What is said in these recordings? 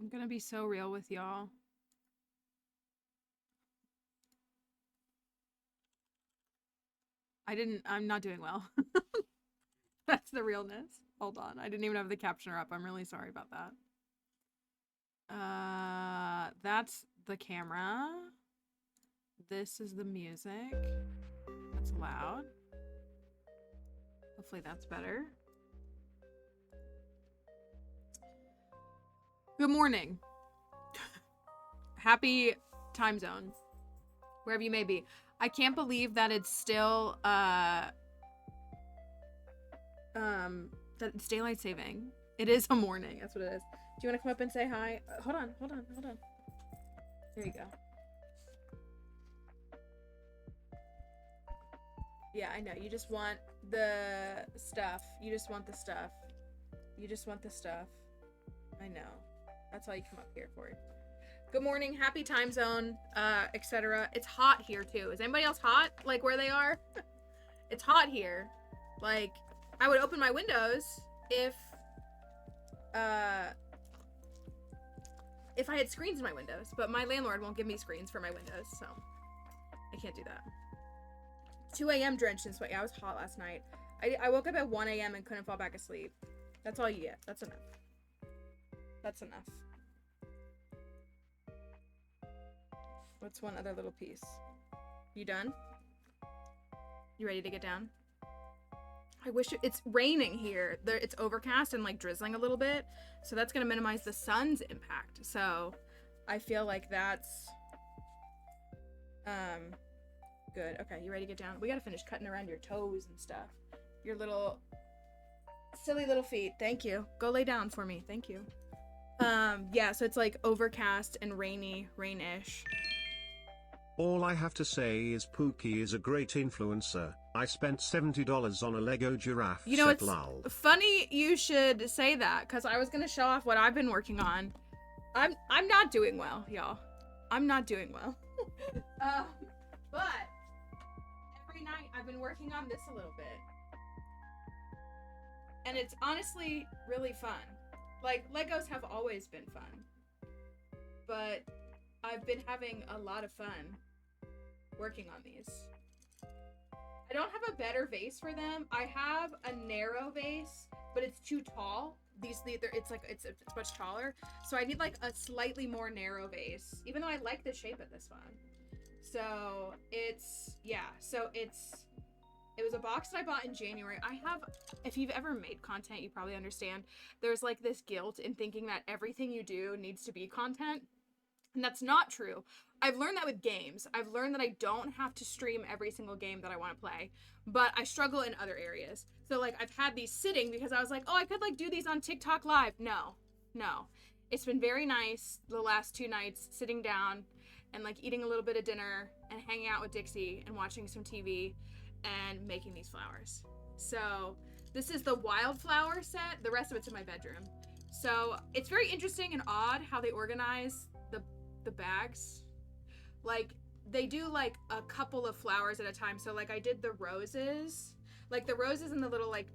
I'm gonna be so real with y'all. I'm not doing well. That's the realness. Hold on. I didn't even have the captioner up. I'm really sorry about that. That's the camera. This is the music. That's loud. Hopefully that's better. Good morning. Happy time zone, wherever you may be. I can't believe that it's still that it's daylight saving. It is a morning. That's what it is. Do you want to come up and say hi? Hold on. There you go. Yeah, I know. You just want the stuff. You just want the stuff. I know. That's all you come up here for. Good morning, happy time zone, etc. It's hot here too. Is anybody else hot? Like where they are? It's hot here. Like, I would open my windows if I had screens in my windows, but my landlord won't give me screens for my windows, so I can't do that. 2 a.m. drenched in sweat. Yeah, I was hot last night. I woke up at 1 a.m. and couldn't fall back asleep. That's all you get. That's enough. That's enough. What's one other little piece? You done? You ready to get down? I wish it's raining here. It's overcast and like drizzling a little bit, so that's gonna minimize the sun's impact. So I feel like that's good. Okay, you ready to get down? We gotta finish cutting around your toes and stuff. Your little silly little feet. Thank you. Go lay down for me. Thank you. Yeah, so it's like overcast and rainish. All I have to say is Pookie is a great influencer. I spent $70 on a Lego giraffe. You know, set, it's lol. funny you should say that, because I was gonna show off what I've been working on. I'm not doing well, y'all. I'm not doing well. But every night I've been working on this a little bit. And it's honestly really fun. Like, Legos have always been fun. But I've been having a lot of fun working on these. I don't have a better vase for them. I have a narrow vase, but it's too tall. It's much taller. So I need like a slightly more narrow vase, even though I like the shape of this one. So it was a box that I bought in January. If you've ever made content, you probably understand. There's like this guilt in thinking that everything you do needs to be content. And that's not true. I've learned that with games. I've learned that I don't have to stream every single game that I want to play, but I struggle in other areas. So like I've had these sitting because I was like, oh, I could like do these on TikTok live. No. It's been very nice the last 2 nights sitting down and like eating a little bit of dinner and hanging out with Dixie and watching some TV and making these flowers. So this is the wildflower set. The rest of it's in my bedroom. So it's very interesting and odd how they organize the bags. Like they do like a couple of flowers at a time. So like I did the roses, like the roses and the little like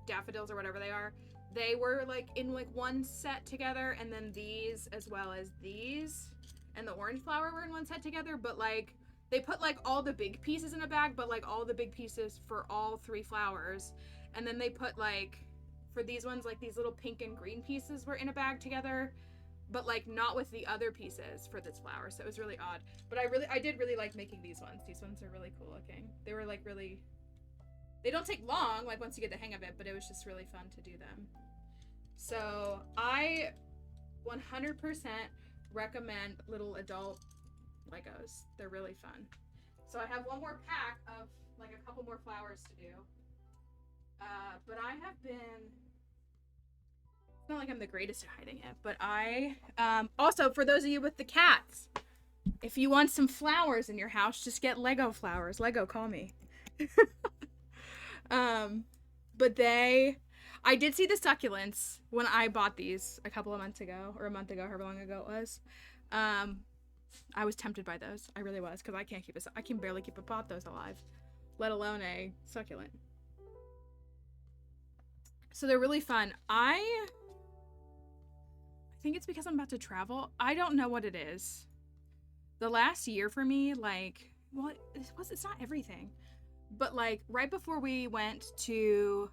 daffodils or whatever they are. They were like in like one set together, and then these as well as these and the orange flower were in one set together. But like they put like all the big pieces in a bag, but like all the big pieces for all 3 flowers. And then they put like for these ones, like these little pink and green pieces were in a bag together, but like not with the other pieces for this flower. So it was really odd. But I did really like making these ones. These ones are really cool looking. They were like really, they don't take long, like once you get the hang of it, but it was just really fun to do them. So I 100% recommend little adult Legos. They're really fun. So I have one more pack of like a couple more flowers to do. But I have been, it's not like I'm the greatest at hiding it, but I, also for those of you with the cats, if you want some flowers in your house, just get Lego flowers. Lego, call me. But I did see the succulents when I bought these a couple of months ago, or a month ago, however long ago it was. I was tempted by those. I really was, because I can barely keep a pothos alive, let alone a succulent. So they're really fun. I think it's because I'm about to travel. I don't know what it is. The last year for me, like, well, it's not everything, but like right before we went to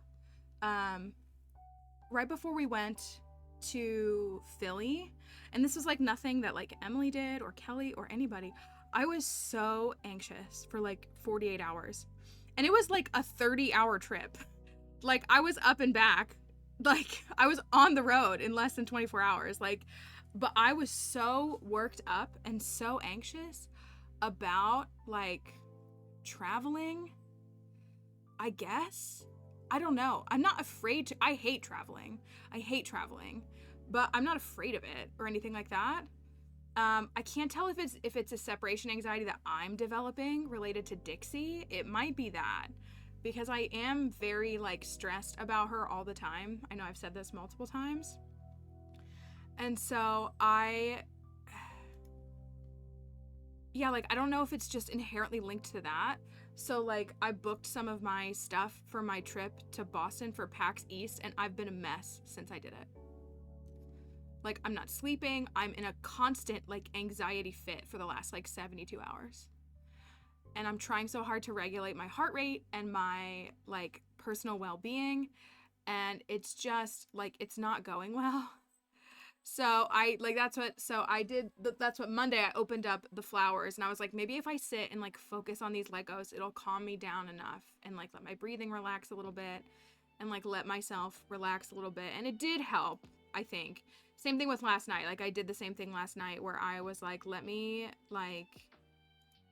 Philly, and this was like nothing that like Emily did or Kelly or anybody, I was so anxious for like 48 hours. And it was like a 30-hour trip. Like I was up and back. Like I was on the road in less than 24 hours. Like, but I was so worked up and so anxious about like traveling, I guess. I don't know. I'm not afraid to, I hate traveling, but I'm not afraid of it or anything like that. I can't tell if it's a separation anxiety that I'm developing related to Dixie. It might be that, because I am very like stressed about her all the time. I know I've said this multiple times. And so I don't know if it's just inherently linked to that. So like I booked some of my stuff for my trip to Boston for PAX East, and I've been a mess since I did it. Like I'm not sleeping. I'm in a constant like anxiety fit for the last like 72 hours. And I'm trying so hard to regulate my heart rate and my like personal well-being, and it's just like it's not going well. So that's what Monday I opened up the flowers, and I was like, maybe if I sit and like focus on these Legos, it'll calm me down enough and like let my breathing relax a little bit and like let myself relax a little bit. And it did help, I think. Same thing with last night. Like I did the same thing last night where I was like, let me like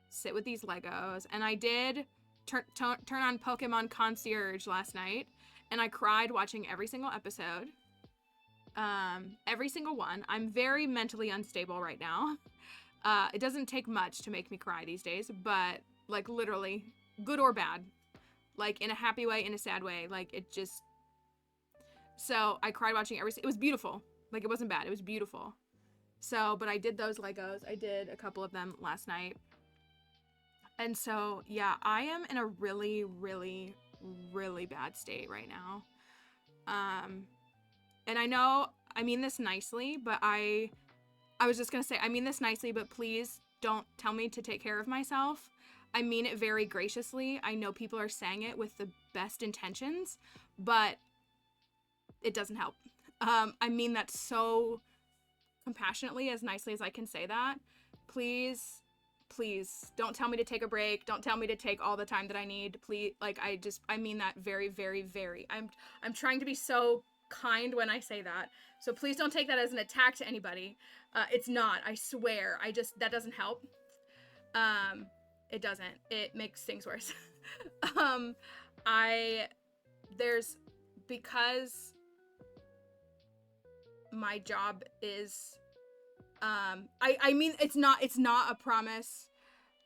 sit with these Legos. And I did turn on Pokemon Concierge last night, and I cried watching every single episode. Every single one. I'm very mentally unstable right now. It doesn't take much to make me cry these days, but like literally good or bad, like in a happy way, in a sad way, like it just, so I cried watching it was beautiful. Like it wasn't bad, it was beautiful. So, but I did those Legos. I did a couple of them last night. And so, yeah, I am in a really, really, really bad state right now. And I know I mean this nicely, but I was just gonna say, I mean this nicely, but please don't tell me to take care of myself. I mean it very graciously. I know people are saying it with the best intentions, but it doesn't help. I mean that so compassionately, as nicely as I can say that. Please don't tell me to take a break. Don't tell me to take all the time that I need. Please, like I mean that very, very, very. I'm trying to be so kind when I say that. So please don't take that as an attack to anybody. It's not, I swear. That doesn't help. It doesn't. It makes things worse. Because my job is, I mean, it's not a promise,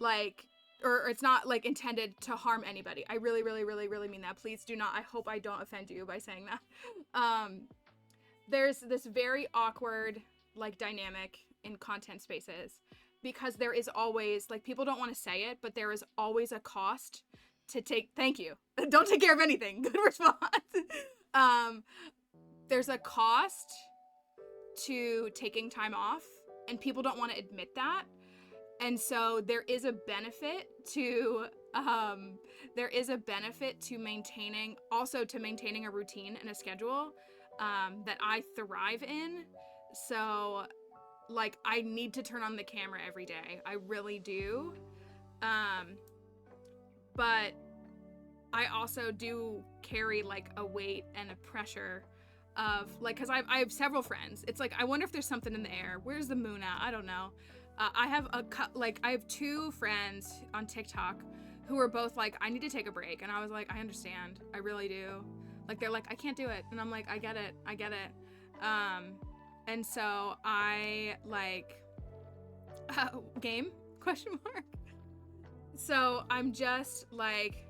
like, or it's not like intended to harm anybody. I really, really, really, really mean that. Please do not. I hope I don't offend you by saying that. There's this very awkward like dynamic in content spaces because there is always, like, people don't want to say it, but there is always a cost to take, thank you. Don't take care of anything. Good response. There's a cost to taking time off, and people don't want to admit that. And so there is a benefit to maintaining a routine and a schedule that I thrive in. So, like, I need to turn on the camera every day. I really do. But I also do carry, like, a weight and a pressure of, like, because I have several friends. It's like, I wonder if there's something in the air. Where's the moon at? I don't know. I have I have 2 friends on TikTok who are both like, I need to take a break. And I was like, I understand. I really do. Like, they're like, I can't do it. And I'm like, I get it. And so I, like, game? Question mark. So I'm just, like,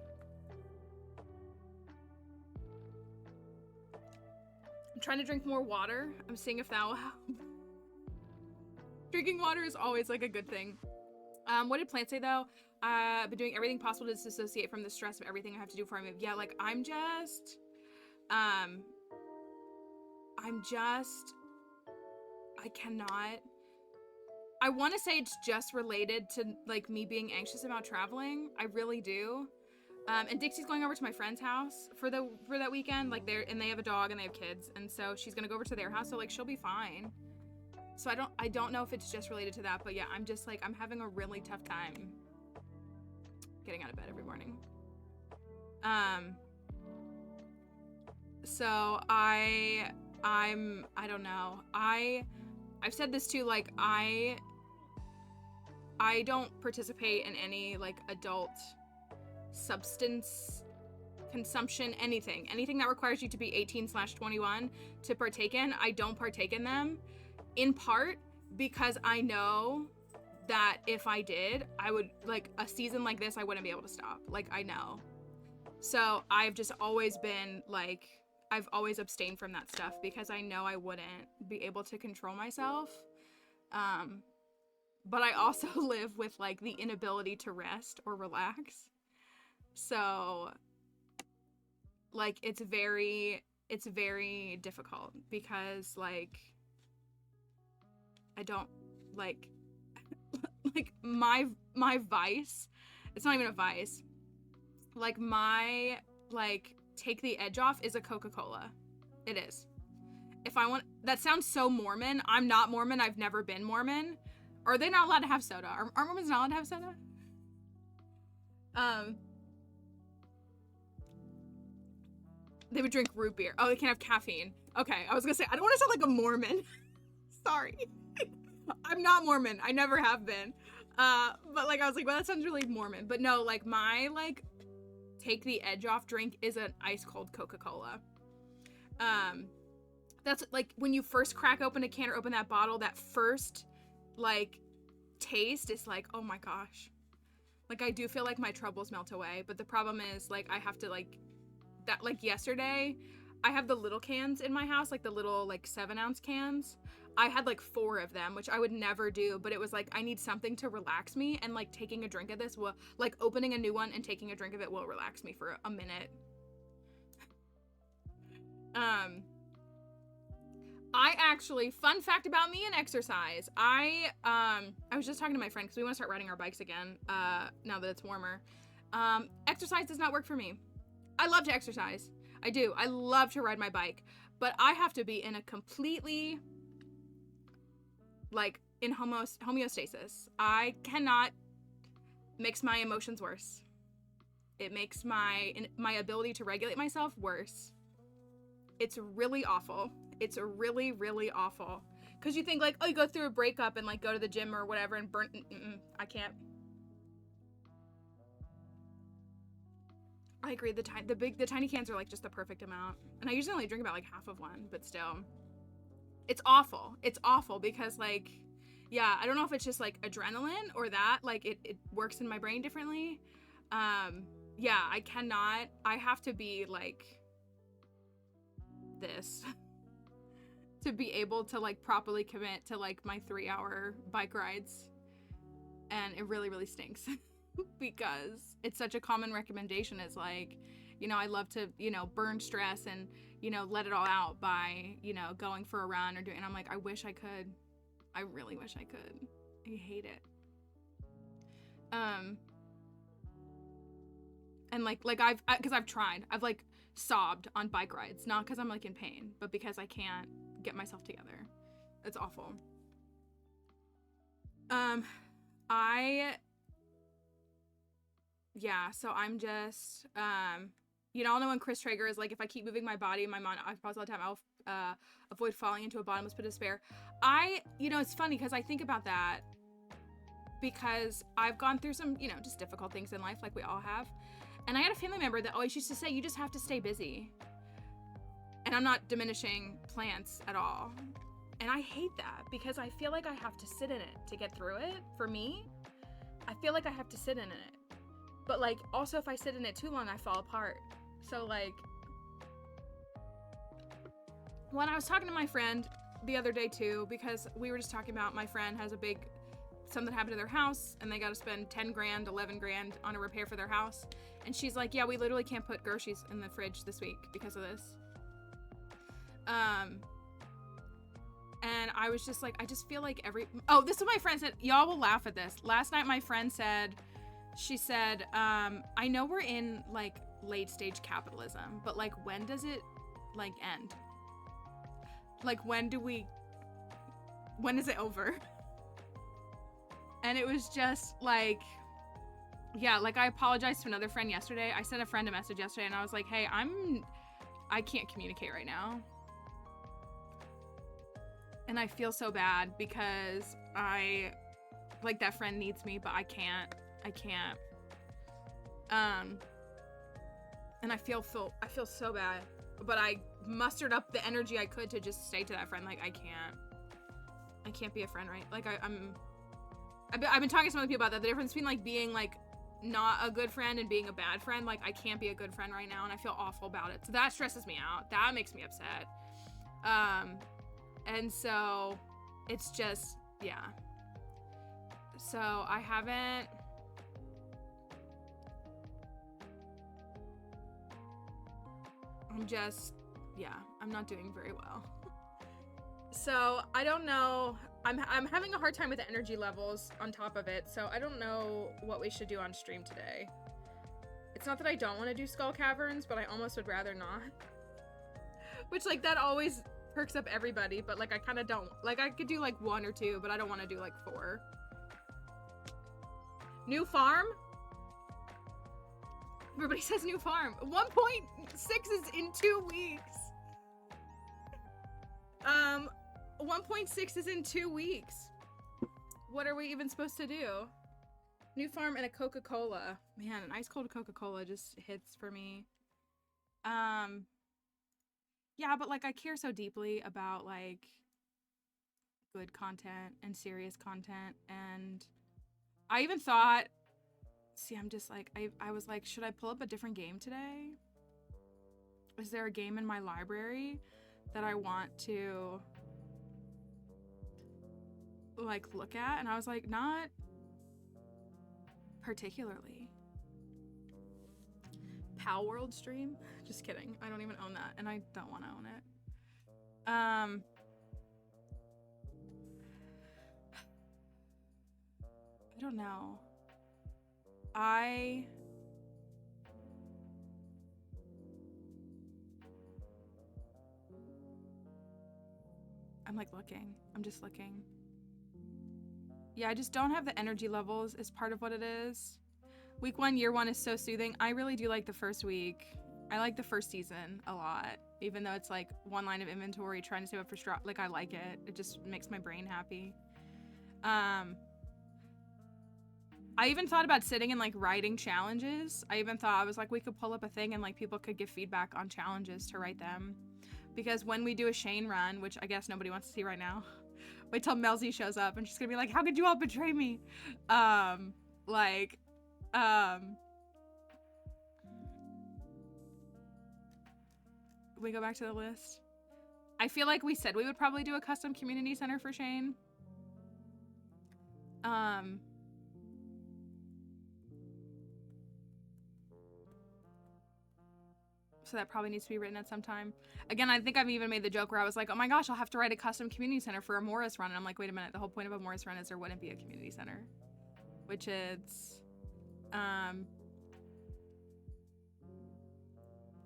I'm trying to drink more water. I'm seeing if that will help. Drinking water is always, like, a good thing. What did Plant say, though? I've been doing everything possible to disassociate from the stress of everything I have to do before I move. Yeah, like, I cannot. I want to say it's just related to, like, me being anxious about traveling. I really do. And Dixie's going over to my friend's house for that weekend. Like, they have a dog and they have kids, and so she's gonna go over to their house. So, like, she'll be fine. So I don't know if it's just related to that, but yeah, I'm just, like, I'm having a really tough time getting out of bed every morning. So I don't know. I've said this too, like, I don't participate in any, like, adult substance consumption, anything that requires you to be 18/21 to partake in. I don't partake in them, in part because I know that if I did, I would, like, a season like this, I wouldn't be able to stop. Like, I know. So I've just always been, like, I've always abstained from that stuff because I know I wouldn't be able to control myself. But I also live with, like, the inability to rest or relax. So, like, it's very difficult because, like, I don't, like, like, my vice, it's not even a vice, like, my, like, take the edge off is a Coca-Cola. It is. If I want, that sounds so Mormon. I'm not Mormon. I've never been Mormon. Are they not allowed to have soda? Are Mormons not allowed to have soda? They would drink root beer. Oh, they can't have caffeine. Okay, I was gonna say, I don't want to sound like a Mormon. Sorry. I'm not Mormon. I never have been. But, like, I was like, well, that sounds really Mormon. But no, like, my, like, take the edge off drink is an ice cold Coca-Cola. That's, like, when you first crack open a can or open that bottle, that first, like, taste is like, oh my gosh. Like, I do feel like my troubles melt away. But the problem is, like, I have to, like, that, like, yesterday, I have the little cans in my house, like, the little, like, 7-ounce cans. I had, like, 4 of them, which I would never do, but it was like, I need something to relax me, and, like, taking a drink of this will, like, opening a new one and taking a drink of it will relax me for a minute. I actually, fun fact about me and exercise, I was just talking to my friend, because we want to start riding our bikes again, now that it's warmer. Exercise does not work for me. I love to exercise. I do. I love to ride my bike, but I have to be in a completely, like, in homeostasis. I cannot makes my emotions worse. It makes my ability to regulate myself worse. It's really awful. It's really, really awful. Because you think, like, oh, you go through a breakup and, like, go to the gym or whatever and burn. I can't. I agree. The tiny cans are, like, just the perfect amount. And I usually only drink about, like, half of one, but still. It's awful. It's awful because, like, yeah, I don't know if it's just, like, adrenaline or that, like, it works in my brain differently. Yeah, I cannot. I have to be, like, this to be able to, like, properly commit to, like, my 3-hour bike rides And it really, really stinks because it's such a common recommendation. It's like, you know, I love to, you know, burn stress and, you know, let it all out by, you know, going for a run or doing, and I'm like, I wish I could. I really wish I could. I hate it. And like because I've tried. I've like sobbed on bike rides, not because I'm like in pain, but because I can't get myself together. It's awful. So I'm just, you know, I'll know when Chris Traeger is like, if I keep moving my body and my mind, I pause all the time, I'll avoid falling into a bottomless pit of despair. You know, it's funny because I think about that because I've gone through some, you know, just difficult things in life like we all have. And I had a family member that always used to say, you just have to stay busy. And I'm not diminishing plants at all. And I hate that because I feel like I have to sit in it to get through it. For me, I feel like I have to sit in it. But like, also if I sit in it too long, I fall apart. So like, when I was talking to my friend the other day too, because we were just talking about my friend has something happened to their house and they got to spend 10 grand, 11 grand on a repair for their house. And she's like, yeah, we literally can't put groceries in the fridge this week because of this. And I was just like, I just feel like this is what my friend said. Y'all will laugh at this. Last night, my friend said, I know we're in like late stage capitalism, but like, when does it like end? Like, when is it over? And it was just like, yeah, like I apologized to another friend yesterday. I sent a friend a message yesterday and I was like, hey, I can't communicate right now. And I feel so bad because like that friend needs me, but I can't. And I feel so bad, but I mustered up the energy I could to just say to that friend, like, I can't be a friend, right? Like I've been talking to some other people about that, the difference between like being like not a good friend and being a bad friend. Like I can't be a good friend right now and I feel awful about it. So that stresses me out. That makes me upset. And so it's just, yeah. So I haven't, I'm not doing very well. So I don't know, I'm having a hard time with the energy levels on top of it. So I don't know what we should do on stream today. It's not that I don't want to do Skull Caverns, but I almost would rather not. Which like that always perks up everybody, but like I kind of don't, like I could do like 1 or 2, but I don't want to do like 4. New farm? Everybody says new farm. 1.6 is in 2 weeks. 1.6 is in 2 weeks. What are we even supposed to do? New farm and a Coca-Cola. Man, an ice cold Coca-Cola just hits for me. Yeah, but like I care so deeply about like good content and serious content, and I even thought, see, I'm just like, I was like, should I pull up a different game today? Is there a game in my library that I want to like look at? And I was like, not particularly. Pal World stream? Just kidding. I don't even own that, and I don't want to own it. I don't know. I'm like looking. I'm just looking. Yeah, I just don't have the energy levels is part of what it is. Week 1, year 1 is so soothing. I really do like the first week. I like the first season a lot, even though it's like 1 line of inventory trying to save up for straw. Like I like it. It just makes my brain happy. I even thought about sitting and like writing challenges. I was like, we could pull up a thing and like people could give feedback on challenges to write them. Because when we do a Shane run, which I guess nobody wants to see right now, wait till Melzy shows up and she's gonna be like, how could you all betray me? We go back to the list. I feel like we said we would probably do a custom community center for Shane. So that probably needs to be written at some time. Again, I think I've even made the joke where I was like, oh my gosh, I'll have to write a custom community center for a Morris run. And I'm like, wait a minute, the whole point of a Morris run is there wouldn't be a community center. Which is kind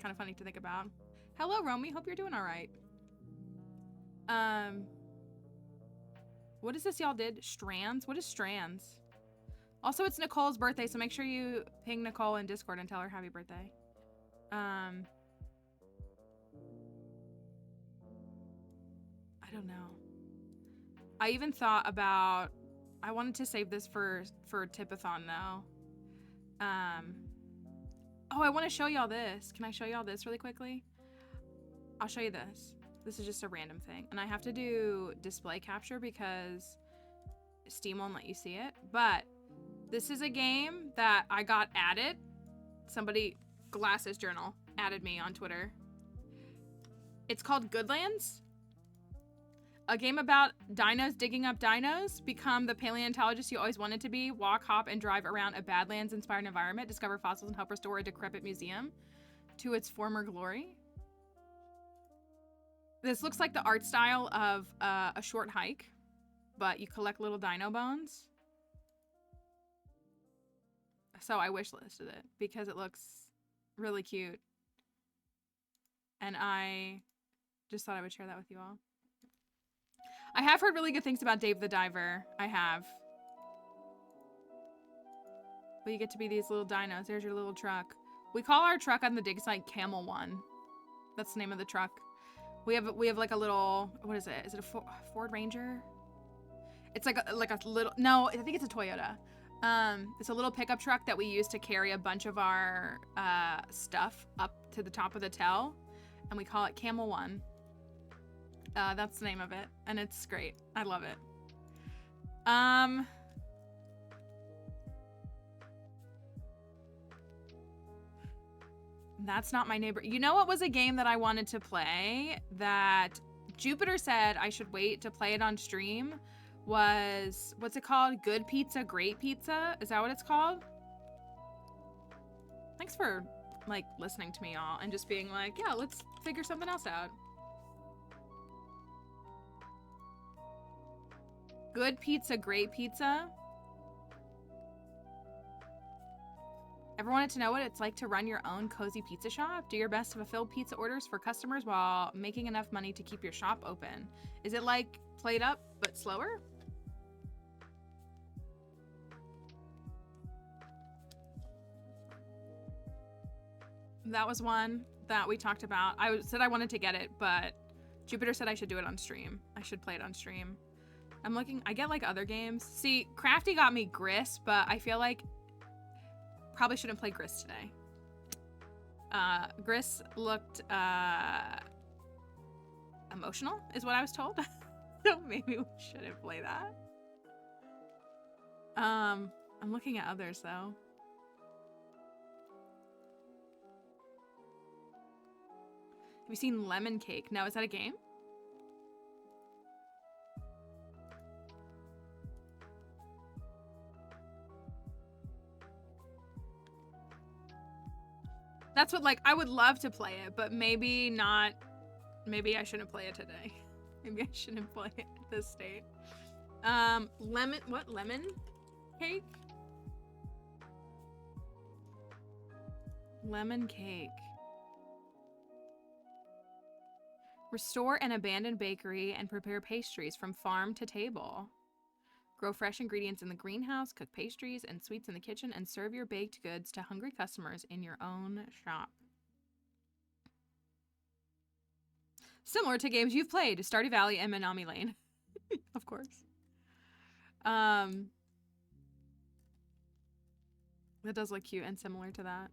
of funny to think about. Hello, Romy. Hope you're doing all right. What is this y'all did? Strands? What is Strands? Also, it's Nicole's birthday, so make sure you ping Nicole in Discord and tell her happy birthday. I don't know. I even thought about, I wanted to save this for Tipathon though. Oh, I want to show y'all this. Can I show y'all this really quickly? I'll show you this. This is just a random thing. And I have to do display capture because Steam won't let you see it. But this is a game that I got added. Somebody, Glasses Journal, added me on Twitter. It's called Goodlands. A game about dinos digging up dinos. Become the paleontologist you always wanted to be. Walk, hop, and drive around a Badlands-inspired environment. Discover fossils and help restore a decrepit museum to its former glory. This looks like the art style of a short hike, but you collect little dino bones. So I wishlisted it because it looks really cute. And I just thought I would share that with you all. I have heard really good things about Dave the Diver. I have. But you get to be these little dinos. There's your little truck. We call our truck on the dig site Camel One. That's the name of the truck. We have like a little, what is it? Is it a Ford Ranger? It's like a little, no, I think it's a Toyota. It's a little pickup truck that we use to carry a bunch of our stuff up to the top of the tail, and we call it Camel One. That's the name of it, and it's great. I love it. That's not my neighbor. You know what was a game that I wanted to play that Jupiter said I should wait to play it on stream? Was, what's it called? Good Pizza, Great Pizza? Is that what it's called? Thanks for, like, listening to me, y'all, and just being like, yeah, let's figure something else out. Good Pizza, Great Pizza? Ever wanted to know what it's like to run your own cozy pizza shop? Do your best to fulfill pizza orders for customers while making enough money to keep your shop open. Is it like Played Up, but slower? That was one that we talked about. I said I wanted to get it, but Jupiter said I should do it on stream. I should play it on stream. I'm looking, I get like other games. See, Crafty got me Gris, but I feel like probably shouldn't play Gris today. Gris looked emotional, is what I was told. So maybe we shouldn't play that. I'm looking at others though. Have you seen Lemon Cake? No, is that a game? That's what, like, I would love to play it, but maybe not. Maybe I shouldn't play it today. Maybe I shouldn't play it at this state. Lemon cake? Lemon cake. Restore an abandoned bakery and prepare pastries from farm to table. Grow fresh ingredients in the greenhouse, cook pastries and sweets in the kitchen, and serve your baked goods to hungry customers in your own shop. Similar to games you've played, Stardew Valley and Menominee Lane. Of course. That does look cute and similar to that.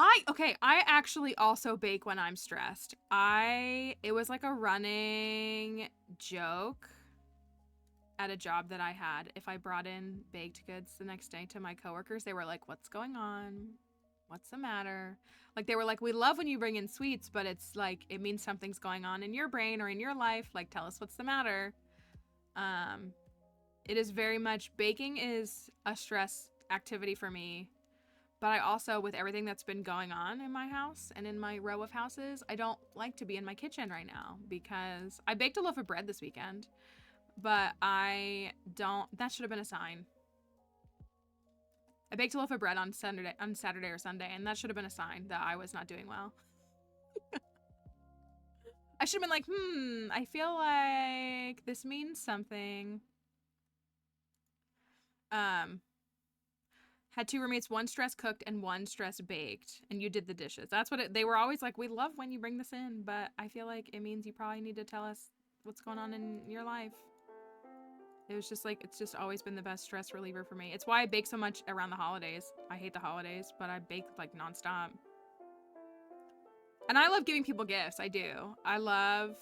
I actually also bake when I'm stressed. It was like a running joke at a job that I had. If I brought in baked goods the next day to my coworkers, they were like, what's going on? What's the matter? Like, they were like, we love when you bring in sweets, but it's like, it means something's going on in your brain or in your life. Like, tell us what's the matter. It is very much, baking is a stress activity for me. But I also, with everything that's been going on in my house and in my row of houses, I don't like to be in my kitchen right now because I baked a loaf of bread this weekend, but I don't, that should have been a sign. I baked a loaf of bread on Saturday or Sunday, and that should have been a sign that I was not doing well. I should have been like, I feel like this means something. Had 2 roommates, 1 stress cooked and 1 stress baked, and you did the dishes. That's what they were always like, we love when you bring this in, but I feel like it means you probably need to tell us what's going on in your life. It was just like, it's just always been the best stress reliever for me. It's why I bake so much around the holidays. I hate the holidays, but I bake like nonstop. And I love giving people gifts. I do. I've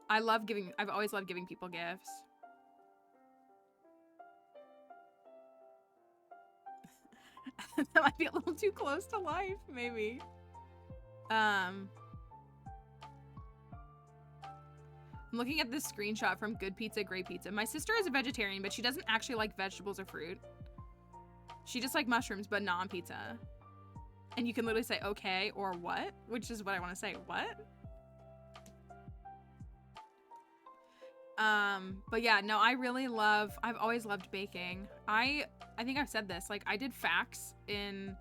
always loved giving people gifts. That might be a little too close to life, maybe. I'm looking at this screenshot from Good Pizza, Great Pizza. My sister is a vegetarian, but she doesn't actually like vegetables or fruit. She just likes mushrooms, but not on pizza. And you can literally say okay or what, which is what I want to say. What? But yeah, no, I've always loved baking. I think I've said this, like I did FACS in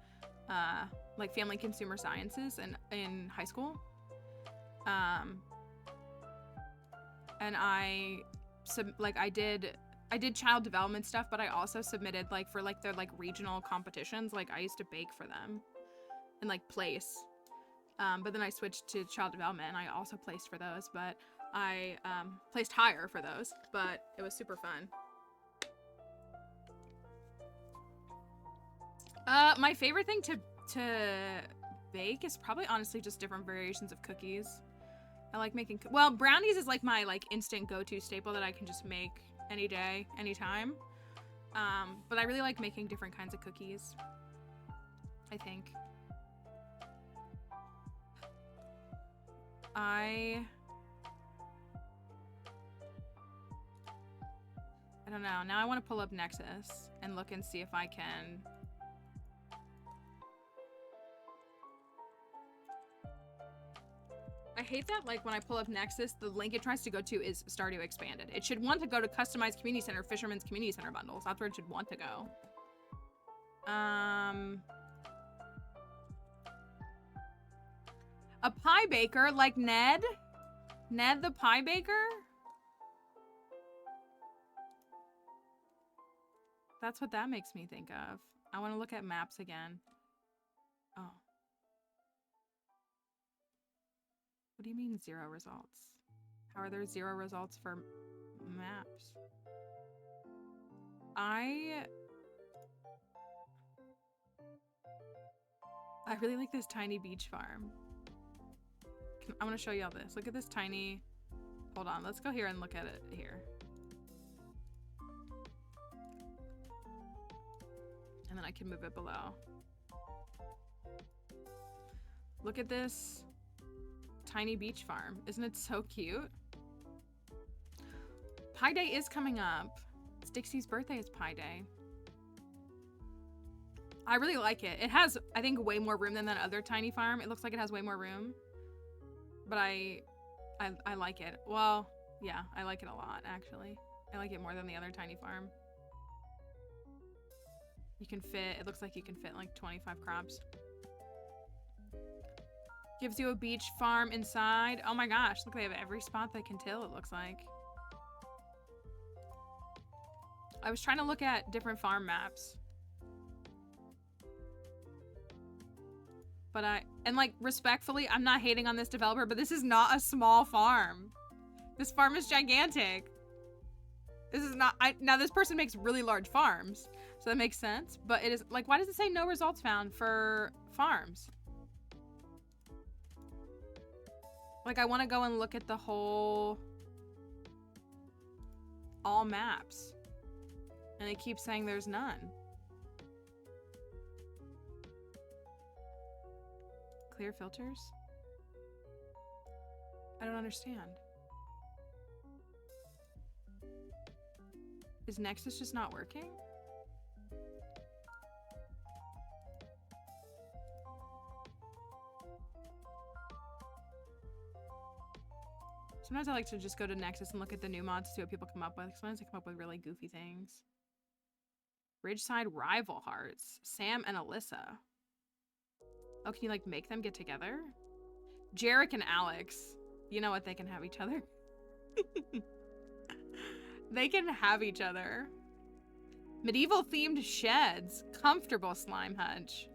like family consumer sciences in high school. And I did child development stuff, but I also submitted like for like their like regional competitions. Like I used to bake for them and like place. But then I switched to child development and I also placed for those, but I placed higher for those, but it was super fun. My favorite thing to bake is probably honestly just different variations of cookies. I like making, well, brownies is like my like instant go-to staple that I can just make any day, anytime. But I really like making different kinds of cookies, I think. I don't know. Now I want to pull up Nexus and look and see if I can. I hate that, like, when I pull up Nexus, the link it tries to go to is Stardew Expanded. It should want to go to Customized Community Center, Fisherman's Community Center bundles. That's where it should want to go. A pie baker, like Ned? Ned the pie baker? That's what that makes me think of. I want to look at maps again. Oh. What do you mean 0 results? How are there 0 results for maps? I really like this tiny beach farm. I'm gonna show you all this. Look at this tiny, hold on, let's go here and look at it here. And then I can move it below. Look at this tiny beach farm. Isn't it so cute? Pie Day is coming up. It's Dixie's birthday is Pie Day. I really like it. It has, I think, way more room than that other tiny farm. It looks like it has way more room. But I like it. Well, yeah, I like it a lot, actually. I like it more than the other tiny farm. You can fit, it looks like you can fit like 25 crops. Gives you a beach farm inside. Oh my gosh, look, they have every spot they can till, it looks like. I was trying to look at different farm maps. But and like, respectfully, I'm not hating on this developer, but this is not a small farm. This farm is gigantic. This is not, now this person makes really large farms, so that makes sense. But it is, like, why does it say no results found for farms? Like, I want to go and look at the whole, all maps. And it keeps saying there's none. Clear filters? I don't understand. Is Nexus just not working? Sometimes I like to just go to Nexus and look at the new mods to see what people come up with. Sometimes they come up with really goofy things. Ridgeside Rival Hearts. Sam and Alyssa. Oh, can you like make them get together? Jarek and Alex. You know what? They can have each other. They can have each other. Medieval themed sheds. Comfortable slime hutch.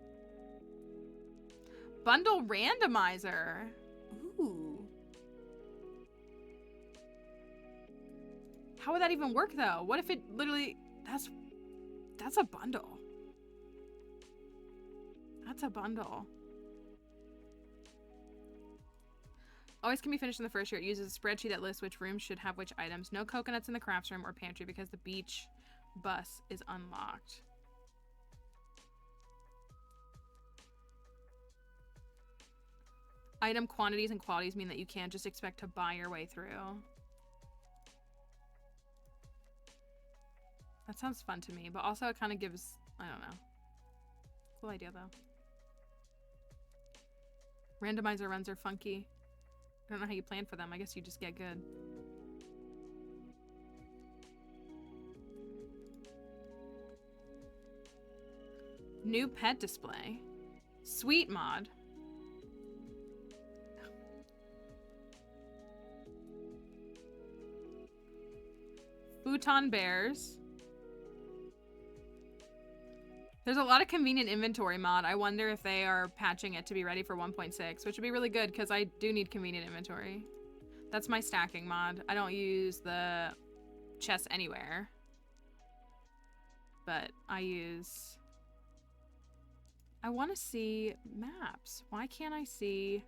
Bundle randomizer. Ooh. How would that even work though? What if it literally, that's a bundle. That's a bundle. Always can be finished in the first year. It uses a spreadsheet that lists which rooms should have which items. No coconuts in the crafts room or pantry because the beach bus is unlocked. Item quantities and qualities mean that you can't just expect to buy your way through. That sounds fun to me, but also it kind of gives, I don't know. Cool idea though. Randomizer runs are funky. I don't know how you plan for them. I guess you just get good. New pet display. Sweet mod. Futon bears. There's a lot of convenient inventory mod. I wonder if they are patching it to be ready for 1.6, which would be really good because I do need convenient inventory. That's my stacking mod. I don't use the chest anywhere. But I want to see maps. Why can't I see?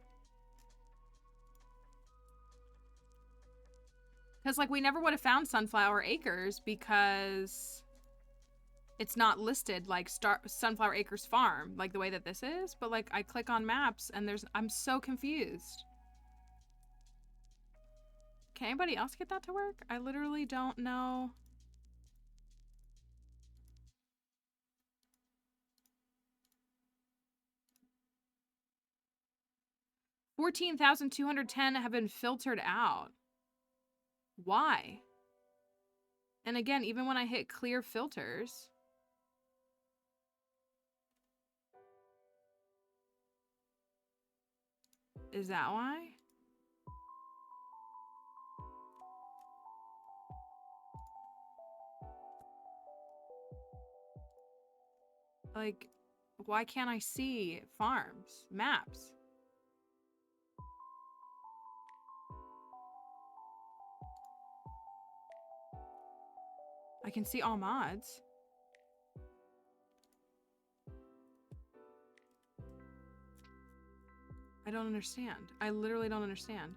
Because, like, we never would have found Sunflower Acres because it's not listed like Sunflower Acres Farm, like the way that this is. But, like, I click on maps and I'm so confused. Can anybody else get that to work? I literally don't know. $14,210 have been filtered out. Why? And again, even when I hit clear filters, is that why? Like, why can't I see farms, maps? I can see all mods. I don't understand. I literally don't understand.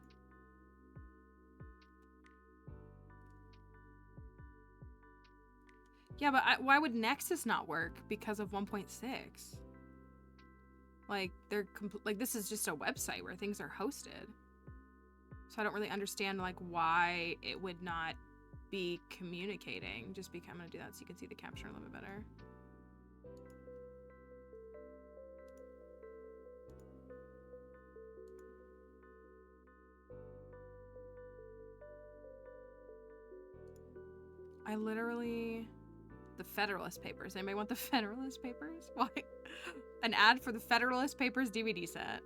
Yeah, but why would Nexus not work because of 1.6? Like, like, this is just a website where things are hosted. So I don't really understand, like, why it would not be communicating. I'm gonna do that so you can see the capture a little bit better. I literally... The Federalist Papers. Anybody want the Federalist Papers? Why? An ad for the Federalist Papers DVD set.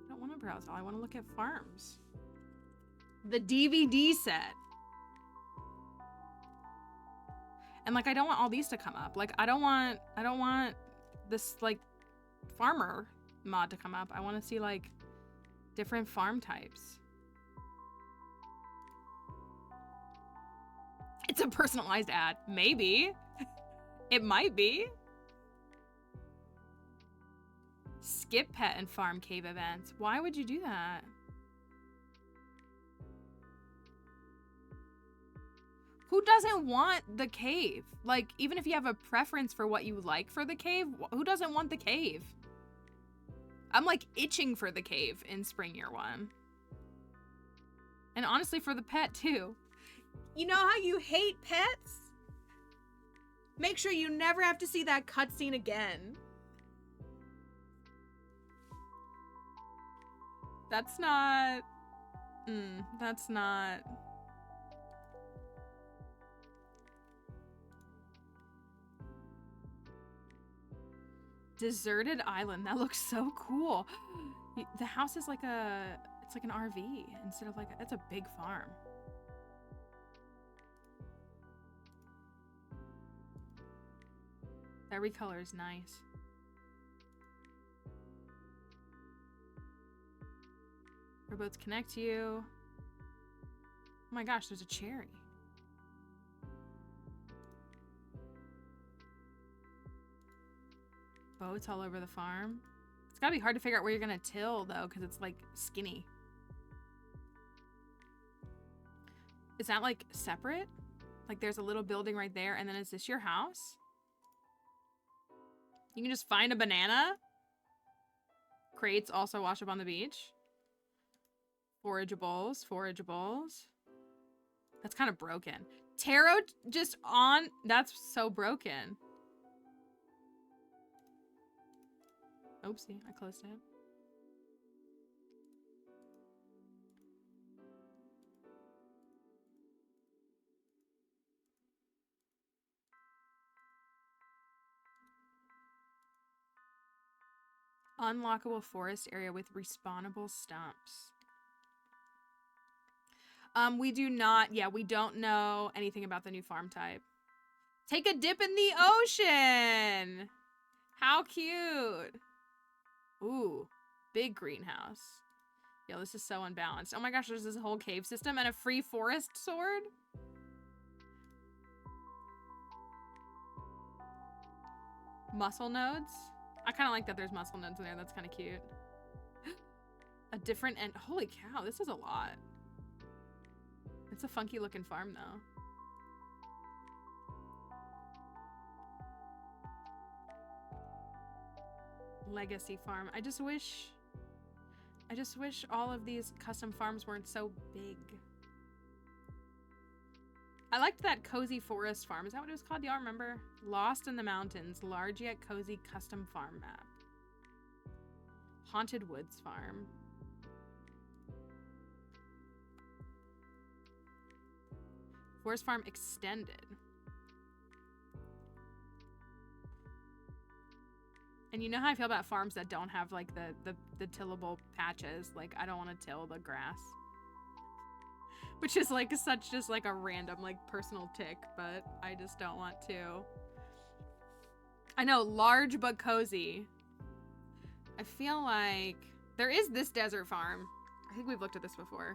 I don't want to browse all. I want to look at farms. The DVD set. And like, I don't want all these to come up. Like, I don't want this like farmer mod to come up. I want to see like different farm types. It's a personalized ad. Maybe. It might be. Skip pet and farm cave events. Why would you do that? Who doesn't want the cave? Like, even if you have a preference for what you like for the cave, who doesn't want the cave? I'm like itching for the cave in Spring Year 1. And honestly for the pet too. You know how you hate pets? Make sure you never have to see that cutscene again. That's not... that's not... Deserted island. That looks so cool. The house is like a... It's like an RV instead of like... That's a big farm. That recolor is nice. Rowboats connect you. Oh my gosh, there's a cherry. Boats all over the farm. It's gotta be hard to figure out where you're gonna till though, because it's like skinny. Is that like separate? Like there's a little building right there, and then is this your house? You can just find a banana. Crates also wash up on the beach. Forageables, forageables. That's kind of broken. Tarot just on, that's so broken. Oopsie, I closed it. Unlockable forest area with respawnable stumps. We do not, yeah, we don't know anything about the new farm type. Take a dip in the ocean! How cute! Ooh, big greenhouse. Yo, this is so unbalanced. Oh my gosh, there's this whole cave system and a free forest sword? Muscle nodes? I kind of like that there's muscle nodes in there. That's kind of cute. A different end. Holy cow, this is a lot. It's a funky looking farm though. Legacy farm. I just wish all of these custom farms weren't so big. I liked that cozy forest farm. Is that what it was called? Do y'all remember? Lost in the mountains, large yet cozy custom farm map. Haunted woods farm. Forest farm extended. And you know how I feel about farms that don't have like the tillable patches. Like I don't want to till the grass. Which is like such just like a random like personal tick, but I just don't want to. I know, large but cozy. I feel like there is this desert farm. I think we've looked at this before.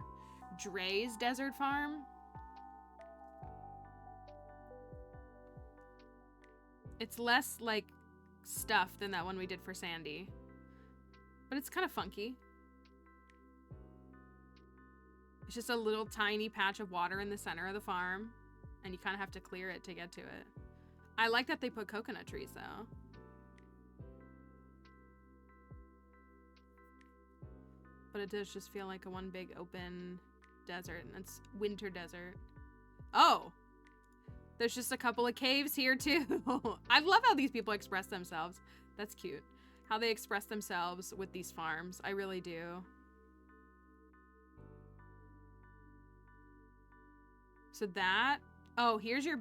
Dre's desert farm. It's less like stuff than that one we did for Sandy, but it's kind of funky. It's just a little tiny patch of water in the center of the farm, and you kind of have to clear it to get to it. I like that they put coconut trees though. But it does just feel like a one big open desert, and it's winter desert. Oh! There's just a couple of caves here too. I love how these people express themselves. That's cute. How they express themselves with these farms. I really do. So that, oh, here's your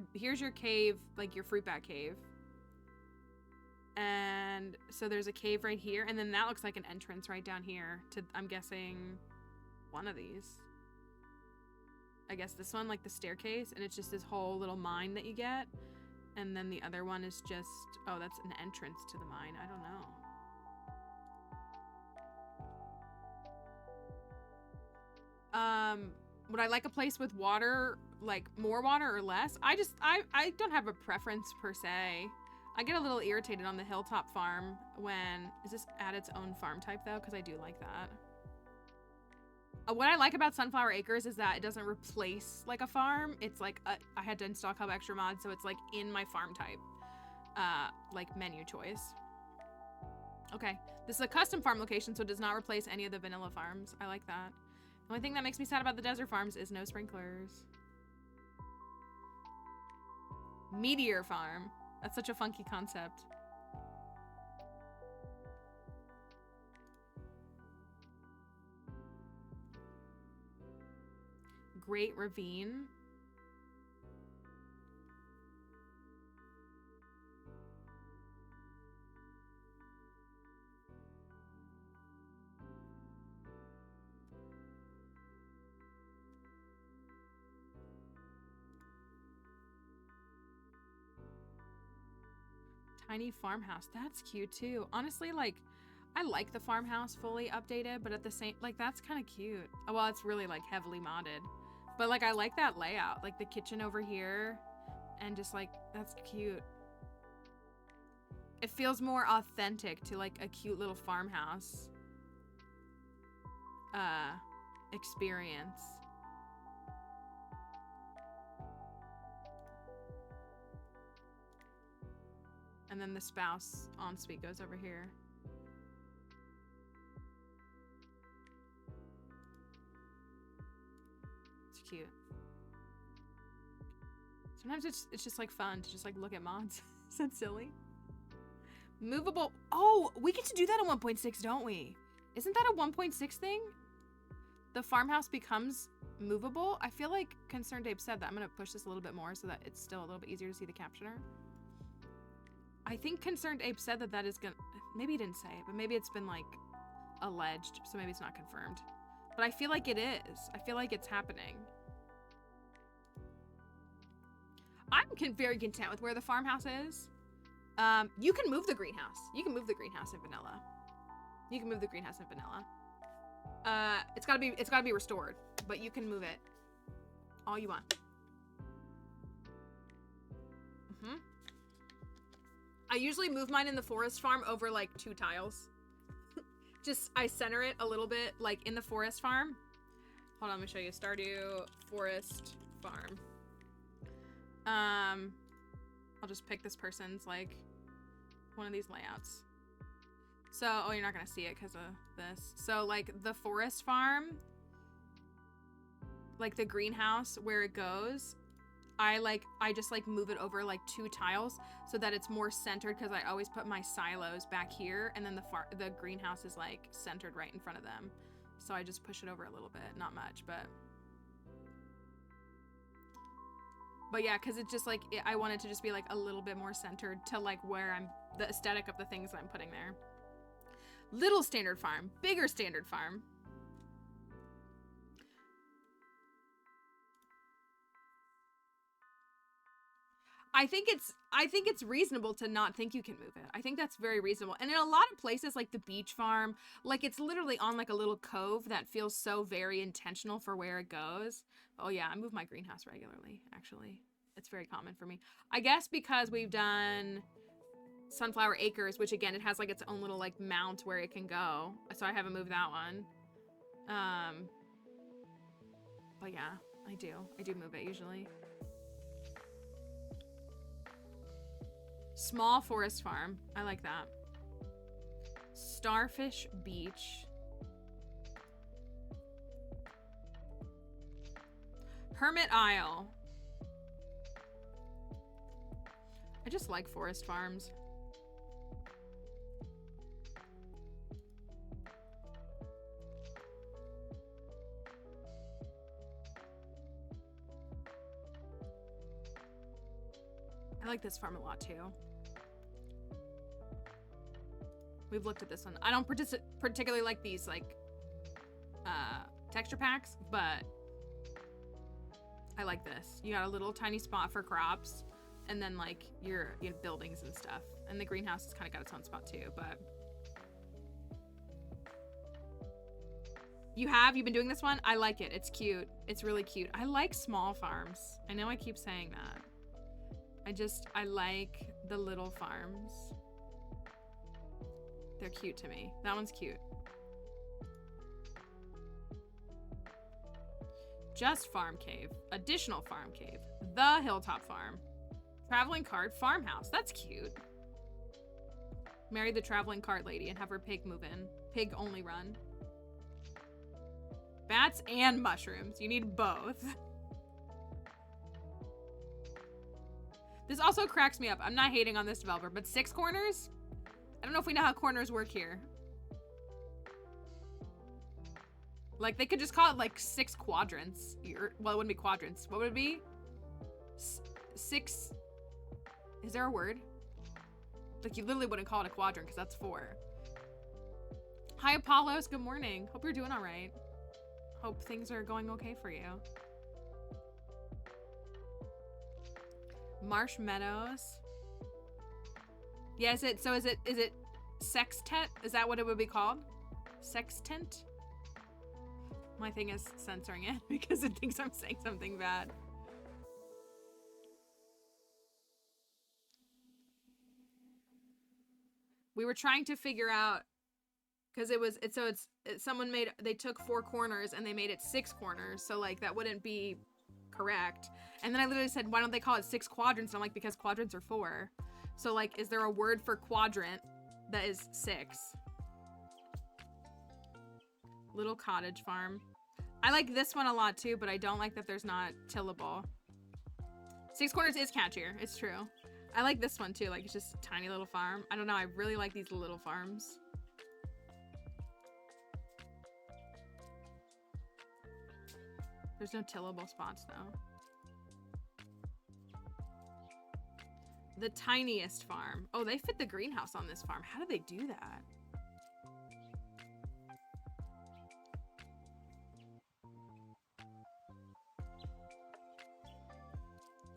cave, like your fruit bat cave. And so there's a cave right here, and then that looks like an entrance right down here to, I'm guessing, one of these. I guess this one, like the staircase, and it's just this whole little mine that you get. And then the other one is just, oh, that's an entrance to the mine. I don't know. Would I like a place with water, like more water or less? I don't have a preference per se. I get a little irritated on the hilltop farm when, is this add its own farm type though? Because I do like that. What I like about Sunflower Acres is that it doesn't replace like a farm. It's like I had to install a couple extra mods, so it's like in my farm type, like menu choice. Okay, this is a custom farm location, so it does not replace any of the vanilla farms. I like that. The only thing that makes me sad about the desert farms is no sprinklers. Meteor farm. That's such a funky concept. Great Ravine. Tiny farmhouse. That's cute too. Honestly, like, I like the farmhouse fully updated, but at the same, like, that's kind of cute. Well, it's really like heavily modded, but like, I like that layout, like the kitchen over here, and just like, that's cute. It feels more authentic to like a cute little farmhouse experience. And then the spouse ensuite goes over here. It's cute. Sometimes it's just like fun to just like look at mods. Is that silly? Movable. Oh, we get to do that on 1.6, don't we? Isn't that a 1.6 thing? The farmhouse becomes movable. I feel like Concerned Ape said that. I'm gonna push this a little bit more so that it's still a little bit easier to see the captioner. I think Concerned Ape said that that is gonna, maybe he didn't say it, but maybe it's been like alleged, so maybe it's not confirmed. But I feel like it is. I feel like it's happening. I'm very content with where the farmhouse is. You can move the greenhouse. You can move the greenhouse in vanilla. You can move the greenhouse in vanilla. It's gotta be restored, but you can move it all you want. I usually move mine in the forest farm over like 2 tiles. Just, I center it a little bit like in the forest farm. Hold on, let me show you. Stardew Forest Farm. I'll just pick this person's like one of these layouts. So, oh, you're not gonna see it because of this. So like the forest farm, like the greenhouse where it goes, I just like move it over like 2 tiles so that it's more centered, because I always put my silos back here, and then the greenhouse is like centered right in front of them. So I just push it over a little bit, not much, but yeah, because it's just like, I want it to just be like a little bit more centered to like where the aesthetic of the things I'm putting there. Little standard farm, bigger standard farm. I think it's reasonable to not think you can move it. I think that's very reasonable. And in a lot of places like the beach farm, like it's literally on like a little cove that feels so very intentional for where it goes. Oh yeah, I move my greenhouse regularly, actually. It's very common for me. I guess because we've done Sunflower Acres, which again, it has like its own little like mount where it can go. So I haven't moved that one. But yeah, I do move it usually. Small forest farm. I like that. Starfish Beach. Hermit Isle. I just like forest farms. I like this farm a lot too. We've looked at this one. I don't particularly like these like texture packs, but I like this. You got a little tiny spot for crops, and then like your buildings and stuff. And the greenhouse has kind of got its own spot too, but you've been doing this one? I like it. It's cute. It's really cute. I like small farms. I know I keep saying that. I like the little farms. They're cute to me. That one's cute. Just Farm Cave. Additional Farm Cave. The Hilltop Farm. Traveling Cart Farmhouse. That's cute. Marry the traveling cart lady and have her pig move in. Pig only run. Bats and mushrooms. You need both. This also cracks me up. I'm not hating on this developer, but 6 corners? I don't know if we know how corners work here. Like, they could just call it, like, 6 quadrants. Well, it wouldn't be quadrants. What would it be? 6... Is there a word? Like, you literally wouldn't call it a quadrant, because that's 4. Hi, Apollos. Good morning. Hope you're doing all right. Hope things are going okay for you. Marsh Meadows. Yeah, is it sextet? Is that what it would be called? Sextant? My thing is censoring it because it thinks I'm saying something bad. We were trying to figure out, because they took 4 corners and they made it 6 corners, so like that wouldn't be correct. And then I literally said, why don't they call it 6 quadrants? And I'm like, because quadrants are 4. So like, is there a word for quadrant that is 6? Little cottage farm. I like this one a lot too, but I don't like that there's not tillable. 6 corners is catchier. It's true. I like this one too. Like, it's just a tiny little farm. I don't know. I really like these little farms. There's no tillable spots though. The tiniest farm. Oh, they fit the greenhouse on this farm. How do they do that?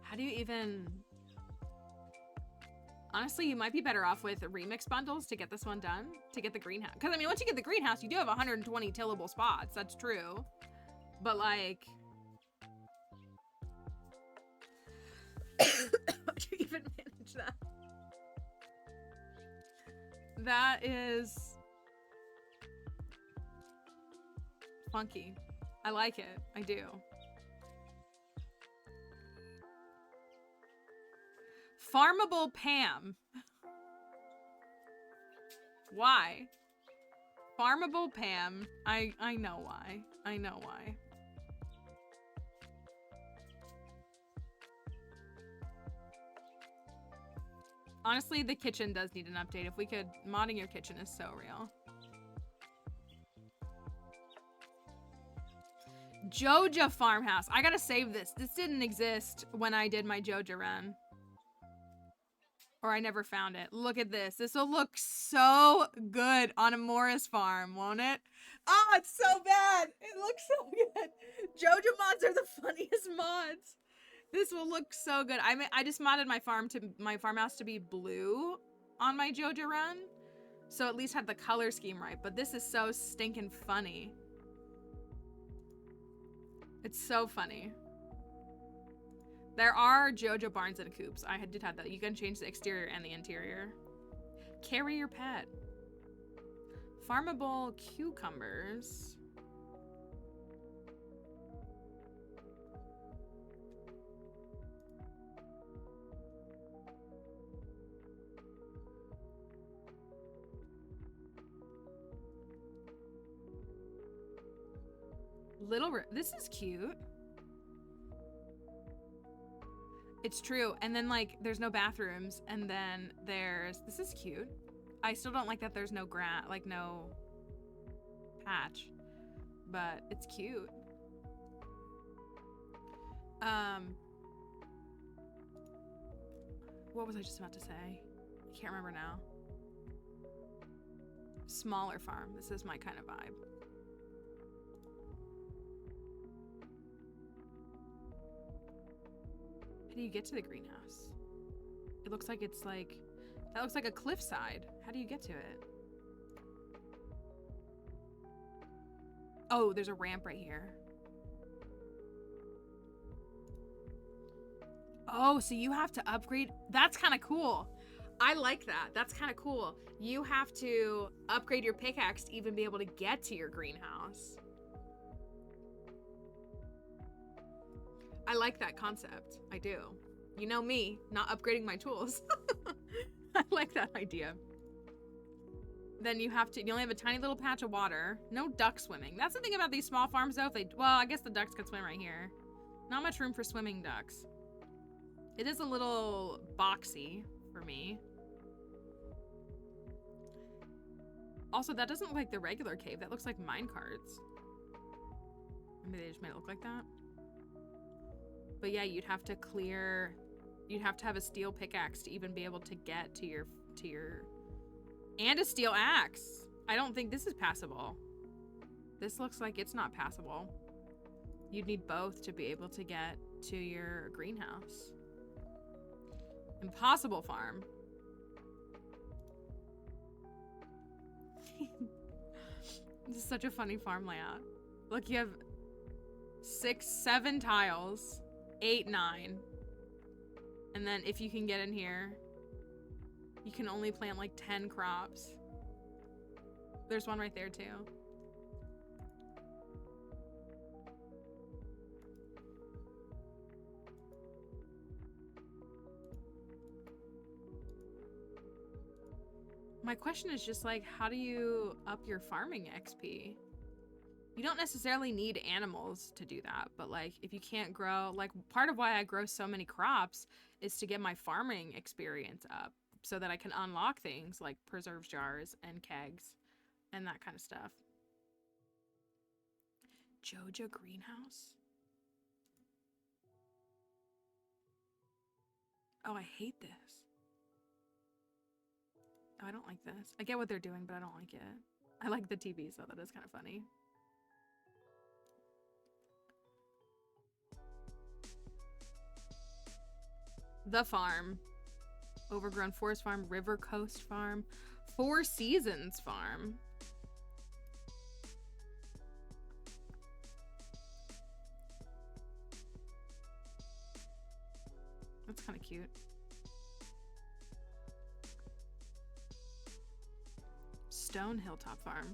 How do you even... Honestly, you might be better off with remix bundles to get this one done, to get the greenhouse. Because, I mean, once you get the greenhouse, you do have 120 tillable spots. That's true. But, like... How do you even manage that? That is... funky. I like it. I do. Farmable Pam. Why? Farmable Pam. I know why. I know why. Honestly, the kitchen does need an update. If we could, modding your kitchen is so real. Joja farmhouse. I gotta save this. This didn't exist when I did my Joja run. Or I never found it. Look at this. This will look so good on a Morris farm, won't it? Oh, it's so bad. It looks so good. Joja mods are the funniest mods. This will look so good. I just modded my farmhouse to be blue on my Joja run. So at least had the color scheme right. But this is so stinking funny. It's so funny. There are Joja barns and coops. I did have that. You can change the exterior and the interior. Carry your pet. Farmable cucumbers. This is cute. It's true. And then, like, there's no bathrooms. And then this is cute. I still don't like that there's no no patch. But it's cute. What was I just about to say? I can't remember now. Smaller farm. This is my kind of vibe. How do you get to the greenhouse? It looks like it's like... That looks like a cliffside. How do you get to it? Oh, there's a ramp right here. Oh, so you have to upgrade. That's kind of cool. I like that. That's kind of cool. You have to upgrade your pickaxe to even be able to get to your greenhouse. I like that concept. I do. You know me, not upgrading my tools. I like that idea. Then you only have a tiny little patch of water. No duck swimming. That's the thing about these small farms though. Well, I guess the ducks could swim right here. Not much room for swimming ducks. It is a little boxy for me. Also, that doesn't look like the regular cave. That looks like mine carts. Maybe they just made it look like that. But yeah, you'd have to clear... You'd have to have a steel pickaxe to even be able to get to your... And a steel axe! I don't think this is passable. This looks like it's not passable. You'd need both to be able to get to your greenhouse. Impossible farm. This is such a funny farm layout. Look, you have 6, 7 tiles. 8, 9. And then if you can get in here, you can only plant like 10 crops. There's one right there too. My question is just like, how do you up your farming XP? You don't necessarily need animals to do that, but like if you can't grow, like part of why I grow so many crops is to get my farming experience up so that I can unlock things like preserves jars and kegs and that kind of stuff. Joja greenhouse? Oh, I hate this. Oh, I don't like this. I get what they're doing, but I don't like it. I like the TV, so that is kind of funny. The farm. Overgrown forest farm, river coast farm, Four Seasons farm. That's kind of cute. Stone Hilltop farm.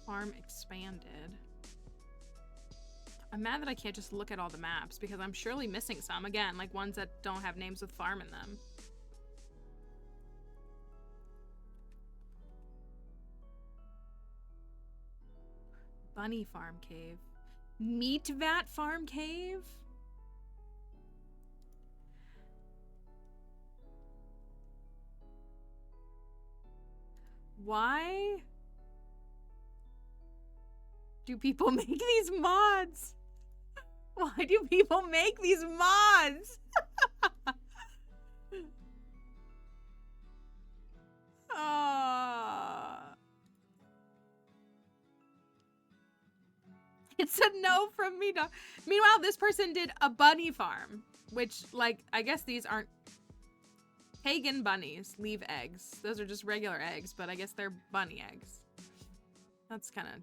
Farm expanded. I'm mad that I can't just look at all the maps because I'm surely missing some. Again, like ones that don't have names with farm in them. Bunny Farm Cave. Meat Vat Farm Cave? Why do people make these mods? Why do people make these mods? It's a no from me. Meanwhile, this person did a bunny farm, which, like, I guess these aren't pagan bunnies. Leave eggs. Those are just regular eggs, but I guess they're bunny eggs. That's kind of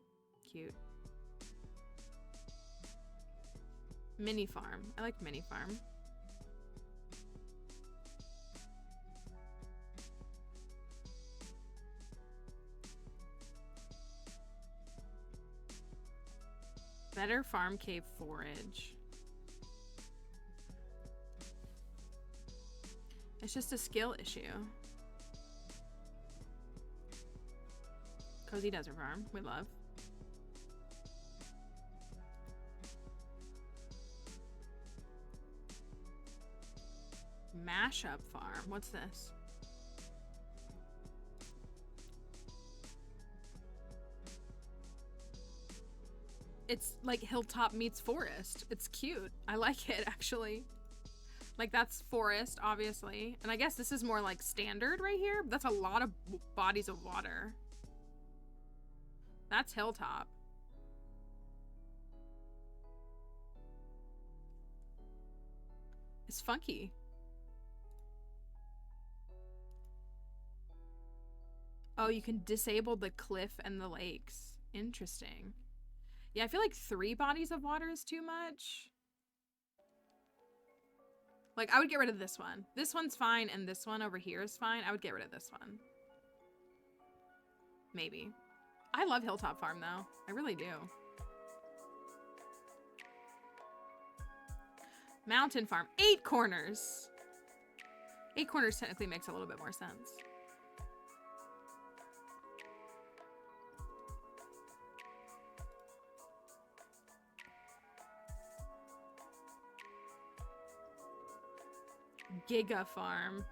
cute. Mini farm. I like mini farm. Better farm cave forage. It's just a skill issue. Cozy Desert Farm, we love. Mashup Farm, what's this? It's like hilltop meets forest. It's cute. I like it, actually. Like, that's forest, obviously. And I guess this is more like standard right here. But that's a lot of bodies of water. That's hilltop. It's funky. Oh, you can disable the cliff and the lakes. Interesting. Yeah, I feel like 3 bodies of water is too much. Like, I would get rid of this one. This one's fine, and this one over here is fine. I would get rid of this one. Maybe. I love Hilltop Farm, though. I really do. Mountain Farm. 8 corners. 8 corners technically makes a little bit more sense. Giga Farm.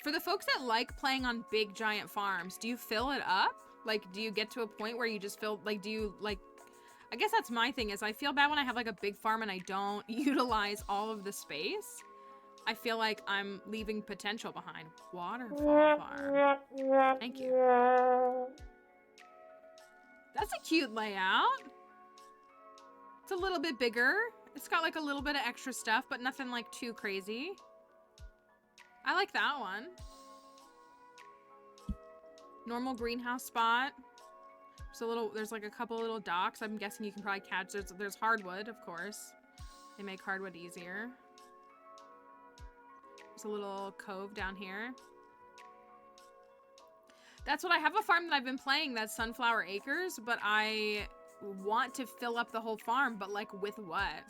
For the folks that like playing on big giant farms, do you fill it up? Like, do you get to a point where you just fill, like, do you, like, I guess that's my thing, is I feel bad when I have, like, a big farm and I don't utilize all of the space. I feel like I'm leaving potential behind. Waterfall Farm. Thank you. That's a cute layout. It's a little bit bigger. It's got, like, a little bit of extra stuff, but nothing, like, too crazy. I like that one. Normal greenhouse spot. There's like a couple little docks. I'm guessing you can probably catch. There's hardwood, of course. They make hardwood easier. There's a little cove down here. That's what I have, a farm that I've been playing that's Sunflower Acres, but I want to fill up the whole farm, but like with what?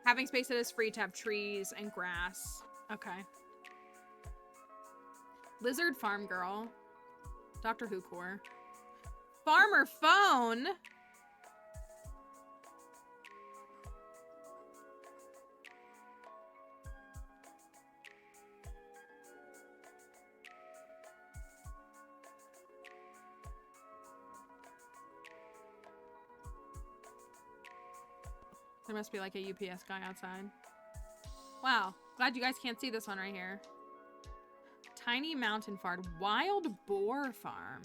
Having space that is free to have trees and grass. Okay. Lizard Farm Girl. Doctor Who core. Farmer Phone. There must be like a UPS guy outside. Wow. Glad you guys can't see this one right here. Tiny Mountain Farm. Wild Boar Farm.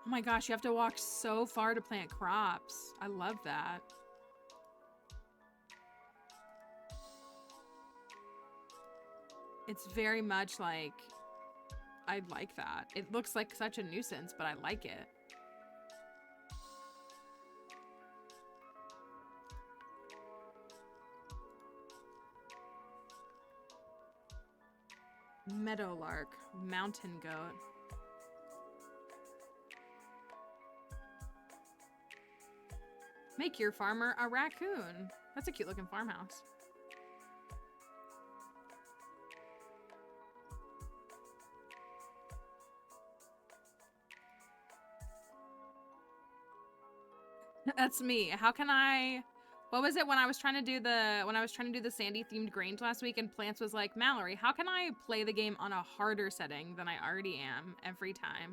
Oh my gosh, you have to walk so far to plant crops. I love that. It's very much like, I like that. It looks like such a nuisance, but I like it. Meadowlark, mountain goat. Make your farmer a raccoon. That's a cute looking farmhouse. That's me. How can I... What was it when I was trying to do the Sandy themed Grange last week and Plants was like, Mallory, how can I play the game on a harder setting than I already am every time?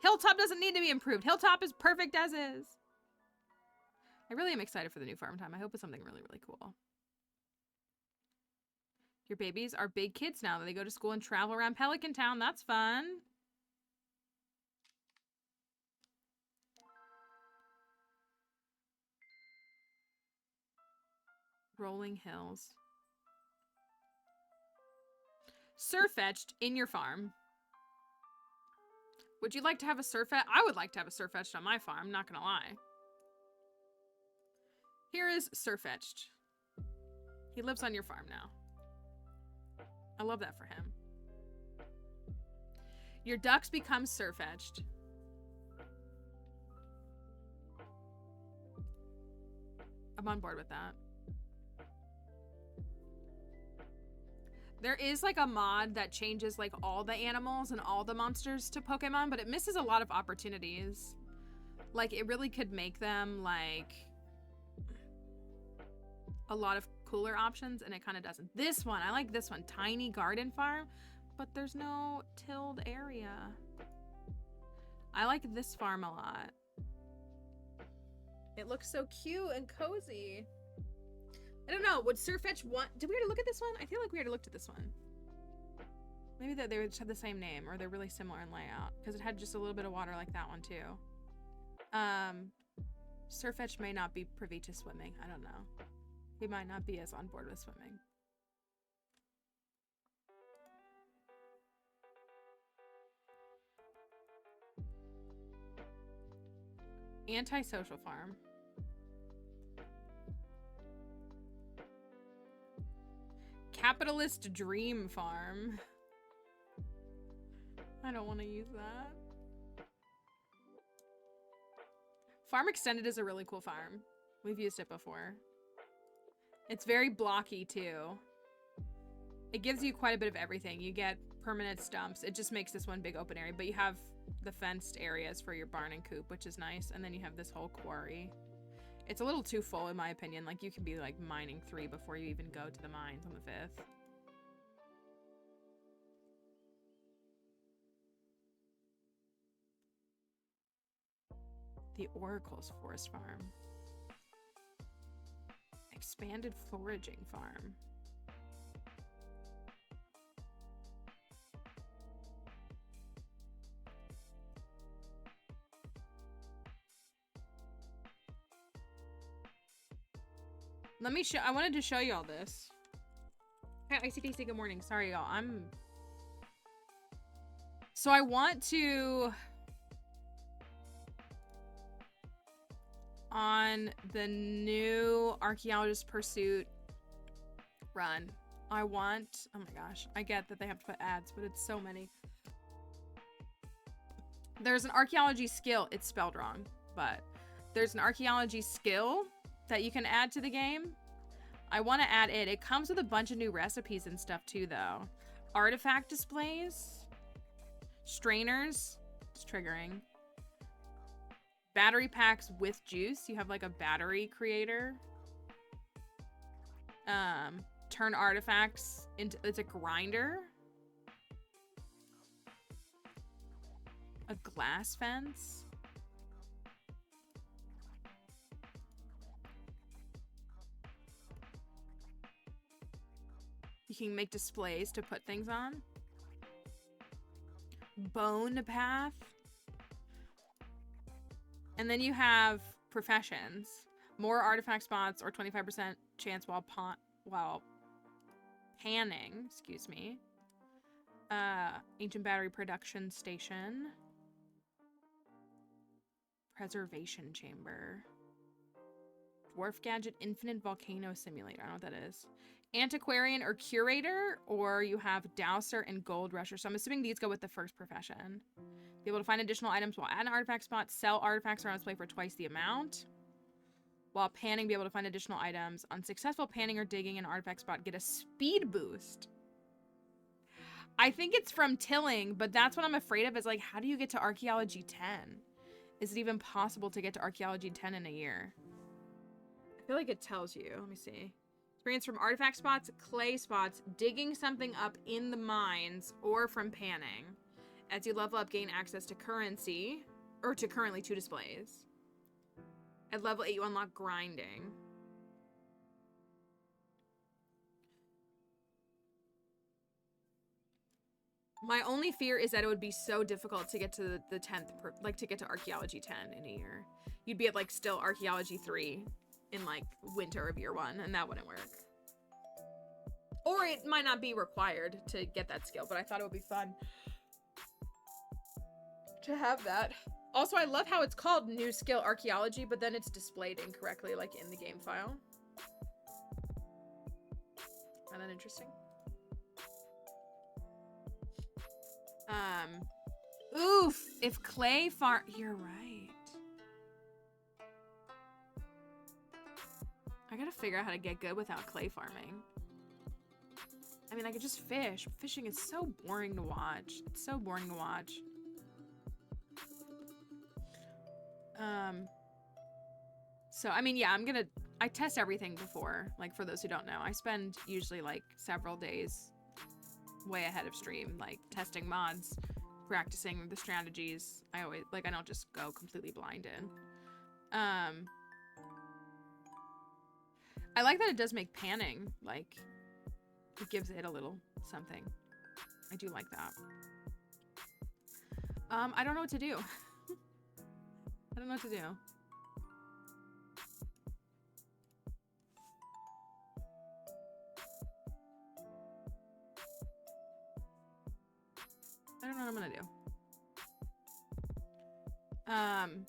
Hilltop doesn't need to be improved. Hilltop is perfect as is. I really am excited for the new farm time. I hope it's something really, really cool. Your babies are big kids now. They go to school and travel around Pelican Town. That's fun. Rolling Hills. Surfetched in your farm. Would you like to have a surfetched? I would like to have a surfetched on my farm, not gonna lie. Here is Surfetched. He lives on your farm now. I love that for him. Your ducks become Surfetched. I'm on board with that. There is like a mod that changes like all the animals and all the monsters to Pokemon, but it misses a lot of opportunities. Like it really could make them like a lot of cooler options, and it kind of doesn't. This one, I like this one. Tiny Garden Farm, but there's no tilled area. I like this farm a lot. It looks so cute and cozy. I don't know. Would Surfetch want... Did we already look at this one? I feel like we already looked at this one. Maybe that they just have the same name, or they're really similar in layout, because it had just a little bit of water like that one too. Surfetch may not be privy to swimming. I don't know. He might not be as on board with swimming. Antisocial farm. Capitalist dream farm. I don't want to use that. Farm Extended is a really cool farm. We've used it before. It's very blocky too. It gives you quite a bit of everything. You get permanent stumps. It just makes this one big open area, but you have the fenced areas for your barn and coop, which is nice. And then you have this whole quarry. It's a little too full in my opinion. Like you could be like mining 3 before you even go to the mines on the 5th. The Oracle's Forest Farm. Expanded foraging farm. Let me show. I wanted to show you all this. Hey, ICDC, good morning. Sorry, y'all. So I want to, on the new Archaeologist Pursuit run, I want, oh my gosh, I get that they have to put ads, but it's so many. There's an archaeology skill. It's spelled wrong, but there's an archaeology skill that you can add to the game. I want to add it. It comes with a bunch of new recipes and stuff too, though. Artifact displays. Strainers. It's triggering. Battery packs with juice. You have like a battery creator. Turn artifacts into... It's a grinder. A glass fence. You can make displays to put things on. Bone path. And then you have professions. More artifact spots or 25% chance while panning, excuse me. Ancient battery production station. Preservation chamber. Dwarf gadget infinite volcano simulator. I don't know what that is. Antiquarian or curator, or you have dowser and gold rusher. So I'm assuming these go with the first profession. Be able to find additional items while at an artifact spot. Sell artifacts around display for twice the amount. While panning, be able to find additional items. On successful panning or digging an artifact spot, get a speed boost. I think it's from tilling, but that's what I'm afraid of is like, how do you get to Archaeology 10? Is it even possible to get to Archaeology 10 in a year? I feel like it tells you. Let me see. Experience from artifact spots, clay spots, digging something up in the mines, or from panning. As you level up, gain access to currency, or to currently 2 displays. At level 8, you unlock grinding. My only fear is that it would be so difficult to get to the 10th, like to get to Archaeology 10 in a year. You'd be at like still Archaeology 3 in like winter of year 1, and that wouldn't work. Or it might not be required to get that skill, but I thought it would be fun to have that. Also, I love how it's called new skill archaeology, but then it's displayed incorrectly, like in the game file. Isn't that interesting? Oof, if clay farm, you're right. I gotta figure out how to get good without clay farming. I mean, I could just fish. Fishing is so boring to watch. It's so boring to watch. So, I mean, yeah, I test everything before. Like, for those who don't know, I spend usually, like, several days way ahead of stream, like, testing mods, practicing the strategies. I don't just go completely blind in. I like that it does make panning, like, it gives it a little something. I do like that. I don't know what to do. I don't know what to do. I don't know what I'm gonna do. I'm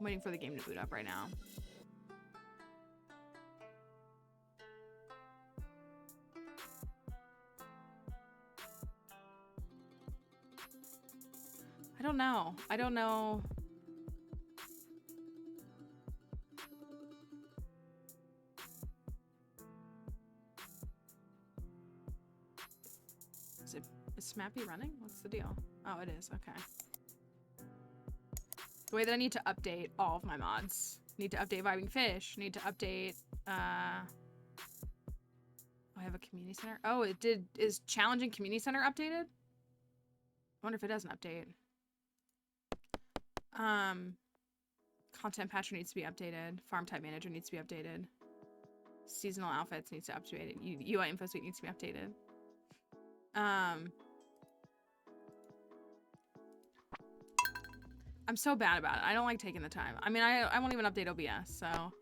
waiting for the game to boot up right now. don't know. I don't know. Is Smappy running? What's the deal? Oh, it is. Okay. The way that I need to update all of my mods. Need to update Vibing Fish. Need to update, I have a community center. Oh, it did. Is Challenging Community Center updated? I wonder if it does an update. Content Patcher needs to be updated. Farm Type Manager needs to be updated. Seasonal Outfits needs to be updated. UI Info Suite needs to be updated. I'm so bad about it. I don't like taking the time. I mean, I won't even update OBS, so.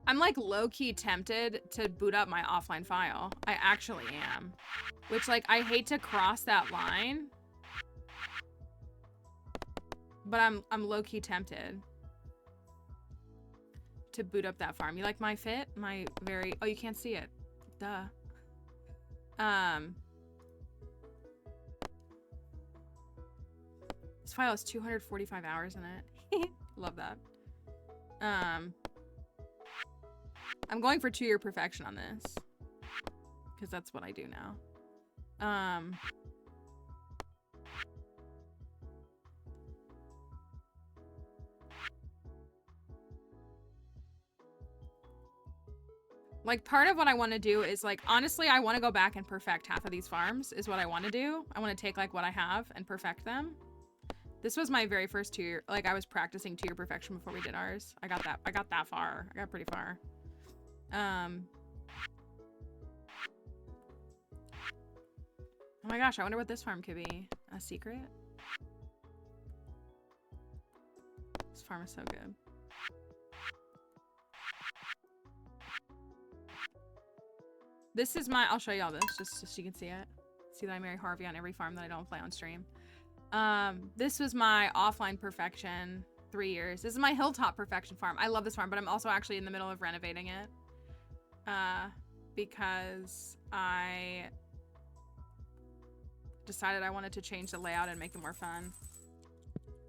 I'm like low-key tempted to boot up my offline file. I actually am. Which, like, I hate to cross that line. But I'm low-key tempted to boot up that farm. You like my fit? My very... Oh, you can't see it. Duh. This file has 245 hours in it. Love that. I'm going for 2-year perfection on this. Because that's what I do now. Like, part of what I want to do is, like, honestly, I want to go back and perfect half of these farms is what I want to do. I want to take, like, what I have and perfect them. This was my very first 2-year, like, I was practicing 2-year perfection before we did ours. I got that far. I got pretty far. Oh my gosh, I wonder what this farm could be. A secret? This farm is so good. This is my, I'll show you all this just so you can see it. See that I marry Harvey on every farm that I don't play on stream. This was my offline perfection 3 years. This is my hilltop perfection farm. I love this farm, but I'm also actually in the middle of renovating it. Because I decided I wanted to change the layout and make it more fun.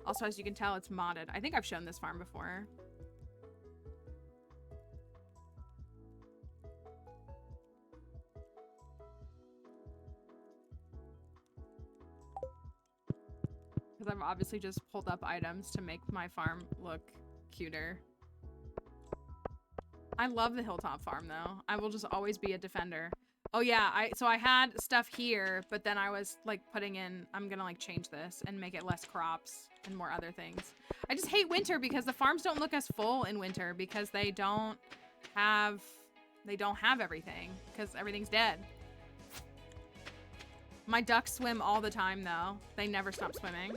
Also, as you can tell, it's modded. I think I've shown this farm before. Because I've obviously just pulled up items to make my farm look cuter. I love the hilltop farm though. I will just always be a defender. Oh yeah, so I had stuff here, but then I was like putting in, I'm gonna like change this and make it less crops and more other things. I just hate winter because the farms don't look as full in winter because they don't have everything because everything's dead. My ducks swim all the time though. They never stop swimming.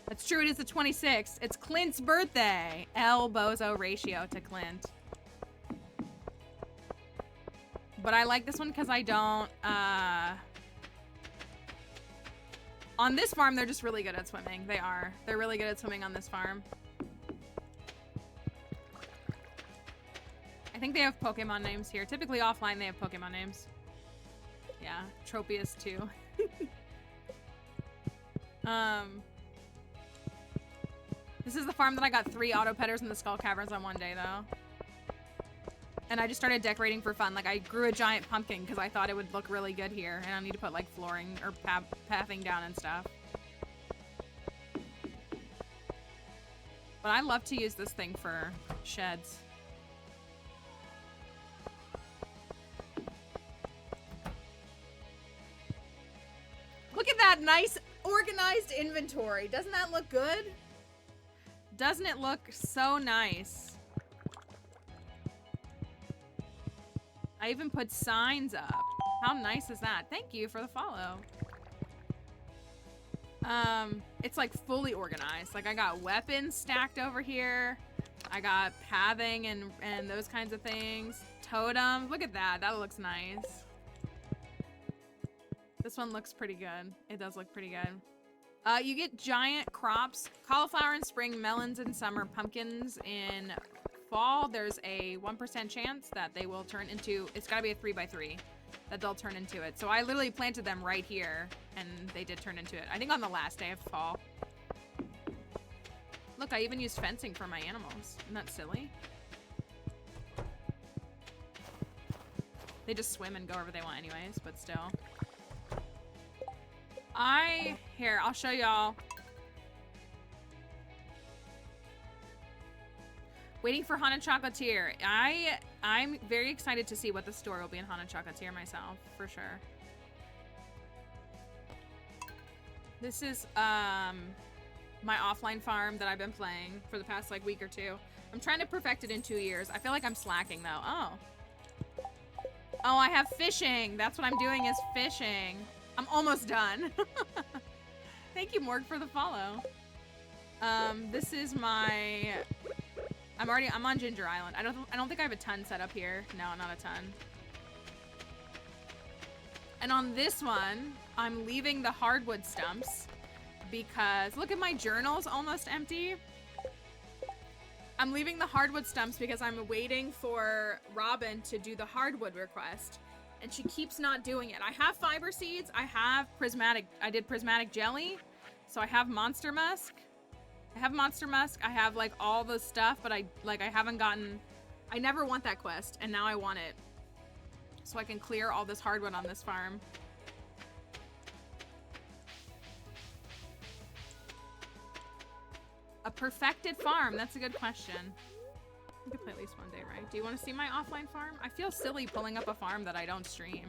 That's true, it is the 26th. It's Clint's birthday. El Bozo ratio to Clint. But I like this one because I don't, on this farm, they're just really good at swimming. They are. They're really good at swimming on this farm. I think they have Pokemon names here. Typically offline, they have Pokemon names. Yeah, Tropius too. This is the farm that I got 3 auto petters in the Skull Caverns on one day though. And I just started decorating for fun. Like I grew a giant pumpkin because I thought it would look really good here. And I need to put like flooring or pathing down and stuff. But I love to use this thing for sheds. Look at that nice organized inventory. Doesn't that look good? Doesn't it look so nice? I even put signs up. How nice is that? Thank you for the follow. It's like fully organized. Like I got weapons stacked over here. I got pathing and those kinds of things. Totems. Look at that. That looks nice. This one looks pretty good. It does look pretty good. You get giant crops. Cauliflower in spring, melons in summer, pumpkins in fall. There's a 1% chance that they will turn into, it's gotta be a 3x3, that they'll turn into it. So I literally planted them right here, and they did turn into it. I think on the last day of fall. Look, I even used fencing for my animals. Isn't that silly? They just swim and go wherever they want anyways, but still. Here, I'll show y'all. Waiting for Haunted Chocolatier. I'm very excited to see what the story will be in Haunted Chocolatier myself, for sure. This is my offline farm that I've been playing for the past like week or two. I'm trying to perfect it in 2 years. I feel like I'm slacking though. Oh, I have fishing. That's what I'm doing, is fishing. I'm almost done. Thank you, Morg, for the follow. This is my... I'm on Ginger Island. I don't think I have a ton set up here. No, not a ton. And on this one, I'm leaving the hardwood stumps because look at my journal's almost empty. I'm leaving the hardwood stumps because I'm waiting for Robin to do the hardwood request, and she keeps not doing it. I have fiber seeds. I have prismatic. I did prismatic jelly, so I have monster musk. I have like all the stuff, but I haven't gotten, I never want that quest, and now I want it. So I can clear all this hardwood on this farm. A perfected farm, that's a good question. We could play at least one day, right? Do you want to see my offline farm? I feel silly pulling up a farm that I don't stream.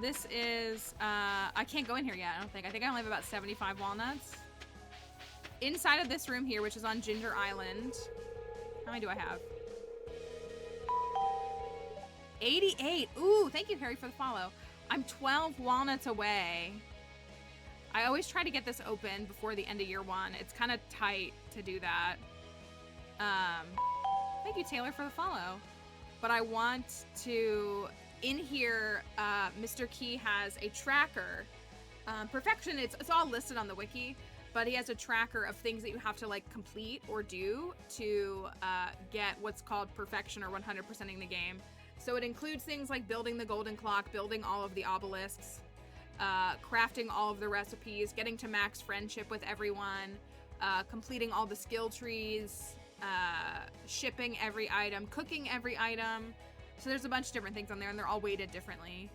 This is, I can't go in here yet, I don't think. I think I only have about 75 walnuts. Inside of this room here, which is on Ginger Island. How many do I have? 88. Ooh, thank you, Harry, for the follow. I'm 12 walnuts away. I always try to get this open before the end of year one. It's kind of tight to do that. Thank you, Taylor, for the follow. But I want to... In here, Mr. Key has a tracker. Perfection, it's all listed on the wiki, but he has a tracker of things that you have to like complete or do to get what's called perfection or 100%ing the game. So it includes things like building the golden clock, building all of the obelisks, crafting all of the recipes, getting to max friendship with everyone, completing all the skill trees, shipping every item, cooking every item. So there's a bunch of different things on there, and they're all weighted differently.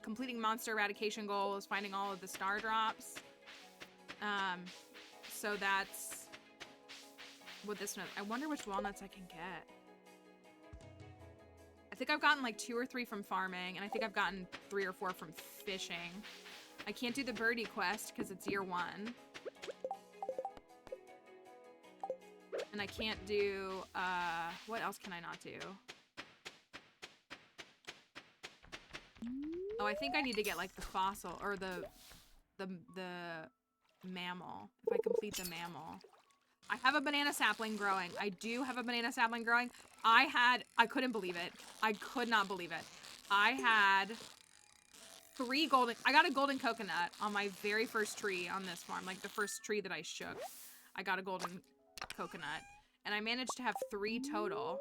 Completing monster eradication goals, finding all of the star drops. So that's what this one. I wonder which walnuts I can get. I think I've gotten like 2 or 3 from farming, and I think I've gotten 3 or 4 from fishing. I can't do the birdie quest because it's year 1. And I can't do, what else can I not do? Oh, I think I need to get like the fossil or the mammal. If I complete the mammal. I have a banana sapling growing. I do have a banana sapling growing. I couldn't believe it. I could not believe it. I had 3 golden, I got a golden coconut on my very first tree on this farm. Like the first tree that I shook. I got a golden coconut. And I managed to have 3 total.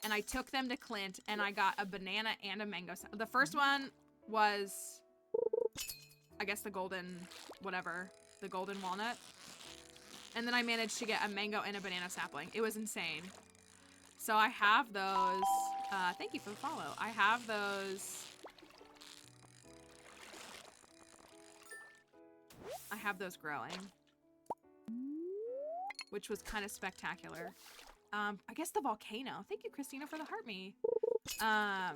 And I took them to Clint and I got a banana and a mango. The first one was, I guess the golden, whatever, the golden walnut. And then I managed to get a mango and a banana sapling. It was insane. So I have those, thank you for the follow. I have those. I have those growing. Which was kind of spectacular. I guess the volcano. Thank you, Christina, for the heart me. I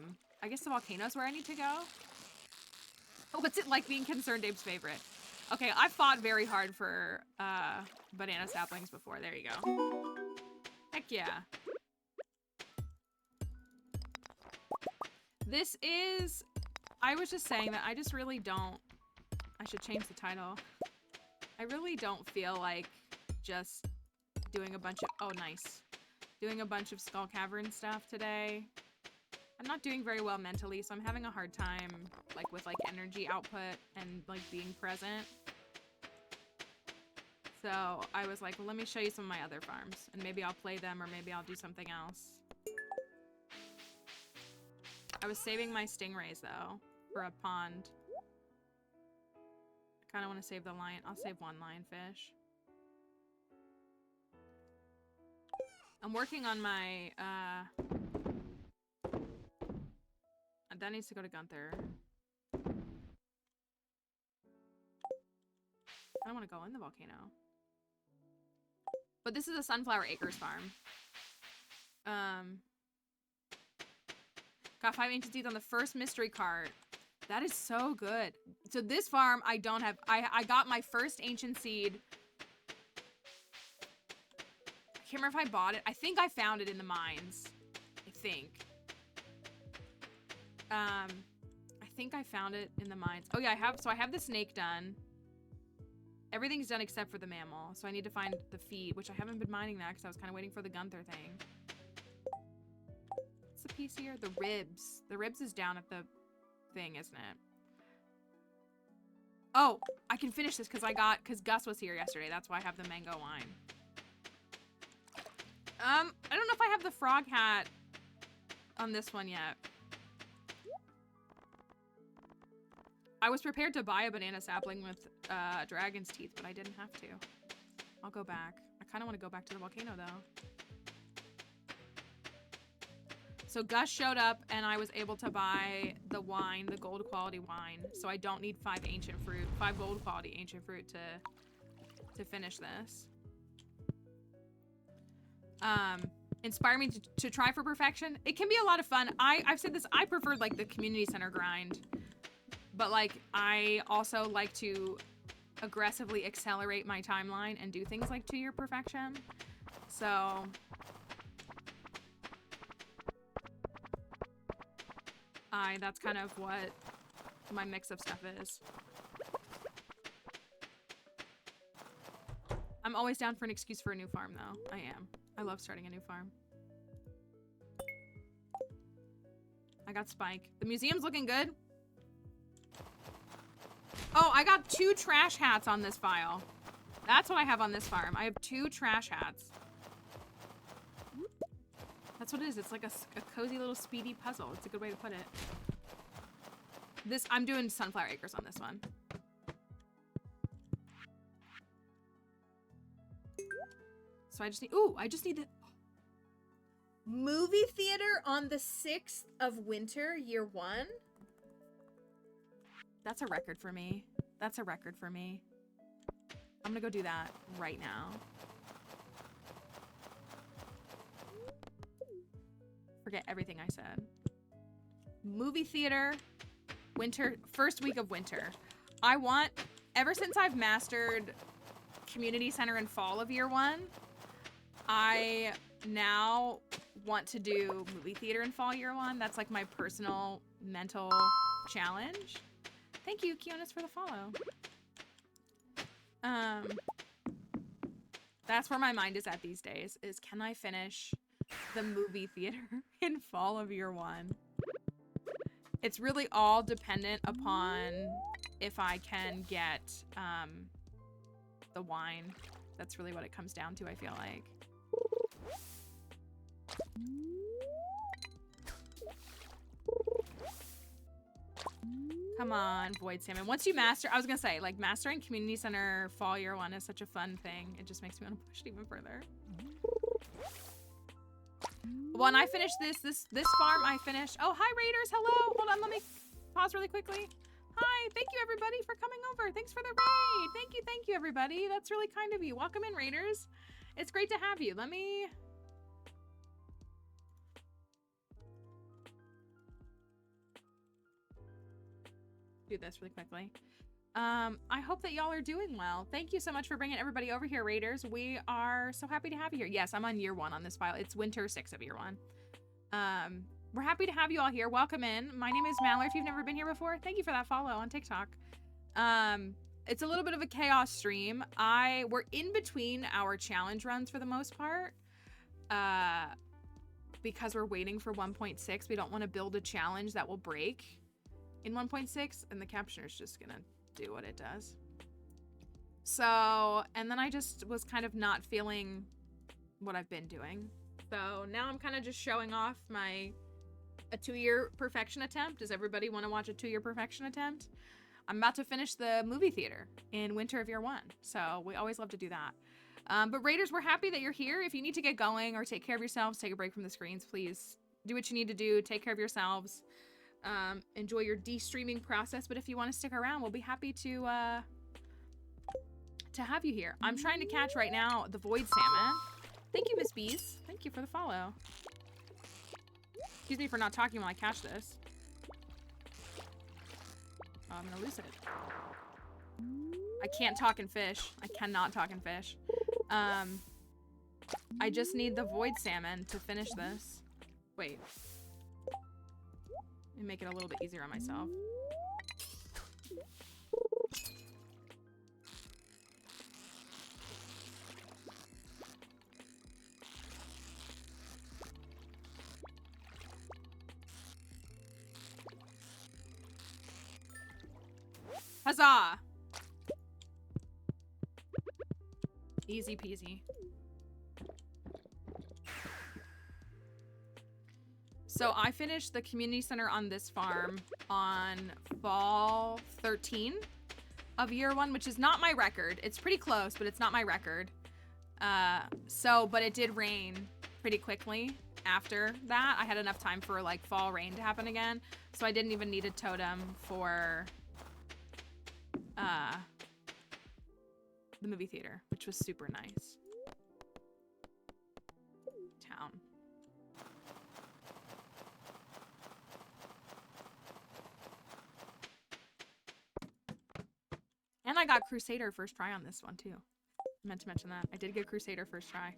guess the volcano's where I need to go. Oh, what's it like being Concerned Abe's favorite? Okay, I've fought very hard for banana saplings before. There you go. Heck yeah. This is... I was just saying that I just really don't... I should change the title. I really don't feel like just doing a bunch of... Oh, nice. Doing a bunch of Skull Cavern stuff today. I'm not doing very well mentally, so I'm having a hard time, like, with, like, energy output and, like, being present. So I was like, well, let me show you some of my other farms, and maybe I'll play them, or maybe I'll do something else. I was saving my stingrays, though, for a pond. I kind of want to save the lion. I'll save one lionfish. I'm working on my, that needs to go to Gunther. I don't want to go in the volcano. But this is a Sunflower Acres farm. Got 5 ancient seeds on the first mystery cart. That is so good. So this farm, I don't have... I got my first ancient seed. I can't remember if I bought it. I think I found it in the mines. I think I found it in the mines. Oh yeah, I have the snake done. Everything's done except for the mammal. So I need to find the feet, which I haven't been mining that because I was kind of waiting for the Gunther thing. What's the piece here? The ribs. The ribs is down at the thing, isn't it? Oh, I can finish this because Gus was here yesterday. That's why I have the mango wine. I don't know if I have the frog hat on this one yet. I was prepared to buy a banana sapling with dragon's teeth, but I didn't have to. I'll go back. I kind of want to go back to the volcano, though. So Gus showed up, and I was able to buy the wine, the gold quality wine. So I don't need 5 gold quality ancient fruit to finish this. Inspire me to try for perfection. It can be a lot of fun. I've said this, I prefer like the community center grind. But, like, I also like to aggressively accelerate my timeline and do things like 2-year perfection. So... that's kind of what my mix of stuff is. I'm always down for an excuse for a new farm, though. I am. I love starting a new farm. I got Spike. The museum's looking good. Oh, I got 2 trash hats on this file. That's what I have on this farm. I have 2 trash hats. That's what it is. It's like a cozy little speedy puzzle. It's a good way to put it. I'm doing Sunflower Acres on this one. So I just need the movie theater on the 6th of winter, year 1. That's a record for me. That's a record for me. I'm gonna go do that right now. Forget everything I said. Movie theater, winter, first week of winter. Ever since I've mastered community center in fall of year 1, I now want to do movie theater in fall year 1. That's like my personal mental challenge. Thank you, Kionis, for the follow. That's where my mind is at these days, is can I finish the movie theater in fall of year 1? It's really all dependent upon if I can get the wine. That's really what it comes down to, I feel like. Come on, Void Salmon. Once you master, I was gonna say, like, mastering community center fall year 1 is such a fun thing. It just makes me want to push it even further. When I finish this farm, I finish. Oh, hi, Raiders. Hello. Hold on, let me pause really quickly. Hi, thank you, everybody, for coming over. Thanks for the raid. Thank you, everybody. That's really kind of you. Welcome in, Raiders. It's great to have you. Let me... do this really quickly. I hope that y'all are doing well. Thank you so much for bringing everybody over here, Raiders. We are so happy to have you here. Yes, I'm on year 1 on this file. It's winter 6 of year 1. We're happy to have you all here. Welcome in. My name is Mallory. If you've never been here before, thank you for that follow on TikTok. It's a little bit of a chaos stream. We're in between our challenge runs for the most part. Because we're waiting for 1.6. We don't want to build a challenge that will break in 1.6, and the captioner's just gonna do what it does. So, and then I just was kind of not feeling what I've been doing. So now I'm kind of just showing off a 2-year perfection attempt. Does everybody want to watch a 2-year perfection attempt? I'm about to finish the movie theater in winter of year 1. So we always love to do that. But Raiders, we're happy that you're here. If you need to get going or take care of yourselves, take a break from the screens, please do what you need to do. Take care of yourselves. Enjoy your de-streaming process. But if you want to stick around, we'll be happy to have you here. I'm trying to catch right now the void salmon. Thank you, Miss Bees. Thank you for the follow. Excuse me for not talking while I catch this. Oh, I'm gonna lose it. I can't talk and fish. I cannot talk and fish. I just need the void salmon to finish this. Wait. Let me make it a little bit easier on myself. Huzzah! Easy peasy. So I finished the community center on this farm on fall 13 of year 1, which is not my record. It's pretty close, but it's not my record. But it did rain pretty quickly after that. I had enough time for like fall rain to happen again. So I didn't even need a totem for the movie theater, which was super nice. Town. And I got Crusader first try on this one too. I meant to mention that. I did get Crusader first try.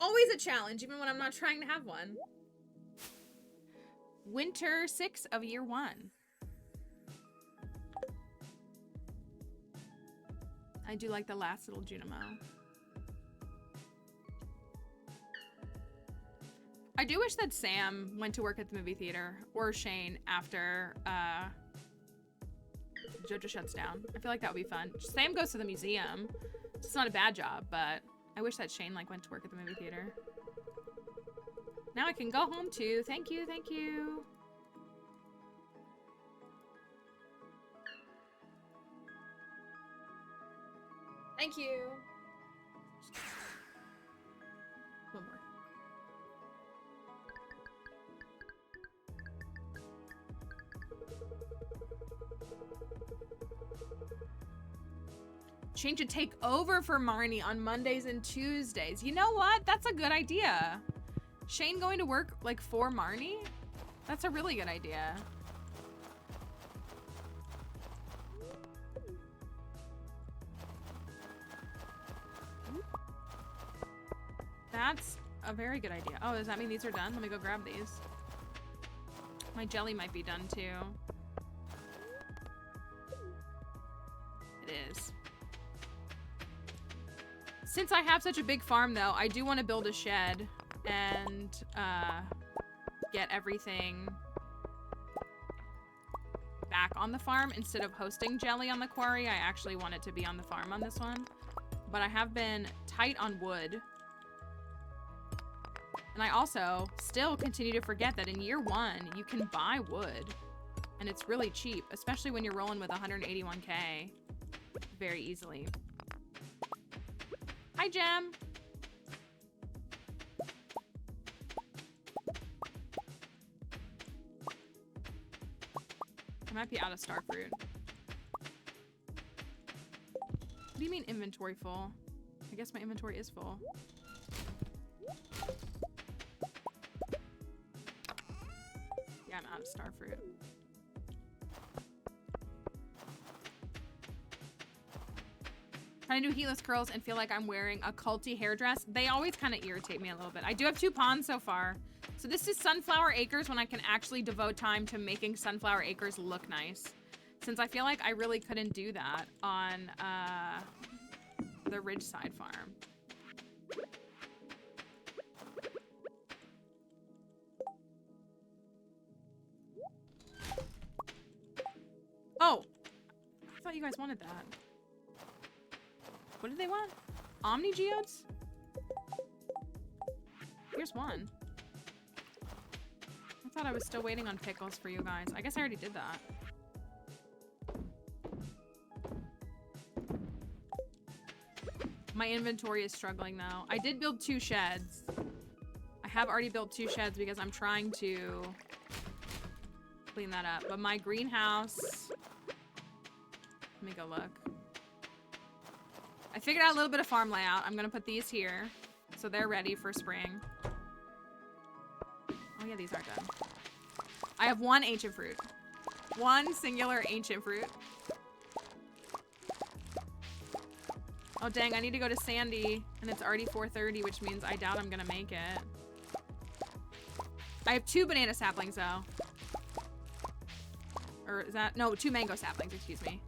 Always a challenge, even when I'm not trying to have one. Winter 6 of year 1. I do like the last little Junimo. I do wish that Sam went to work at the movie theater, or Shane after JoJo shuts down. I feel like that would be fun. Sam goes to the museum. It's not a bad job, but I wish that Shane like went to work at the movie theater. Now I can go home too. Thank you, thank you. Thank you. One more. Change to take over for Marnie on Mondays and Tuesdays. You know what? That's a good idea. Shane going to work like for Marnie? That's a really good idea. That's a very good idea. Oh, does that mean these are done? Let me go grab these. My jelly might be done too. It is. Since I have such a big farm though, I do want to build a shed and get everything back on the farm instead of hosting jelly on the quarry. I actually want it to be on the farm on this one. But I have been tight on wood. And I also still continue to forget that in year 1, you can buy wood. And it's really cheap, especially when you're rolling with 181k very easily. Hi, Jem. I might be out of starfruit. What do you mean inventory full? I guess my inventory is full. Yeah, I'm out of starfruit. Trying to do heatless curls and feel like I'm wearing a culty hairdress. They always kind of irritate me a little bit. I do have 2 pawns so far. So this is Sunflower Acres when I can actually devote time to making Sunflower Acres look nice. Since I feel like I really couldn't do that on the Ridgeside farm. Oh! I thought you guys wanted that. What did they want? Omni Geodes? Here's one. I thought I was still waiting on pickles for you guys. I guess I already did that. My inventory is struggling though. I did build 2 sheds. I have already built 2 sheds because I'm trying to clean that up. But my greenhouse... Let me go look. I figured out a little bit of farm layout. I'm gonna put these here so they're ready for spring. Oh yeah, these aren't done. I have 1 ancient fruit. 1 singular ancient fruit. Oh dang, I need to go to Sandy and it's already 4:30, which means I doubt I'm gonna make it. I have 2 banana saplings though. Or is that, no, 2 mango saplings, excuse me.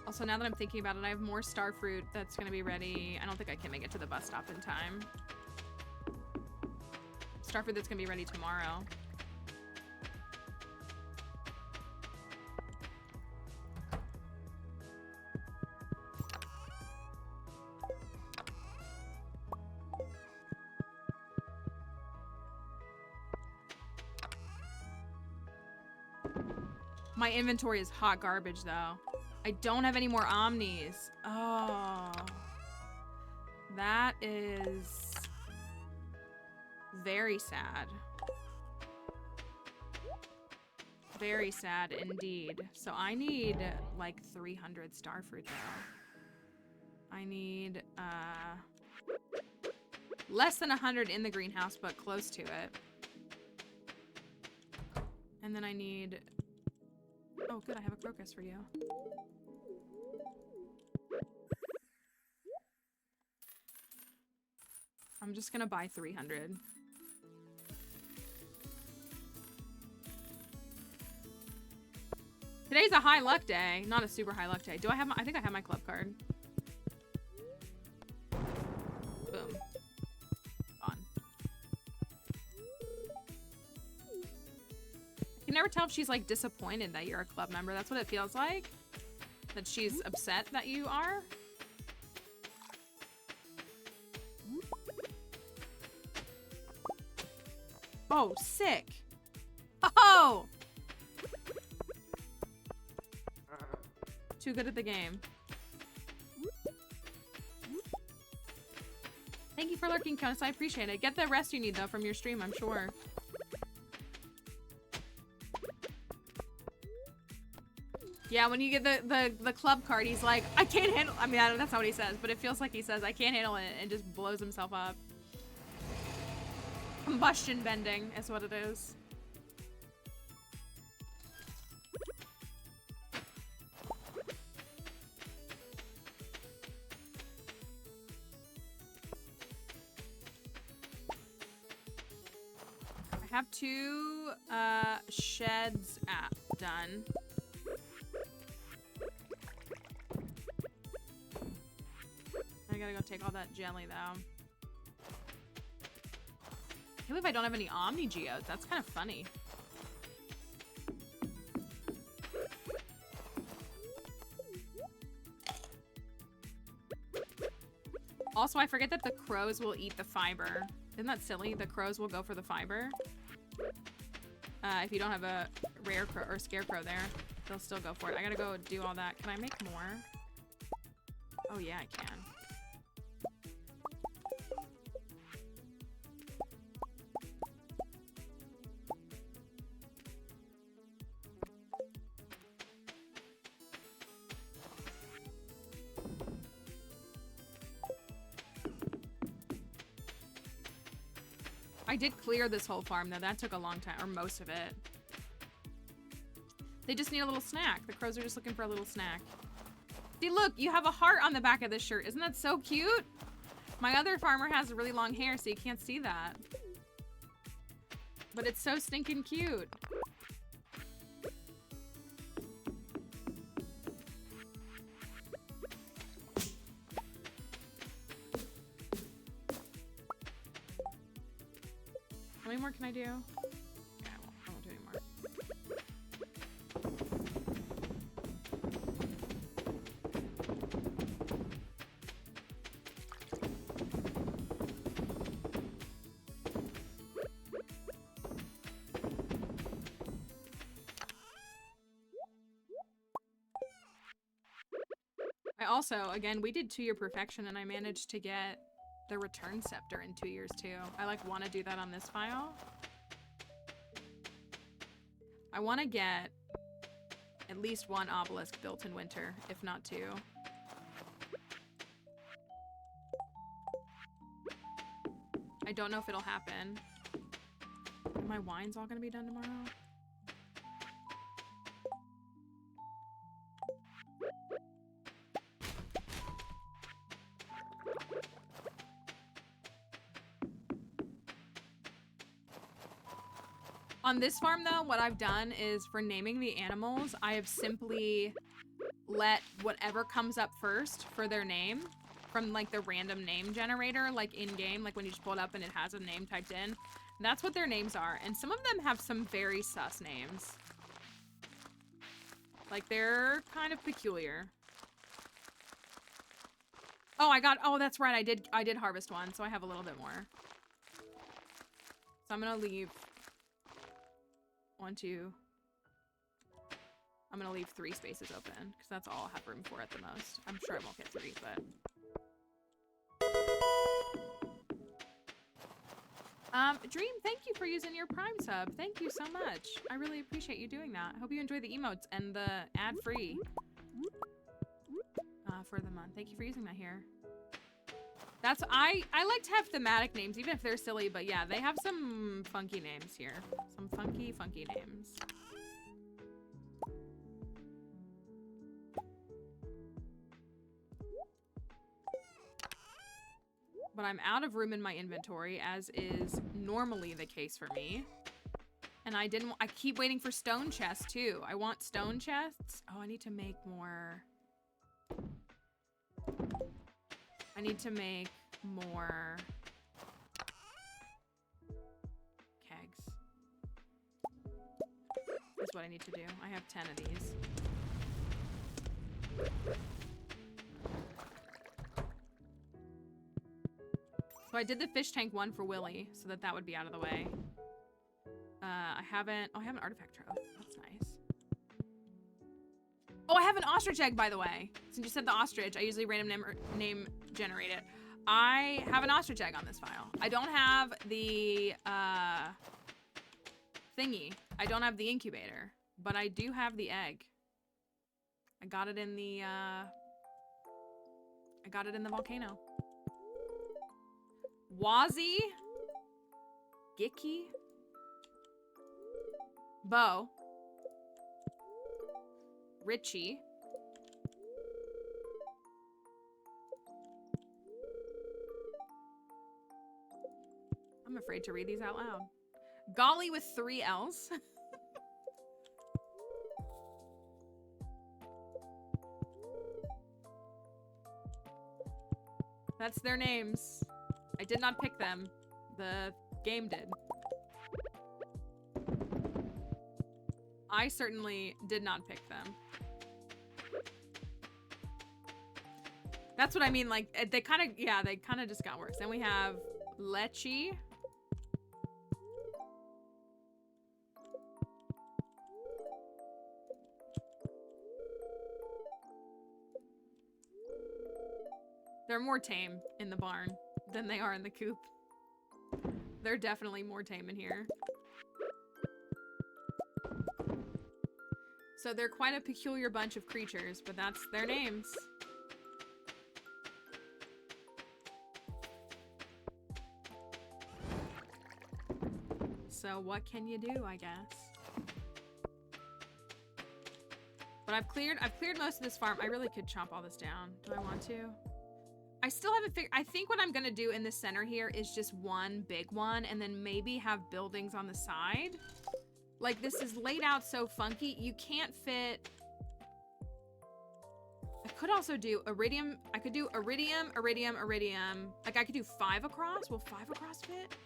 Also, now that I'm thinking about it, I have more star fruit that's gonna be ready. I don't think I can make it to the bus stop in time. Star fruit that's gonna be ready tomorrow. My inventory is hot garbage though. I don't have any more omnis. Oh. That is very sad. Very sad indeed. So I need like 300 starfruit though. I need less than 100 in the greenhouse, but close to it. And then I need... Oh good, I have a crocus for you. I'm just gonna buy 300. Today's a high luck day, not a super high luck day. Do I have my, I think I have my club card. Boom. On. I can never tell if she's like disappointed that you're a club member. That's what it feels like. That she's upset that you are. Oh, sick. Oh! Too good at the game. Thank you for lurking, Conus. I appreciate it. Get the rest you need, though, from your stream, I'm sure. Yeah, when you get the club card, he's like, I can't handle... I mean, that's not what he says, but it feels like he says, I can't handle it, and just blows himself up. Combustion bending is what it is. I have 2 sheds done. I gotta go take all that jelly though. I can't believe I don't have any Omni Geodes. That's kind of funny. Also, I forget that the crows will eat the fiber. Isn't that silly? The crows will go for the fiber. If you don't have a rare crow or scarecrow there, they'll still go for it. I gotta go do all that. Can I make more? Oh yeah, I can. I did clear this whole farm though. That took a long time, or most of it. They just need a little snack. The crows are just looking for a little snack. See, look, you have a heart on the back of this shirt. Isn't that so cute? My other farmer has really long hair, so you can't see that. But it's so stinking cute. How many more can I do? Yeah, I won't do any more. I also, again, we did 2-year perfection and I managed to get the return scepter in 2 years too. I like want to do that on this file. I want to get at least 1 obelisk built in winter, if not 2. I don't know if it'll happen. Are my wines all gonna be done tomorrow? On this farm, though, what I've done is for naming the animals, I have simply let whatever comes up first for their name from, like, the random name generator, like, in-game, like, when you just pull it up and it has a name typed in. That's what their names are. And some of them have some very sus names. Like, they're kind of peculiar. Oh, that's right. I did harvest one, so I have a little bit more. So I'm gonna leave 1, 2. I'm gonna leave 3 spaces open because that's all I'll have room for at the most. I'm sure I won't get 3, but. Dream, thank you for using your Prime sub. Thank you so much. I really appreciate you doing that. I hope you enjoy the emotes and the ad-free for the month. Thank you for using that here. That's, I like to have thematic names, even if they're silly, but yeah, they have some funky names here. Some funky, funky names. But I'm out of room in my inventory, as is normally the case for me. And I keep waiting for stone chests too. I want stone chests. Oh, I need to make more. I need to make more kegs. That's what I need to do. I have 10 of these. So I did the fish tank one for Willy, so that would be out of the way. I have an artifact trove. That's nice. Oh, I have an ostrich egg, by the way. Since you said the ostrich, I usually random name generate it. I have an ostrich egg on this file. I don't have the thingy. I don't have the incubator, but I do have the egg. I got it in the volcano. Wazzy, Gicky, Bo, Richie, I'm afraid to read these out loud. Golly with 3 L's. That's their names. I did not pick them. The game did. I certainly did not pick them. That's what I mean, like, they kind of just got worse. Then we have Lechi. They're more tame in the barn than they are in the coop. They're definitely more tame in here. So they're quite a peculiar bunch of creatures, but that's their names. So what can you do, I guess? But I've cleared most of this farm. I really could chomp all this down. Do I want to? I still haven't figured. I think what I'm gonna do in the center here is just one big one, and then maybe have buildings on the side. Like, this is laid out so funky, you can't fit. I could also do iridium. I could do iridium, iridium, iridium. Like, I could do 5 across. Will 5 across fit?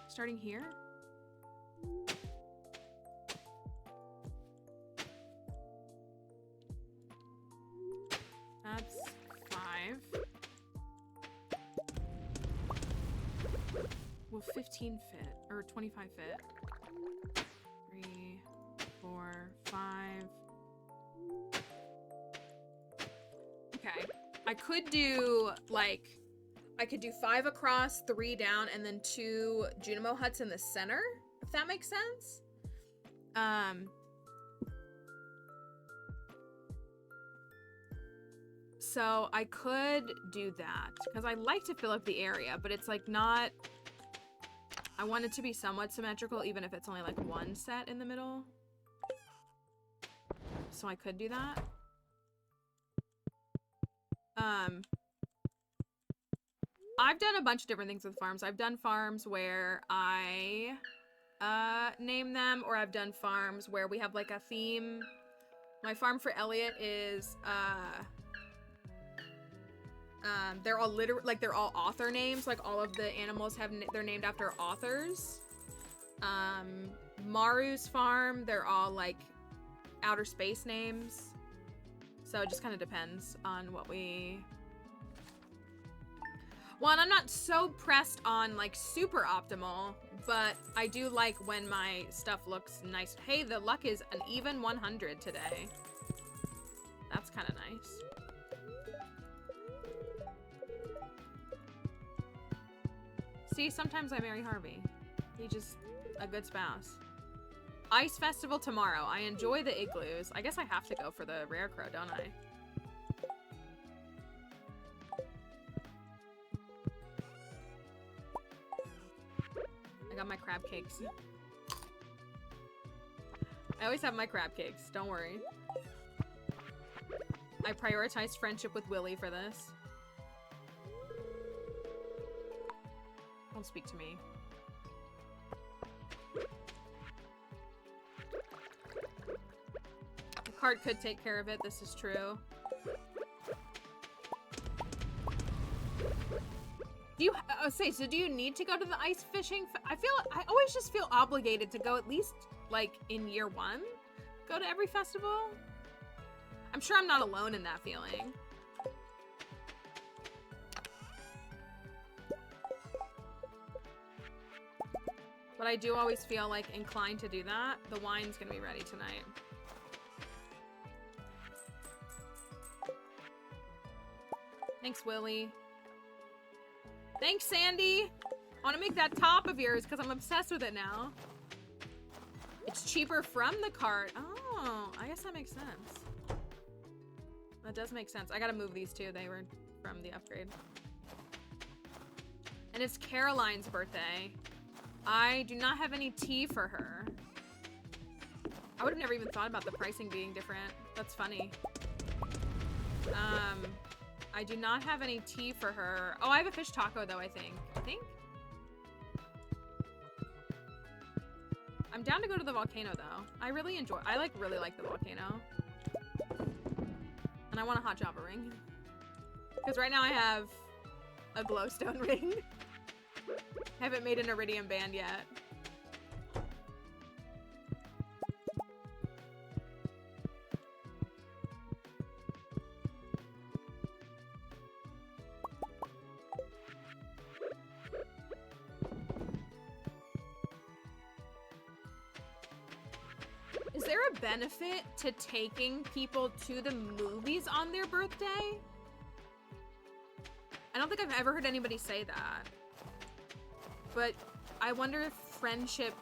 Starting here. That's 5. Will 15 fit? Or 25 fit? 3, 4, 5. Okay. I could do, like, I could do 5 across, 3 down, and then 2 Junimo huts in the center, if that makes sense. So I could do that, because I like to fill up the area, but it's, like, not... I want it to be somewhat symmetrical, even if it's only, like, 1 set in the middle. So I could do that. I've done a bunch of different things with farms. I've done farms where I name them, or I've done farms where we have like a theme. My farm for Elliot is they're all they're all author names. Like, all of the animals have they're named after authors. Maru's farm, they're all like outer space names. So it just kind of depends on what we... Well, and I'm not so pressed on, like, super optimal, but I do like when my stuff looks nice. Hey, the luck is an even 100 today. That's kind of nice. See, sometimes I marry Harvey. He's just a good spouse. Ice Festival tomorrow. I enjoy the igloos. I guess I have to go for the rare crow, don't I? I got my crab cakes. I always have my crab cakes. Don't worry. I prioritized friendship with Willie for this. Don't speak to me. The cart could take care of it. This is true. Do you so do you need to go to the ice fishing? I always just feel obligated to go at least like in year 1. Go to every festival. I'm sure I'm not alone in that feeling. But I do always feel like inclined to do that. The wine's gonna be ready tonight. Thanks, Willie. Thanks, Sandy. I want to make that top of yours because I'm obsessed with it now. It's cheaper from the cart. Oh, I guess that makes sense. That does make sense. I gotta move these two. They were from the upgrade. And it's Caroline's birthday. I do not have any tea for her. I would have never even thought about the pricing being different. That's funny. I do not have any tea for her. Oh, I have a fish taco though, I think. I'm down to go to the volcano though. I really like the volcano. And I want a hot Java ring. Because right now I have a glowstone ring. Haven't made an iridium band yet. Is there a benefit to taking people to the movies on their birthday? I don't think I've ever heard anybody say that. But I wonder if friendship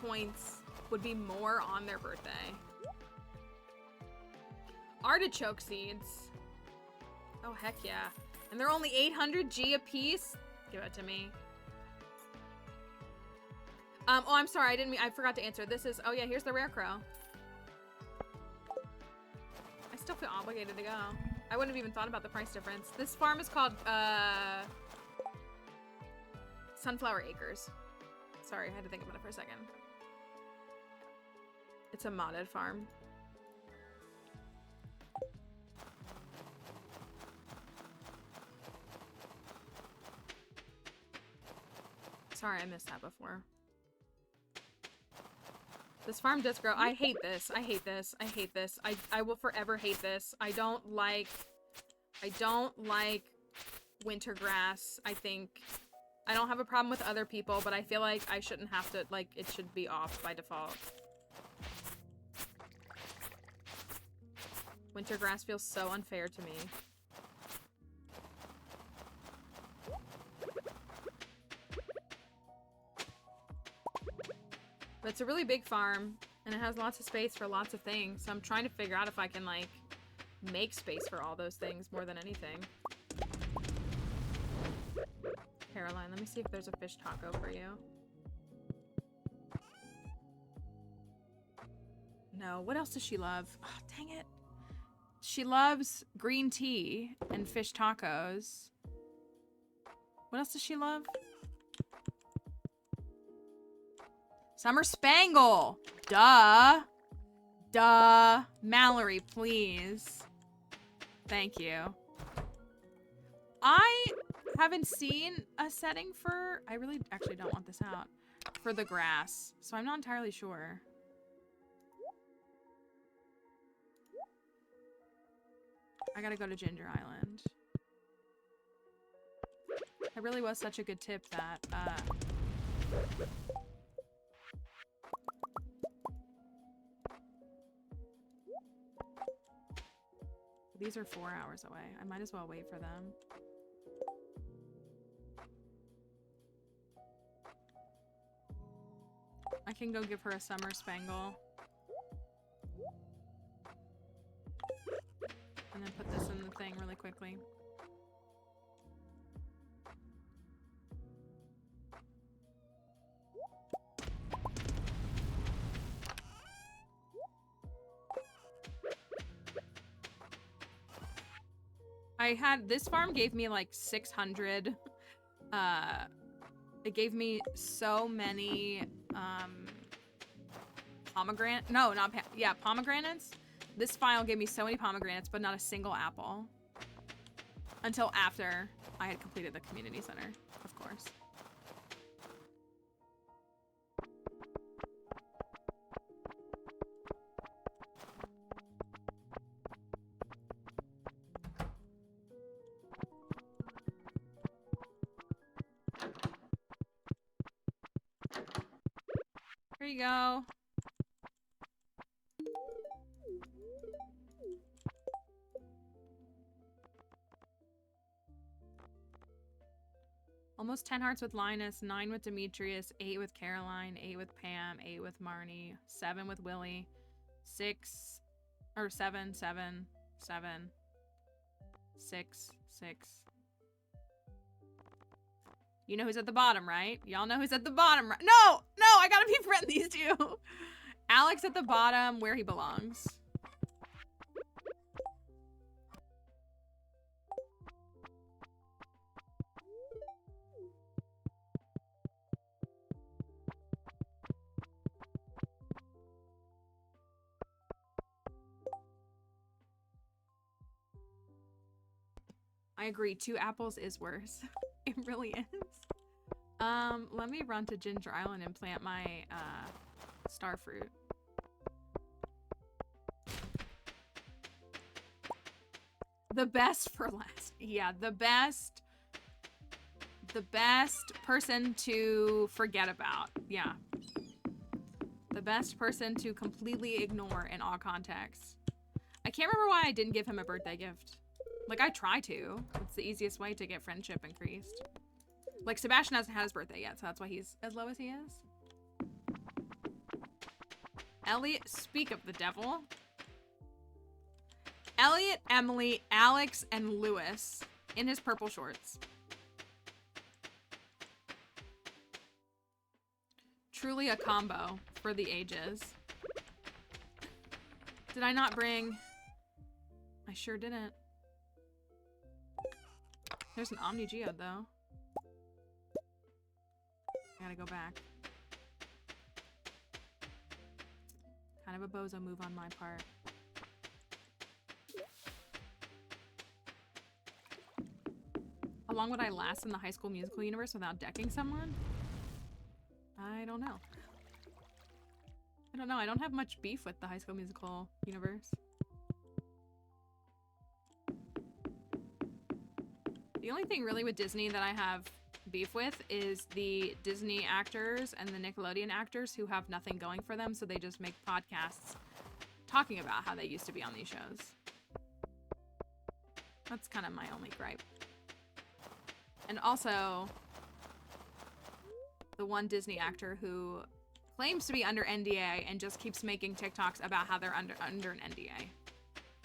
points would be more on their birthday. Artichoke seeds. Oh, heck yeah. And they're only 800 G a piece? Give it to me. Oh, I'm sorry. I forgot to answer. This is, oh yeah, here's the rare crow. don't feel obligated to go. I wouldn't have even thought about the price difference. This farm is called, Sunflower Acres. Sorry, I had to think about it for a second. It's a modded farm. Sorry, I missed that before. This farm does grow. I hate this. I hate this. I hate this. I will forever hate this. I don't like winter grass. I don't have a problem with other people, but I feel like I shouldn't have to, like, it should be off by default. Winter grass feels so unfair to me. But it's a really big farm, and it has lots of space for lots of things, so I'm trying to figure out if I can, like, make space for all those things more than anything. Caroline, let me see if there's a fish taco for you. No, what else does she love? Oh, dang it. She loves green tea and fish tacos. What else does she love? Summer Spangle! Duh! Duh! Mallory, please. Thank you. I haven't seen a setting for... I really actually don't want this out. For the grass. So I'm not entirely sure. I gotta go to Ginger Island. It really was such a good tip that, these are 4 hours away. I might as well wait for them. I can go give her a summer spangle. And then put this in the thing really quickly. This farm gave me like 600, it gave me so many, pomegranates. This file gave me so many pomegranates, but not a single apple. Until after I had completed the community center, of course. Here you go. Almost 10 hearts with Linus, 9 with Demetrius, 8 with Caroline, 8 with Pam, 8 with Marnie, 7 with Willie, 7, 7, 7, 6, 6. You know who's at the bottom, right? Y'all know who's at the bottom, right? No! No! I gotta befriend these two! Alex at the bottom, where he belongs. I agree, 2 apples is worse. It really is. Let me run to Ginger Island and plant my, star fruit. The best for last. Yeah, the best person to forget about. Yeah. The best person to completely ignore in all contexts. I can't remember why I didn't give him a birthday gift. Like, I try to. It's the easiest way to get friendship increased. Like, Sebastian hasn't had his birthday yet, so that's why he's as low as he is. Elliot, speak of the devil. Elliot, Emily, Alex, and Lewis in his purple shorts. Truly a combo for the ages. Did I not bring... I sure didn't. There's an Omni Geode, though. I gotta go back. Kind of a bozo move on my part. How long would I last in the High School Musical universe without decking someone? I don't know. I don't know. I don't have much beef with the High School Musical universe. The only thing really with Disney that I have beef with is the Disney actors and the Nickelodeon actors who have nothing going for them, so they just make podcasts talking about how they used to be on these shows. That's kind of my only gripe. And also, the one Disney actor who claims to be under NDA and just keeps making TikToks about how they're under an NDA.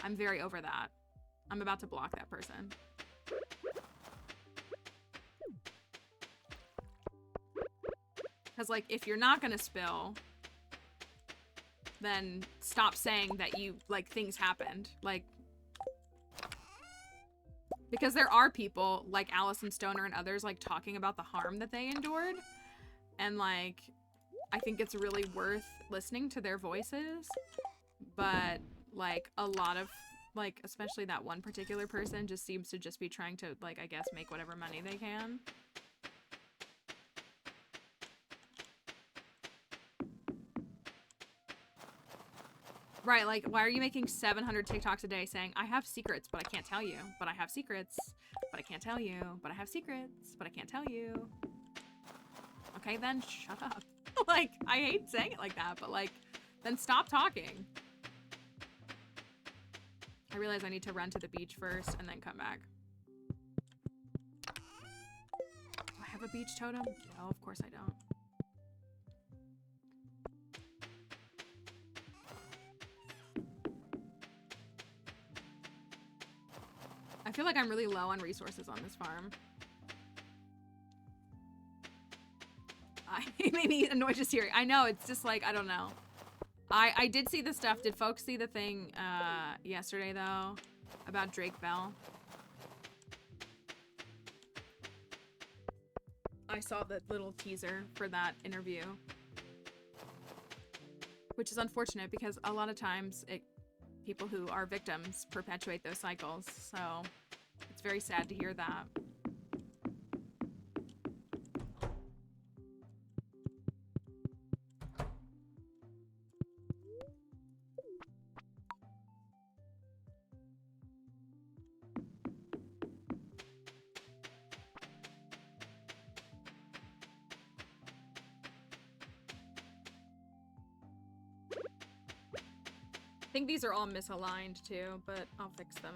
I'm very over that. I'm about to block that person. Because, like, if you're not gonna spill, then stop saying that you, like, things happened. Like, because there are people, like Allison Stoner and others, like, talking about the harm that they endured. And, like, I think it's really worth listening to their voices. But, like, a lot of, like, especially that one particular person just seems to just be trying to, like, I guess, make whatever money they can. Right, like, why are you making 700 TikToks a day saying, I have secrets, but I can't tell you. But I have secrets, but I can't tell you. But I have secrets, but I can't tell you. Okay, then shut up. Like, I hate saying it like that, but, like, then stop talking. I realize I need to run to the beach first and then come back. Do I have a beach totem? No, of course I don't. I feel like I'm really low on resources on this farm. It made me annoyed just hearing. I know, it's just like, I don't know. I did see the stuff. Did folks see the thing yesterday, though, about Drake Bell? I saw the little teaser for that interview. Which is unfortunate because a lot of times people who are victims perpetuate those cycles. So it's very sad to hear that. I think these are all misaligned too, but I'll fix them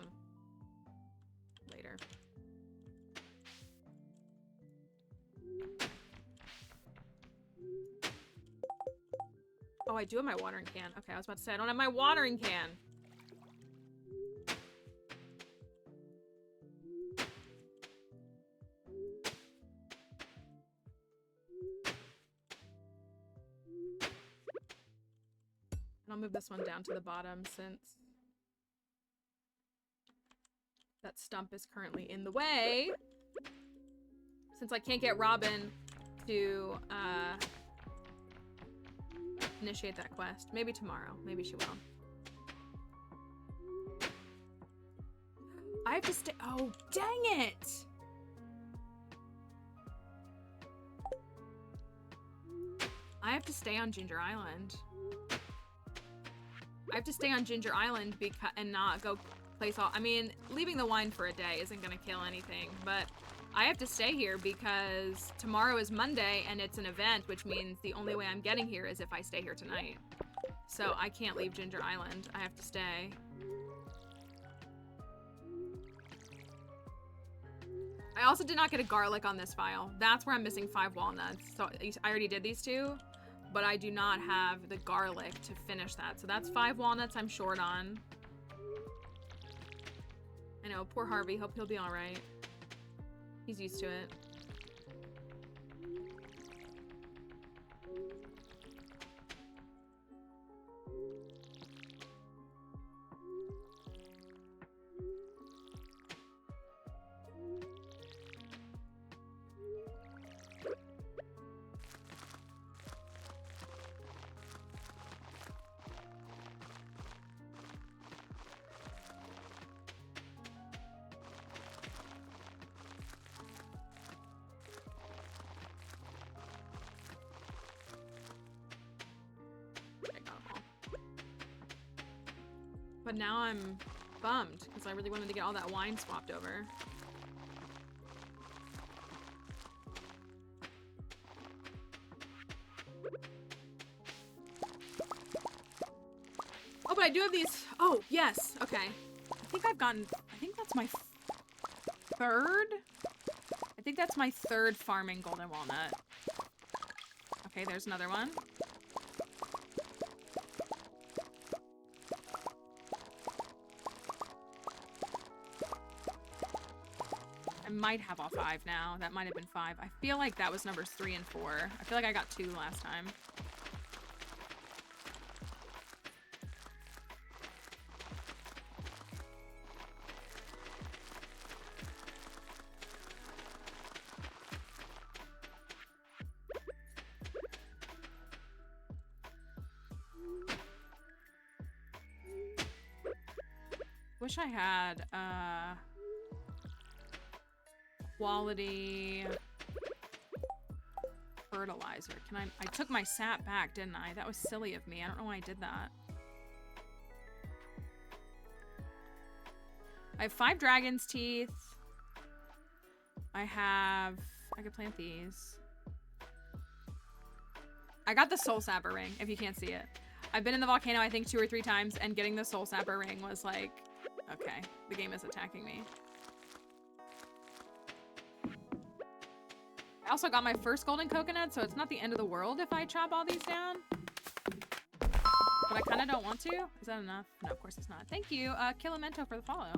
later. Oh, I do have my watering can. Okay, I was about to say I don't have my watering can. I'll move this one down to the bottom since that stump is currently in the way. Since I can't get Robin to initiate that quest. Maybe tomorrow. Maybe she will. I have to stay. Oh, dang it! I have to stay on Ginger Island. I have to stay on Ginger Island and not go place all. I mean, leaving the wine for a day isn't gonna kill anything, but I have to stay here because tomorrow is Monday and it's an event, which means the only way I'm getting here is if I stay here tonight. So I can't leave Ginger Island. I have to stay. I also did not get a garlic on this file. That's where I'm missing 5 walnuts. So I already did these 2. But I do not have the garlic to finish that. So that's 5 walnuts I'm short on. I know, poor Harvey. Hope he'll be all right. He's used to it. But now I'm bummed because I really wanted to get all that wine swapped over. Oh, but I do have these. Oh, yes. Okay. I think I've gotten, I think that's my third. I think that's my third farming golden walnut. Okay, there's another one. I might have all 5 now. That might have been 5. I feel like that was numbers 3 and 4. I feel like I got 2 last time. Wish I had quality fertilizer. I took my sap back, didn't I? That was silly of me. I don't know why I did that. I have 5 dragon's teeth. I could plant these. I got the soul sapper ring, if you can't see it. I've been in the volcano, I think 2 or 3 times, and getting the soul sapper ring was like, okay, the game is attacking me. I also got my first golden coconut, so it's not the end of the world if I chop all these down. But I kind of don't want to. Is that enough? No, of course it's not. Thank you, Killamento, for the follow.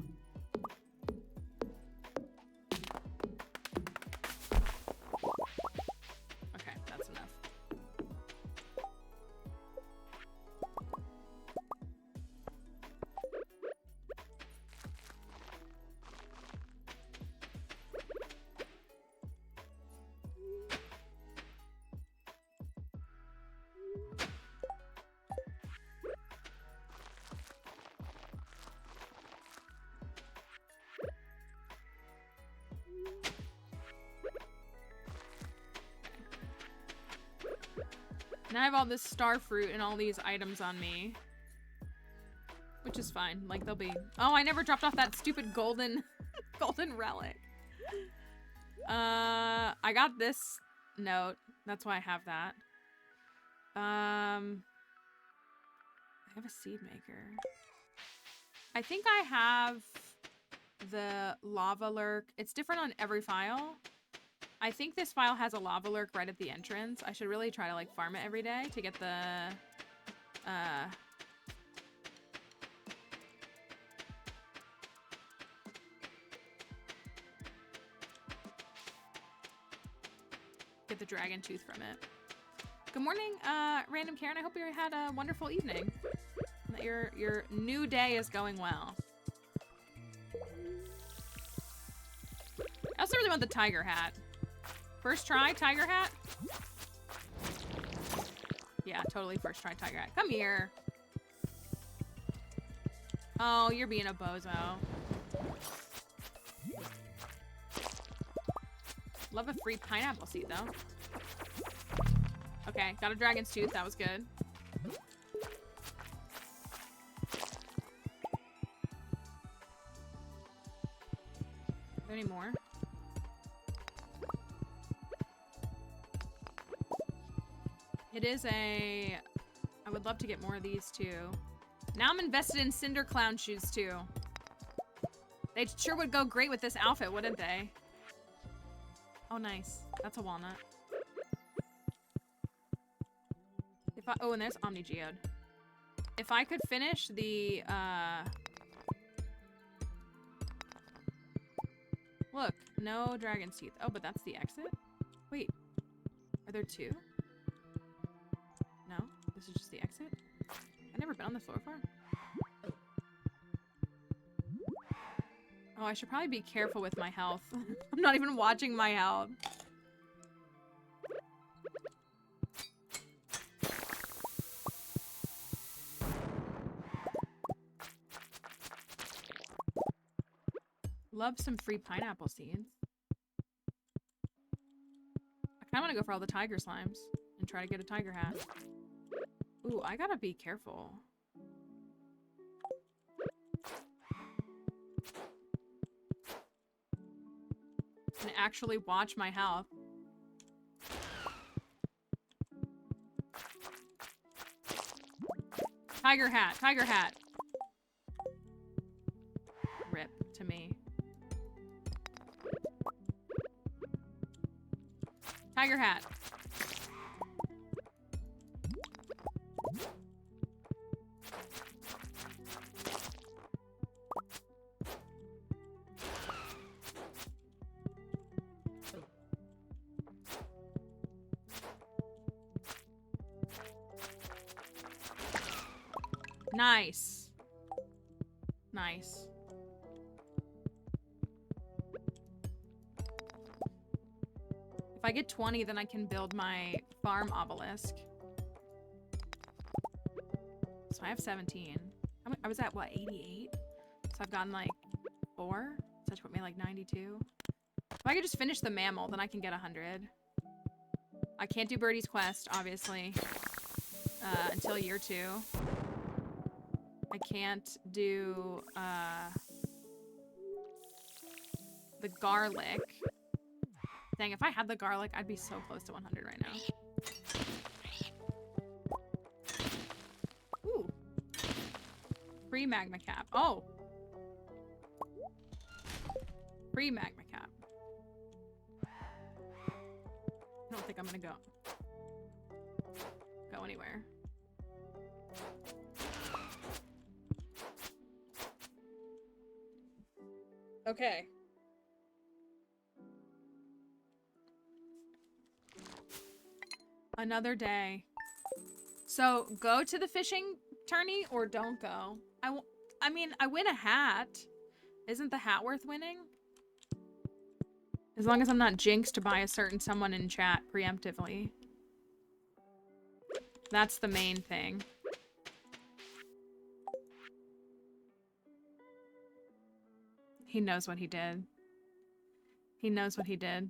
Okay, that's enough. Now I have all this star fruit and all these items on me. Which is fine. Like, they'll be... Oh, I never dropped off that stupid golden... golden relic. I got this note. That's why I have that. I have a seed maker. I think I have the lava lurk. It's different on every file. I think this file has a lava lurk right at the entrance. I should really try to like farm it every day to get the dragon tooth from it. Good morning, Random Karen. I hope you had a wonderful evening. And that your new day is going well. I also really want the tiger hat. First try, tiger hat? Yeah, totally first try, tiger hat. Come here. Oh, you're being a bozo. Love a free pineapple seed, though. Okay, got a dragon's tooth. That was good. Are there any more? It is a... I would love to get more of these, too. Now I'm invested in Cinder Clown shoes, too. They sure would go great with this outfit, wouldn't they? Oh, nice. That's a walnut. If I... Oh, and there's Omni Geode. If I could finish the, Look, no dragon's teeth. Oh, but that's the exit? Wait. Are there 2? No? This is just the exit? I've never been on this floor before. Oh, I should probably be careful with my health. I'm not even watching my health. Love some free pineapple seeds. I kind of want to go for all the tiger slimes and try to get a tiger hat. Ooh, I gotta be careful. can actually watch my health. Tiger hat, tiger hat. Rip to me. Tiger hat. Nice. Nice. If I get 20, then I can build my farm obelisk. So I have 17. I was at, what, 88? So I've gotten, like, 4? So that put me, like, 92. If I could just finish the mammal, then I can get 100. I can't do Birdie's quest, obviously, until year 2. I can't do, the garlic. Dang, if I had the garlic, I'd be so close to 100 right now. Ooh. Free magma cap. Oh! Free magma cap. I don't think I'm gonna go anywhere. Okay. Another day. So, go to the fishing tourney or don't go? I mean, I win a hat. Isn't the hat worth winning? As long as I'm not jinxed to buy a certain someone in chat preemptively. That's the main thing. He knows what he did. He knows what he did.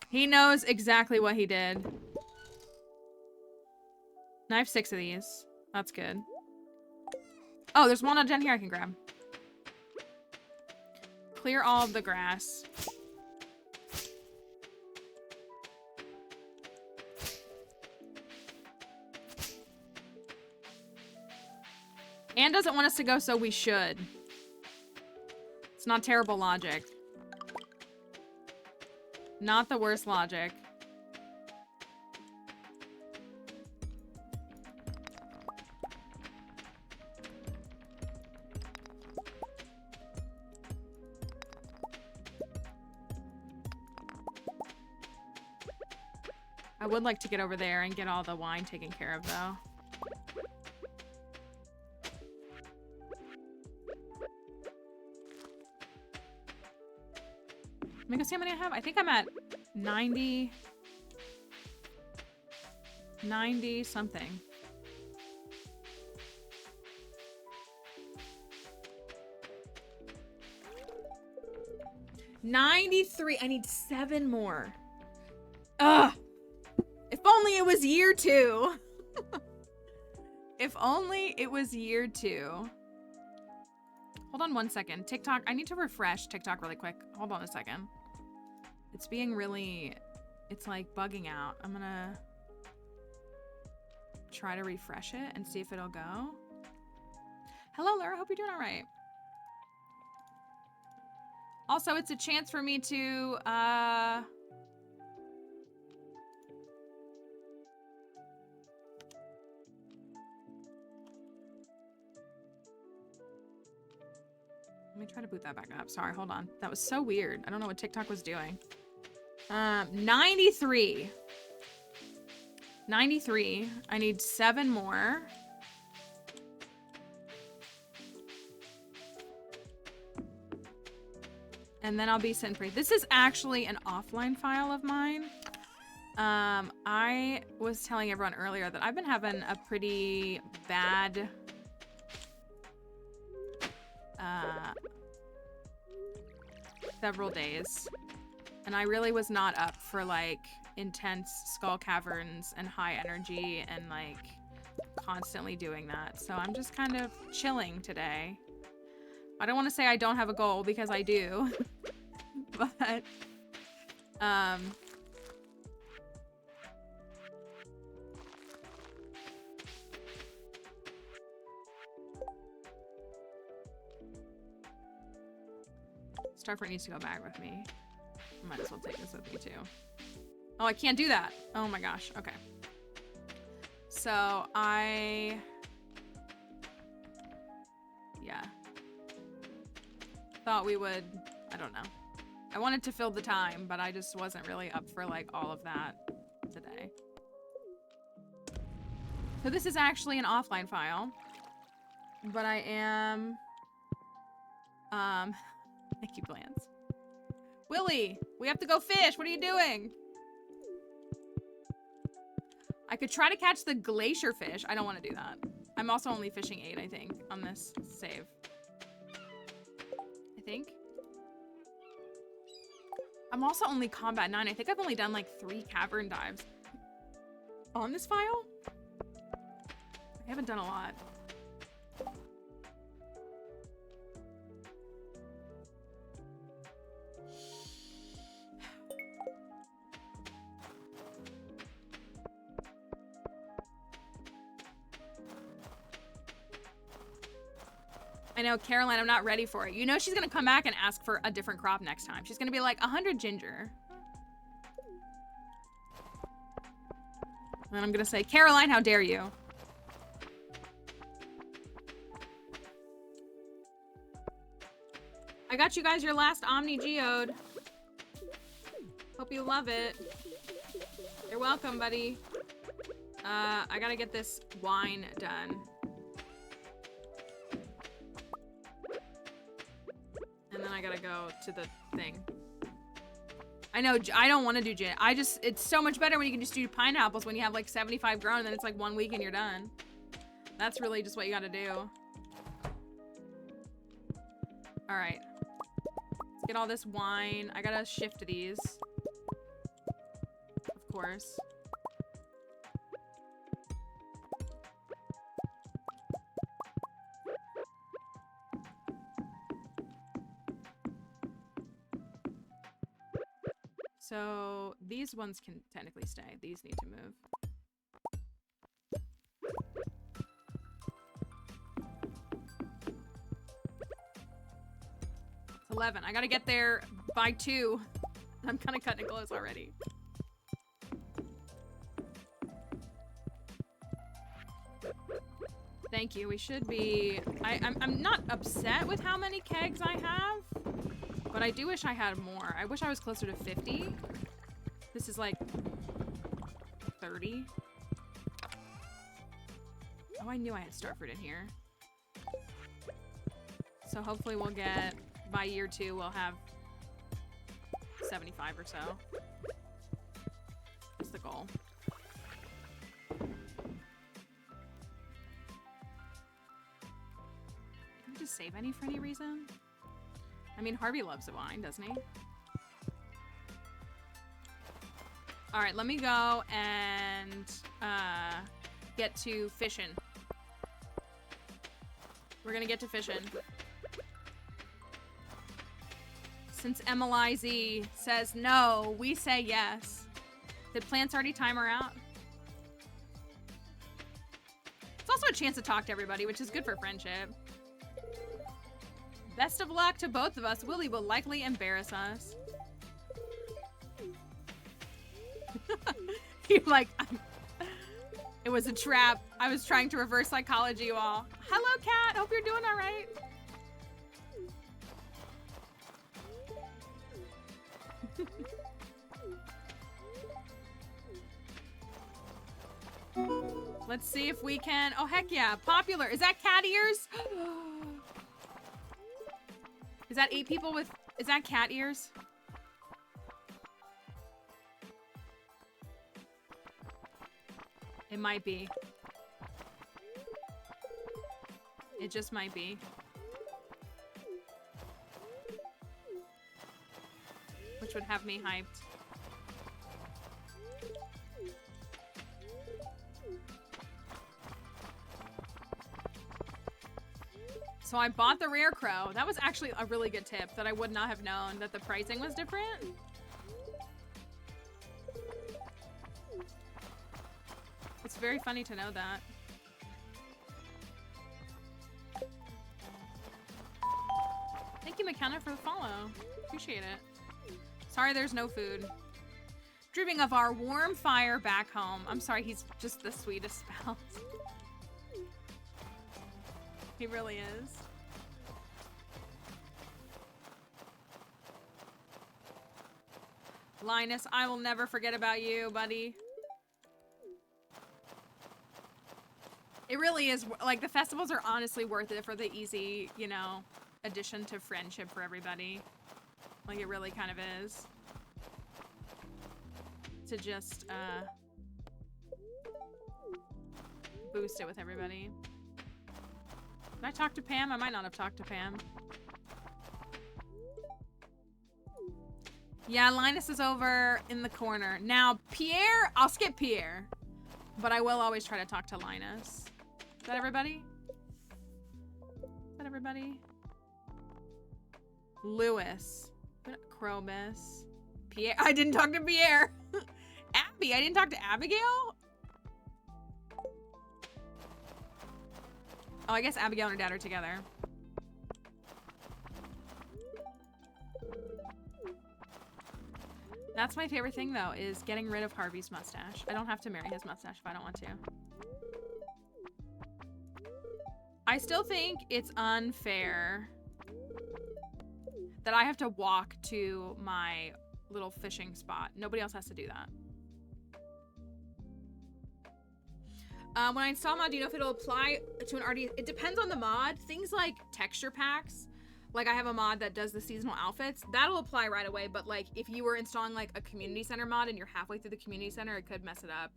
He knows exactly what he did. And I have 6 of these. That's good. Oh, there's one on down here I can grab. Clear all of the grass. Anne doesn't want us to go, so we should. It's not terrible logic. Not the worst logic. I would like to get over there and get all the wine taken care of, though. Let me go see how many I have. I think I'm at 90 something. $93. I need 7 more. Ugh. If only it was year 2. If only it was year 2. Hold on one second. TikTok, I need to refresh TikTok really quick. Hold on a second. It's being really, it's like bugging out. I'm gonna try to refresh it and see if it'll go. Hello, Laura. Hope you're doing all right. Also, it's a chance for me to, let me try to boot that back up. Sorry, hold on. That was so weird. I don't know what TikTok was doing. 93. 93. I need 7 more. And then I'll be sin free. This is actually an offline file of mine. I was telling everyone earlier that I've been having a pretty bad several days, and I really was not up for like intense skull caverns and high energy and like constantly doing that. So I'm just kind of chilling today. I don't want to say I don't have a goal because I do. But Starfruit needs to go back with me. Might as well take this with me too. Oh, I can't do that. Oh my gosh. Okay. So yeah. Thought we would, I don't know. I wanted to fill the time, but I just wasn't really up for like all of that today. So this is actually an offline file, but I am, thank you, plans. Willie, we have to go fish. What are you doing? I could try to catch the glacier fish. I don't want to do that. I'm also only fishing 8, I think, on this save. I think. I'm also only combat 9. I think I've only done like 3 cavern dives on this file. I haven't done a lot. I know, Caroline, I'm not ready for it. You know she's gonna come back and ask for a different crop next time. She's gonna be like, 100 ginger. And I'm gonna say, Caroline, how dare you? I got you guys your last Omni Geode. Hope you love it. You're welcome, buddy. I gotta get this wine done. And then I gotta go to the thing. I know, I don't want to do gin. It's so much better when you can just do pineapples when you have like 75 grown and then it's like 1 week and you're done. That's really just what you gotta do. All right. Let's get all this wine. I gotta shift these. Of course. So these ones can technically stay. These need to move. It's 11. I gotta get there by 2. I'm kind of cutting it close already. Thank you. We should be... I'm not upset with how many kegs I have. But I do wish I had more. I wish I was closer to 50. This is like 30. Oh, I knew I had starfruit in here. So hopefully we'll get, by year 2, we'll have 75 or so. That's the goal. Can I just save any for any reason? I mean, Harvey loves the wine, doesn't he? All right, let me go and get to fishing. We're gonna get to fishing. Since MLIZ says no, we say yes. Did plants already time her out? It's also a chance to talk to everybody, which is good for friendship. Best of luck to both of us. Willie will likely embarrass us. You're like, it was a trap. I was trying to reverse psychology you all. Hello, cat. Hope you're doing all right. Let's see if we can. Oh, heck yeah. Popular. Is that cat ears? Is that 8 people with... Is that cat ears? It might be. It just might be. Which would have me hyped. So I bought the rare crow. That was actually a really good tip that I would not have known that the pricing was different. It's very funny to know that. Thank you, McKenna, for the follow. Appreciate it. Sorry there's no food. Dreaming of our warm fire back home. I'm sorry, he's just the sweetest spouse. He really is. Linus, I will never forget about you, buddy. It really is, like, the festivals are honestly worth it for the easy, you know, addition to friendship for everybody. Like, it really kind of is. To just, boost it with everybody. Did I talk to Pam? I might not have talked to Pam. Yeah, Linus is over in the corner. Now, Pierre, I'll skip Pierre. But I will always try to talk to Linus. Is that everybody? Is that everybody? Lewis. Krobus. Pierre. I didn't talk to Pierre. Abby. I didn't talk to Abigail? Oh, I guess Abigail and her dad are together. That's my favorite thing, though, is getting rid of Harvey's mustache. I don't have to marry his mustache if I don't want to. I still think it's unfair that I have to walk to my little fishing spot. Nobody else has to do that. When I install mod, do you know if it'll apply to an RD? It depends on the mod. Things like texture packs, like I have a mod that does the seasonal outfits, that'll apply right away. But like if you were installing like a community center mod and you're halfway through the community center, it could mess it up.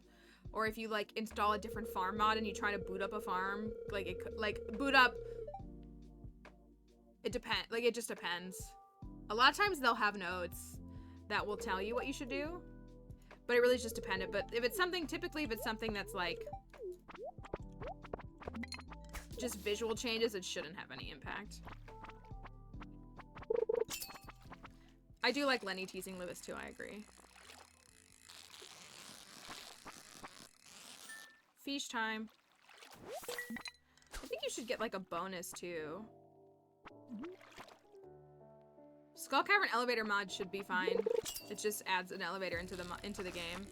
Or if you like install a different farm mod and you try to boot up a farm, like it could, like boot up. It depends. Like it just depends. A lot of times they'll have notes that will tell you what you should do, but it really is just dependent. But if it's something, typically if it's something that's like just visual changes, it shouldn't have any impact. I do like Lenny teasing Lewis too, I agree. Fish time. I think you should get like a bonus too. Skull Cavern elevator mod should be fine. It just adds an elevator into the game.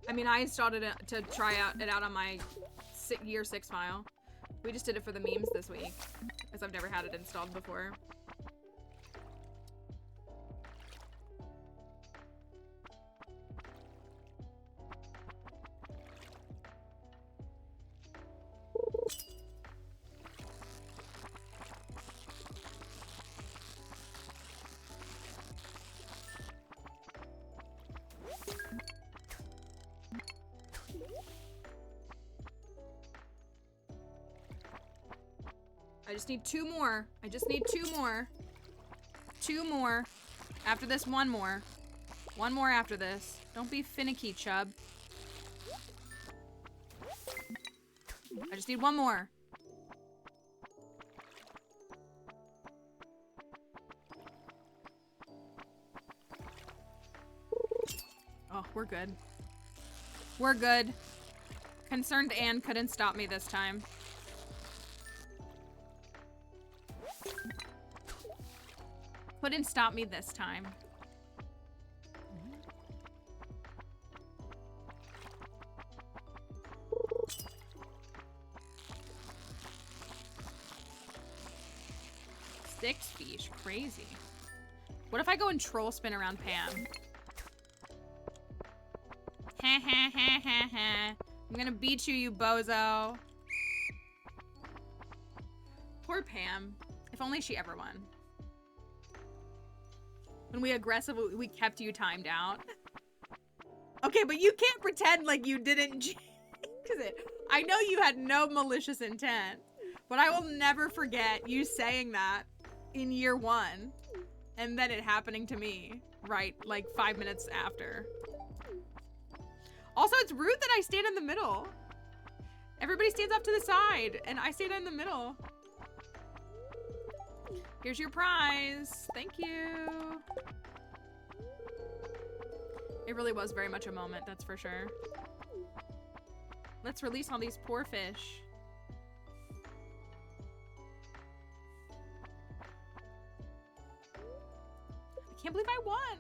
I mean, I installed it to try it out on my year 6 file. We just did it for the memes this week, as I've never had it installed before. I just need 2 more. I just need 2 more. 2 more. After this, 1 more. 1 more after this. Don't be finicky, Chub. I just need 1 more. Oh, we're good. We're good. Concerned Anne couldn't stop me this time. Couldn't stop me this time. Six fish, crazy. What if I go and troll spin around Pam? Ha ha ha ha ha. I'm gonna beat you, you bozo. Poor Pam. If only she ever won. When we kept you timed out. Okay, but you can't pretend like you didn't jinx it. I know you had no malicious intent, but I will never forget you saying that in year 1 and then it happening to me, right, like 5 minutes after. Also, it's rude that I stand in the middle. Everybody stands off to the side, and I stand in the middle. Here's your prize. Thank you. It really was very much a moment, that's for sure. Let's release all these poor fish. I can't believe I won.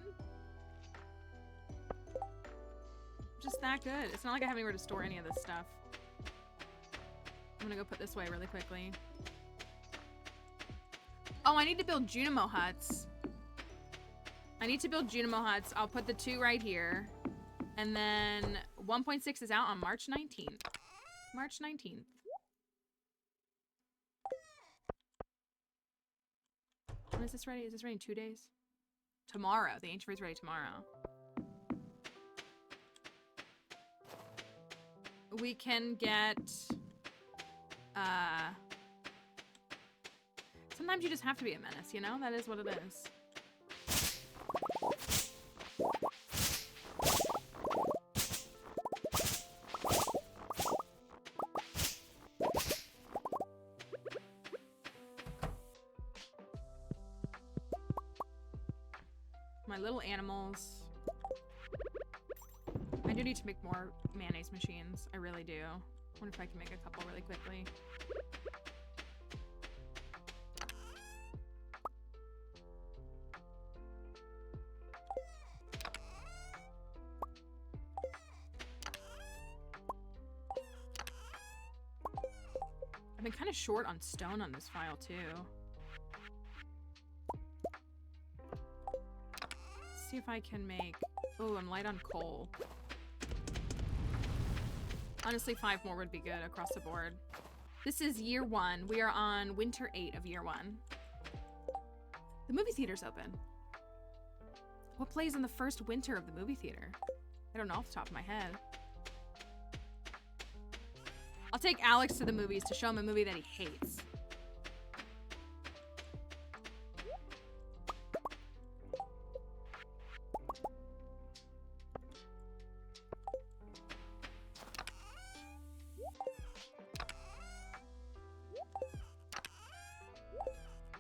Just that good. It's not like I have anywhere to store any of this stuff. I'm gonna go put this away really quickly. Oh, I need to build Junimo huts. I need to build Junimo huts. I'll put the 2 right here. And then 1.6 is out on March 19th. March 19th. When is this ready? Is this ready in 2 days? Tomorrow. The Ancient Fruit's ready tomorrow. We can get... Sometimes you just have to be a menace, you know? That is what it is. My little animals. I do need to make more mayonnaise machines. I really do. I wonder if I can make a couple really quickly. I've been kind of short on stone on this file too. Let's see if I can make... Oh, I'm light on coal. Honestly, 5 more would be good across the board. This is year 1. We are on winter 8 of year 1. The movie theater's open. What plays in the first winter of the movie theater? I don't know off the top of my head. I'll take Alex to the movies to show him a movie that he hates.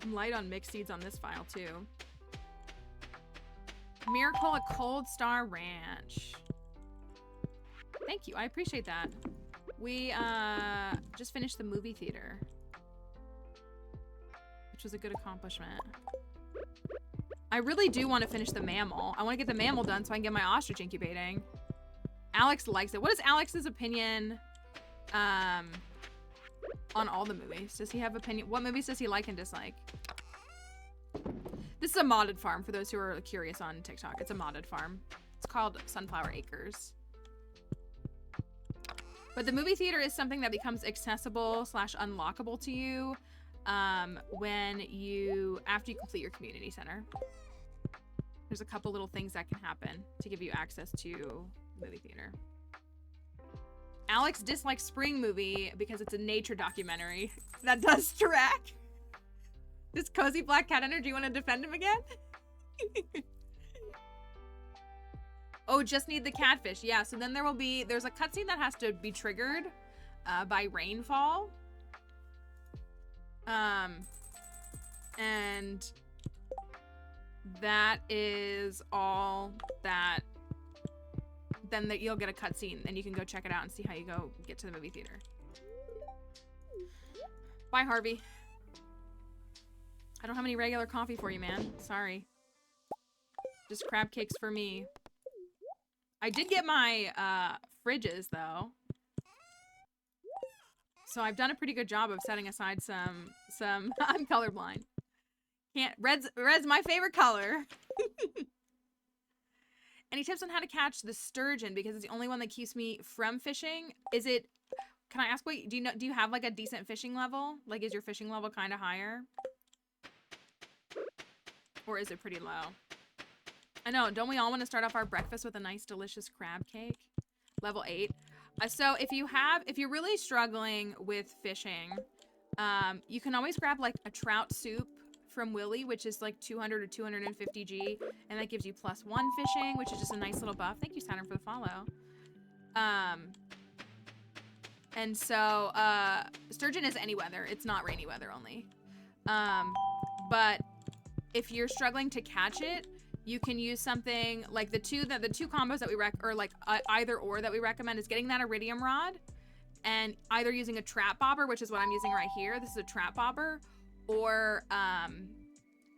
I'm light on mixed seeds on this file too. Miracle at Cold Star Ranch. Thank you, I appreciate that. We just finished the movie theater, which was a good accomplishment. I really do want to finish the mammal. I want to get the mammal done so I can get my ostrich incubating. Alex likes it. What is Alex's opinion on all the movies? Does he have opinion? What movies does he like and dislike? This is a modded farm for those who are curious on TikTok. It's a modded farm. It's called Sunflower Acres. But the movie theater is something that becomes accessible / unlockable to you when after you complete your community center. There's a couple little things that can happen to give you access to the movie theater. Alex dislikes Spring Movie because it's a nature documentary that does track. This cozy black cat energy, want to defend him again? Oh, just need the catfish. Yeah, so then there's a cutscene that has to be triggered by rainfall. And that is all that, then you'll get a cutscene and you can go check it out and see how you go get to the movie theater. Bye, Harvey. I don't have any regular coffee for you, man. Sorry. Just crab cakes for me. I did get my fridges though, so I've done a pretty good job of setting aside some. I'm colorblind. Red's my favorite color. Any tips on how to catch the sturgeon, because it's the only one that keeps me from fishing? Is it? Can I ask what do you have like a decent fishing level? Like, is your fishing level kind of higher, or is it pretty low? I know, don't we all want to start off our breakfast with a nice, delicious crab cake? Level 8. So if you're really struggling with fishing, you can always grab like a trout soup from Willy, which is like 200 or 250 G, and that gives you +1 fishing, which is just a nice little buff. Thank you, Saturn, for the follow. And so sturgeon is any weather. It's not rainy weather only. But if you're struggling to catch it, you can use something like the two combos that we either or that we recommend is getting that iridium rod and either using a trap bobber, which is what I'm using right here. This is a trap bobber, or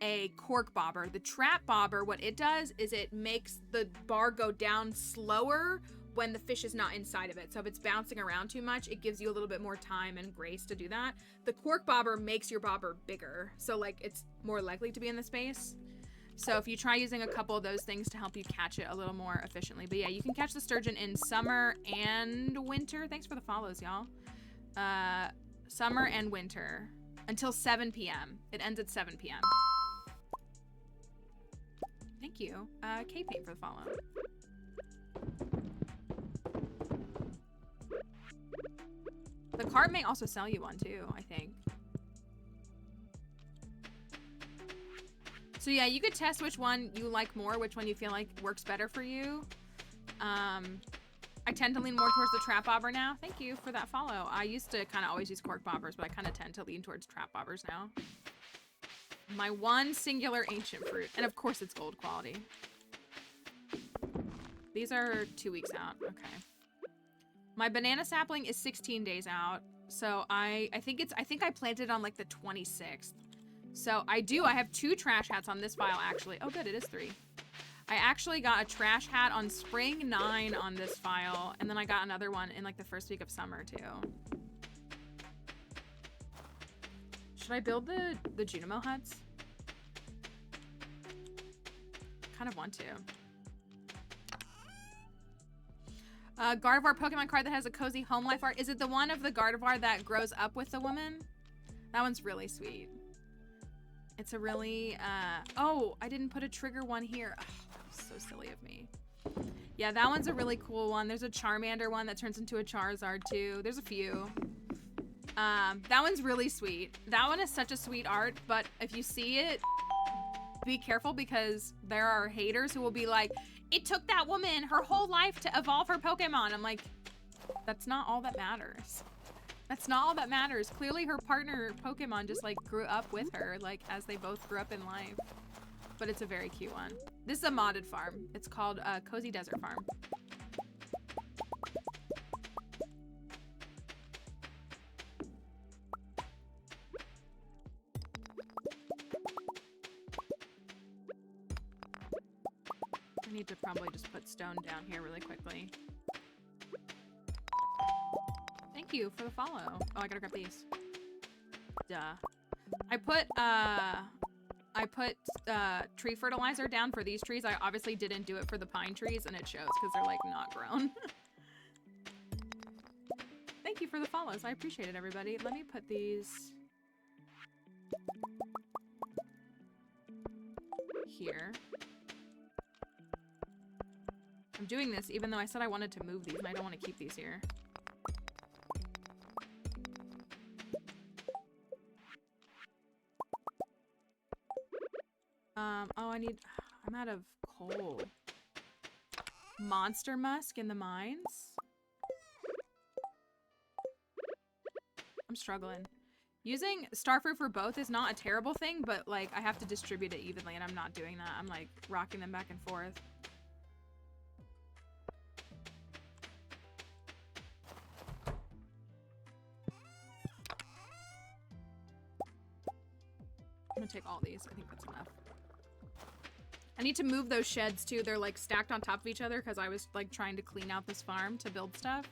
a cork bobber. The trap bobber, what it does is it makes the bar go down slower when the fish is not inside of it. So if it's bouncing around too much, it gives you a little bit more time and grace to do that. The cork bobber makes your bobber bigger, so like it's more likely to be in the space. So if you try using a couple of those things to help you catch it a little more efficiently. But yeah, you can catch the sturgeon in summer and winter. Thanks for the follows, y'all. Summer and winter until 7 p.m. It ends at 7 p.m. Thank you, K-Paint, for the follow. The cart may also sell you one too, I think. So yeah, you could test which one you like more, which one you feel like works better for you. I tend to lean more towards the trap bobber now. Thank you for that follow. I used to kind of always use cork bobbers, but I kind of tend to lean towards trap bobbers now. My one singular ancient fruit. And of course it's gold quality. These are 2 weeks out. Okay. My banana sapling is 16 days out. So I think I planted on like the 26th. So I have 2 trash hats on this file actually. Oh good, it is 3. I actually got a trash hat on spring 9 on this file, and then I got another one in like the first week of summer too. Should I build the Junimo huts? Kind of want to. Gardevoir Pokemon card that has a cozy home life art. Is it the one of the Gardevoir that grows up with the woman? That one's really sweet. It's a really, oh, I didn't put a trigger one here. Oh, that was so silly of me. Yeah, that one's a really cool one. There's a Charmander one that turns into a Charizard too. There's a few. That one's really sweet. That one is such a sweet art, but if you see it, be careful because there are haters who will be like, it took that woman her whole life to evolve her Pokemon. I'm like, that's not all that matters. That's not all that matters. Clearly her partner Pokemon just like grew up with her, like as they both grew up in life. But it's a very cute one. This is a modded farm. It's called Cozy Desert Farm. I need to probably just put stone down here really quickly. Thank you for the follow. Oh, I gotta grab these. Duh. I put tree fertilizer down for these trees. I obviously didn't do it for the pine trees, and it shows because they're like not grown. Thank you for the follows. I appreciate it, everybody. Let me put these here. I'm doing this even though I said I wanted to move these, and I don't want to keep these here. Oh, I'm out of coal. Monster musk in the mines? I'm struggling. Using starfruit for both is not a terrible thing, but like I have to distribute it evenly and I'm not doing that. I'm like rocking them back and forth. I'm gonna take all these. I think that's enough. I need to move those sheds too. They're like stacked on top of each other because I was like trying to clean out this farm to build stuff.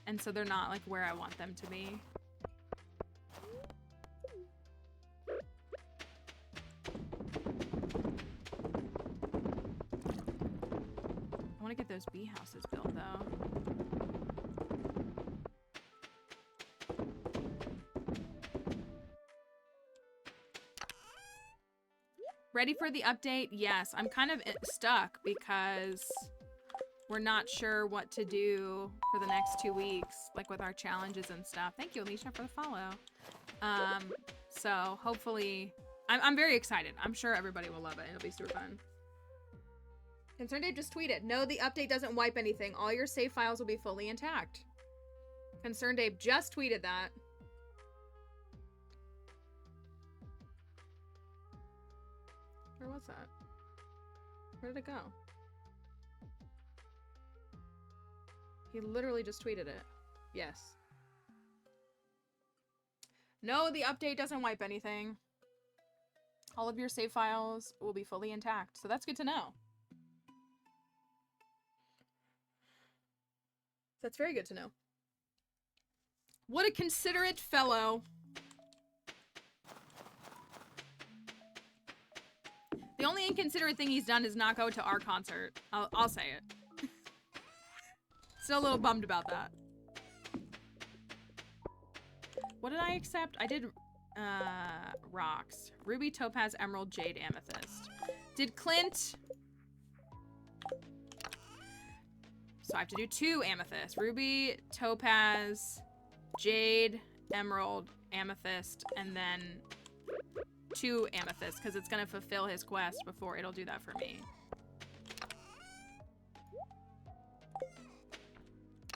And so they're not like where I want them to be. I want to get those bee houses built though. Ready for the update? Yes, I'm kind of stuck because we're not sure what to do for the next 2 weeks, like with our challenges and stuff. Thank you, Alicia, for the follow. So hopefully, I'm very excited. I'm sure everybody will love it. It'll be super fun. Concerned Dave just tweeted, no, the update doesn't wipe anything. All your save files will be fully intact. Concerned Ape just tweeted that. Where was that? Where did it go? He literally just tweeted it. Yes. No, the update doesn't wipe anything. All of your save files will be fully intact, so that's good to know. That's very good to know. What a considerate fellow. The only inconsiderate thing he's done is not go to our concert. I'll say it. Still a little bummed about that. What did I accept? I did rocks. Ruby, topaz, emerald, jade, amethyst. Did Clint... So I have to do 2 amethysts. Ruby, topaz, jade, emerald, amethyst, and then 2 amethysts, because it's going to fulfill his quest before it'll do that for me.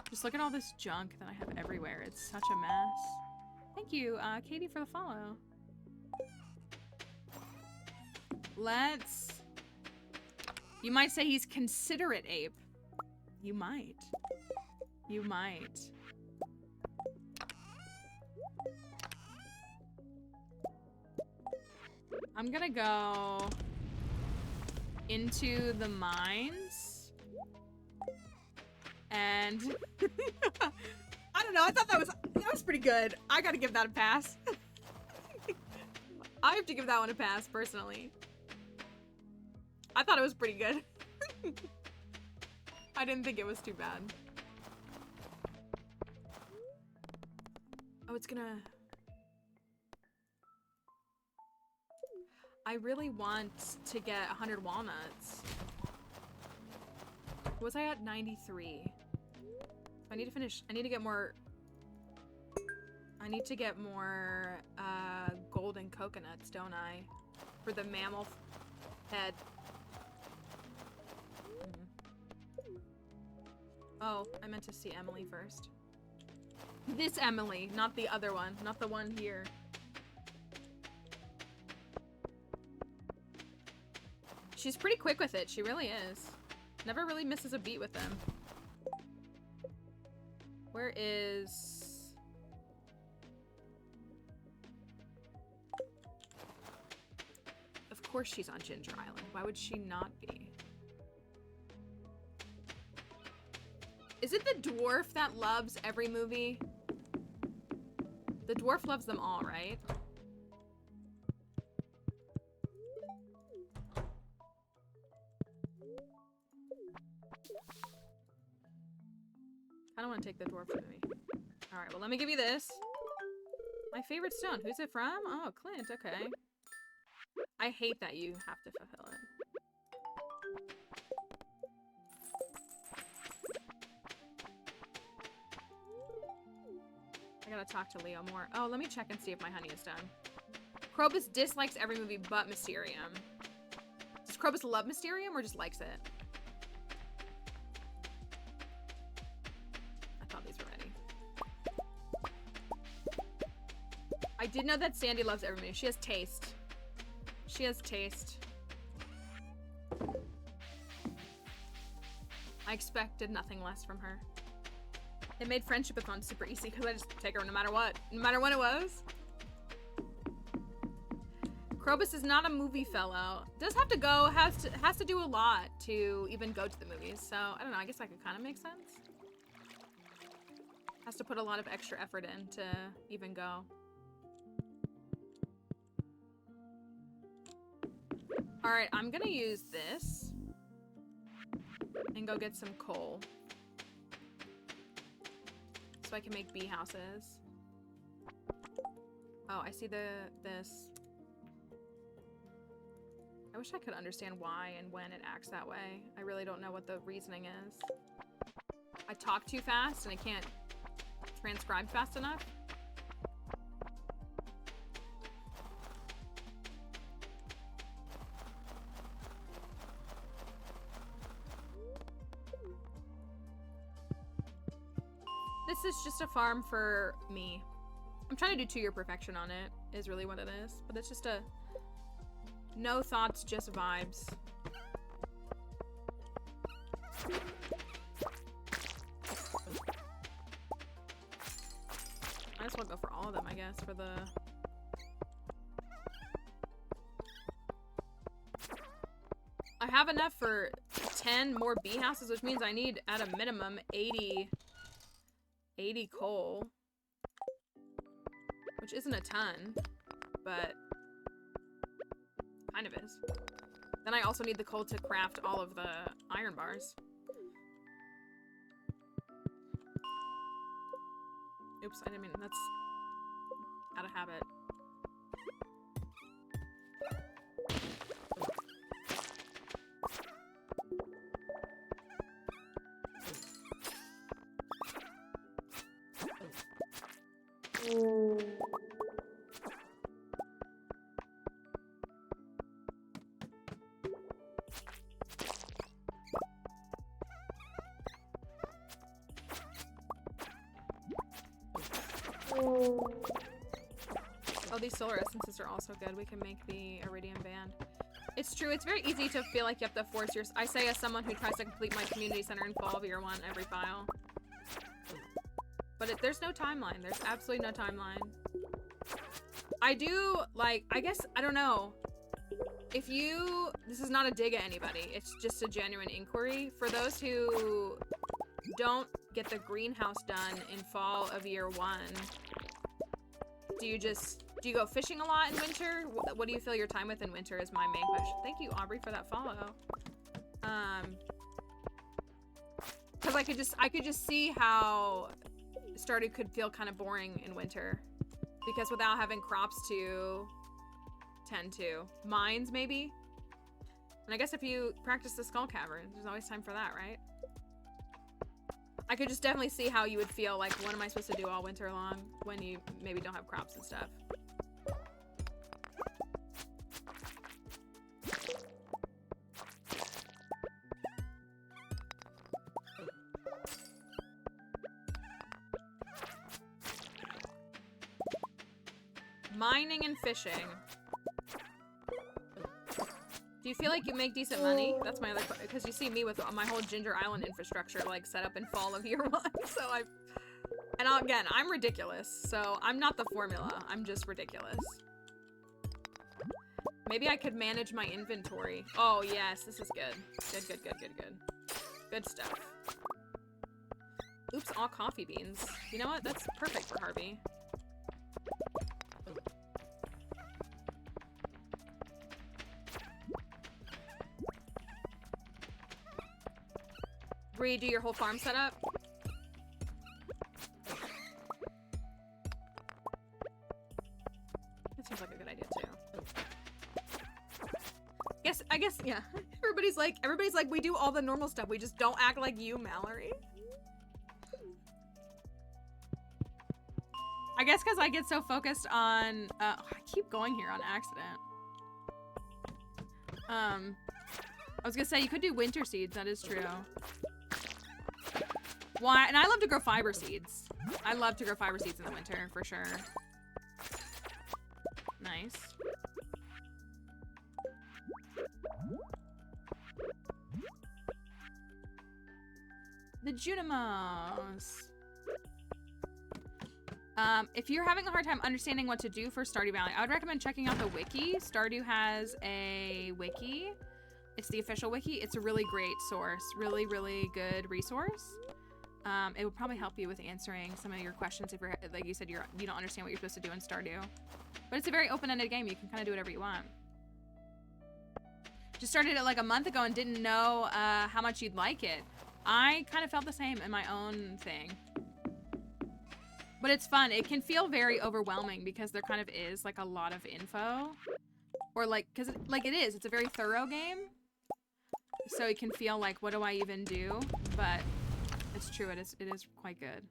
Just look at all this junk that I have everywhere. It's such a mess. Thank you, Katie, for the follow. Let's... You might say he's considerate, Ape. You might. You might. I'm gonna go into the mines. And I don't know, I thought that was pretty good. I gotta give that a pass. I have to give that one a pass, personally. I thought it was pretty good. I didn't think it was too bad. Oh, it's gonna... I really want to get 100 walnuts. Was I at 93? I need to finish. I need to get more... I need to get more golden coconuts, don't I? For the mammal head. Oh, I meant to see Emily first. This Emily, not the other one. Not the one here. She's pretty quick with it. She really is. Never really misses a beat with them. Where is... Of course she's on Ginger Island. Why would she not be? Is it the dwarf that loves every movie? The dwarf loves them all, right? I don't want to take the dwarf with me. Alright, well, let me give you this. My favorite stone. Who's it from? Oh, Clint, okay. I hate that you have to fulfill it. I gotta talk to Leo more. Oh, let me check and see if my honey is done. Krobus dislikes every movie but Mysterium. Does Krobus love Mysterium or just likes it? I thought these were ready. I did know that Sandy loves every movie. She has taste. She has taste. I expected nothing less from her. It made friendship-a-thon super easy because I just take her no matter what. No matter when it was. Krobus is not a movie fellow. Does have to go, has to do a lot to even go to the movies. So, I don't know, I guess that could kind of make sense. Has to put a lot of extra effort in to even go. Alright, I'm gonna use this. And go get some coal. So I can make bee houses. Oh, I see this. I wish I could understand why and when it acts that way. I really don't know what the reasoning is. I talk too fast and I can't transcribe fast enough. This is just a farm for me. I'm trying to do 2-year perfection on it, is really what it is. But it's just a... no thoughts, just vibes. I just want to go for all of them, I guess, for the... I have enough for 10 more bee houses, which means I need, at a minimum, 80 coal. Which isn't a ton, but kind of is. Then I also need the coal to craft all of the iron bars. Oops, I didn't mean, that's out of habit. Oh, these solar essences are also good. We can make the iridium band. It's true. It's very easy to feel like you have to force your... I say as someone who tries to complete my community center in fall of year 1 every file. But there's no timeline. There's absolutely no timeline. I do, like, I guess, I don't know. If you... This is not a dig at anybody. It's just a genuine inquiry. For those who don't get the greenhouse done in fall of year 1, do you go fishing a lot in winter? What do you fill your time with in winter is my main question. Thank you, Aubrey, for that follow. Because I could just see how Stardew could feel kind of boring in winter, because without having crops to tend to. Mines, maybe? And I guess if you practice the skull cavern, there's always time for that, right? I could just definitely see how you would feel like, what am I supposed to do all winter long when you maybe don't have crops and stuff? Mining and fishing. Do you feel like you make decent money? That's my other question. Because you see me with my whole Ginger Island infrastructure, like, set up in fall of year 1. So again, I'm ridiculous. So I'm not the formula. I'm just ridiculous. Maybe I could manage my inventory. Oh, yes. This is good. Good. Good stuff. Oops, all coffee beans. You know what? That's perfect for Harvey. Redo your whole farm setup. That seems like a good idea too. I guess, yeah. Everybody's like, we do all the normal stuff. We just don't act like you, Mallory. I guess because I get so focused on, I keep going here on accident. I was gonna say, you could do winter seeds. That is true. Why? And I love to grow fiber seeds. I love to grow fiber seeds in the winter, for sure. Nice. The Junimos. If you're having a hard time understanding what to do for Stardew Valley, I would recommend checking out the wiki. Stardew has a wiki. It's the official wiki. It's a really great source. Really, really good resource. It will probably help you with answering some of your questions if you're, like you said, you don't understand what you're supposed to do in Stardew. But it's a very open-ended game. You can kind of do whatever you want. Just started it like a month ago and didn't know how much you'd like it. I kind of felt the same in my own thing. But it's fun. It can feel very overwhelming because there kind of is like a lot of info. Or like, because it is. It's a very thorough game. So it can feel like, what do I even do? But it's true. It is quite good.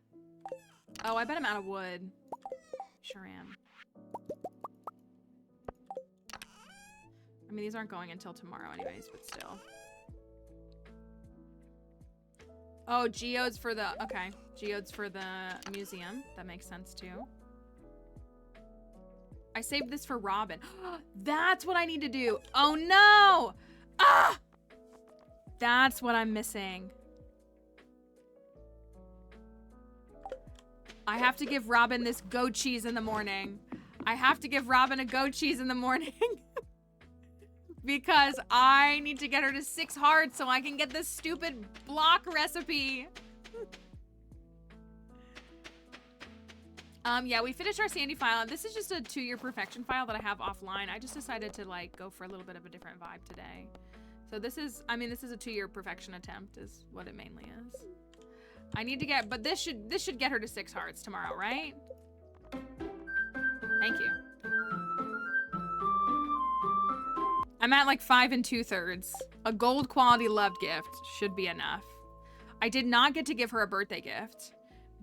Oh, I bet I'm out of wood. Sure am. I mean, these aren't going until tomorrow anyways, but still. Oh, geodes for the, okay. Geodes for the museum. That makes sense too. I saved this for Robin. That's what I need to do. Oh no! Ah! That's what I'm missing. I have to give Robin this goat cheese in the morning. I have to give Robin a goat cheese in the morning. Because I need to get her to 6 hearts so I can get this stupid block recipe. Yeah, we finished our Sandy file. This is just a 2-year perfection file that I have offline. I just decided to like go for a little bit of a different vibe today. So this is, I mean, this is a 2-year perfection attempt is what it mainly is. I need to get, but this should get her to 6 hearts tomorrow, right? Thank you. I'm at like 5 2/3. A gold quality love gift should be enough. I did not get to give her a birthday gift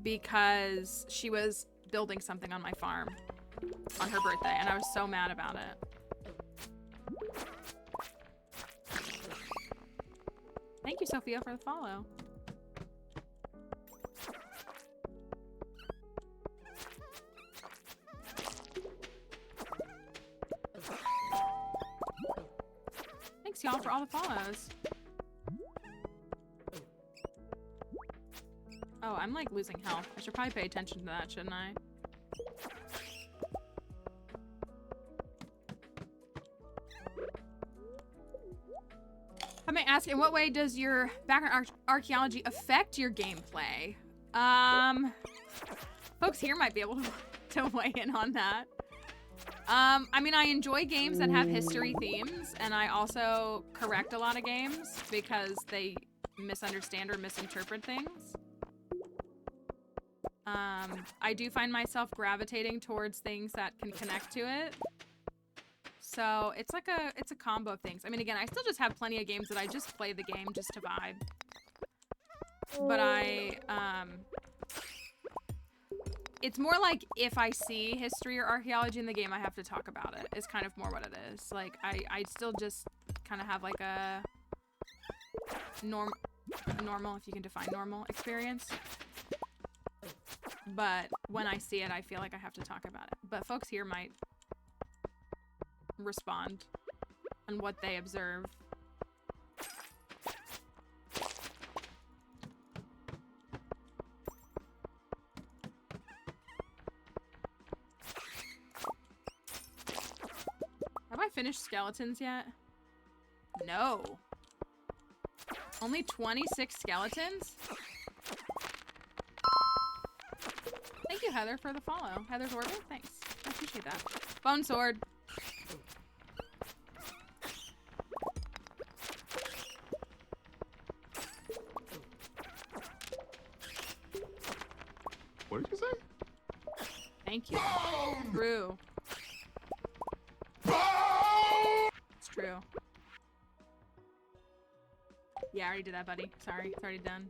because she was building something on my farm on her birthday, and I was so mad about it. Thank you, Sophia, for the follow. Thanks, y'all, for all the follows. Oh, I'm like losing health. I should probably pay attention to that, shouldn't I? I may ask, in what way does your background archaeology affect your gameplay? Folks here might be able to weigh in on that. I mean, I enjoy games that have history themes, and I also correct a lot of games because they misunderstand or misinterpret things. I do find myself gravitating towards things that can connect to it. So it's like it's a combo of things. I mean, again, I still just have plenty of games that I just play the game just to vibe. But it's more like if I see history or archaeology in the game, I have to talk about it. It's kind of more what it is. Like, I still just kind of have like a normal, if you can define normal, experience. But when I see it, I feel like I have to talk about it. But folks here might respond on what they observe. Have I finished skeletons yet? No. Only 26 skeletons? Thank you, Heather, for the follow. Heather's Orbital? Thanks. I appreciate that. Bone sword. What did you say? Thank you. True. It's true. Yeah, I already did that, buddy. Sorry, it's already done.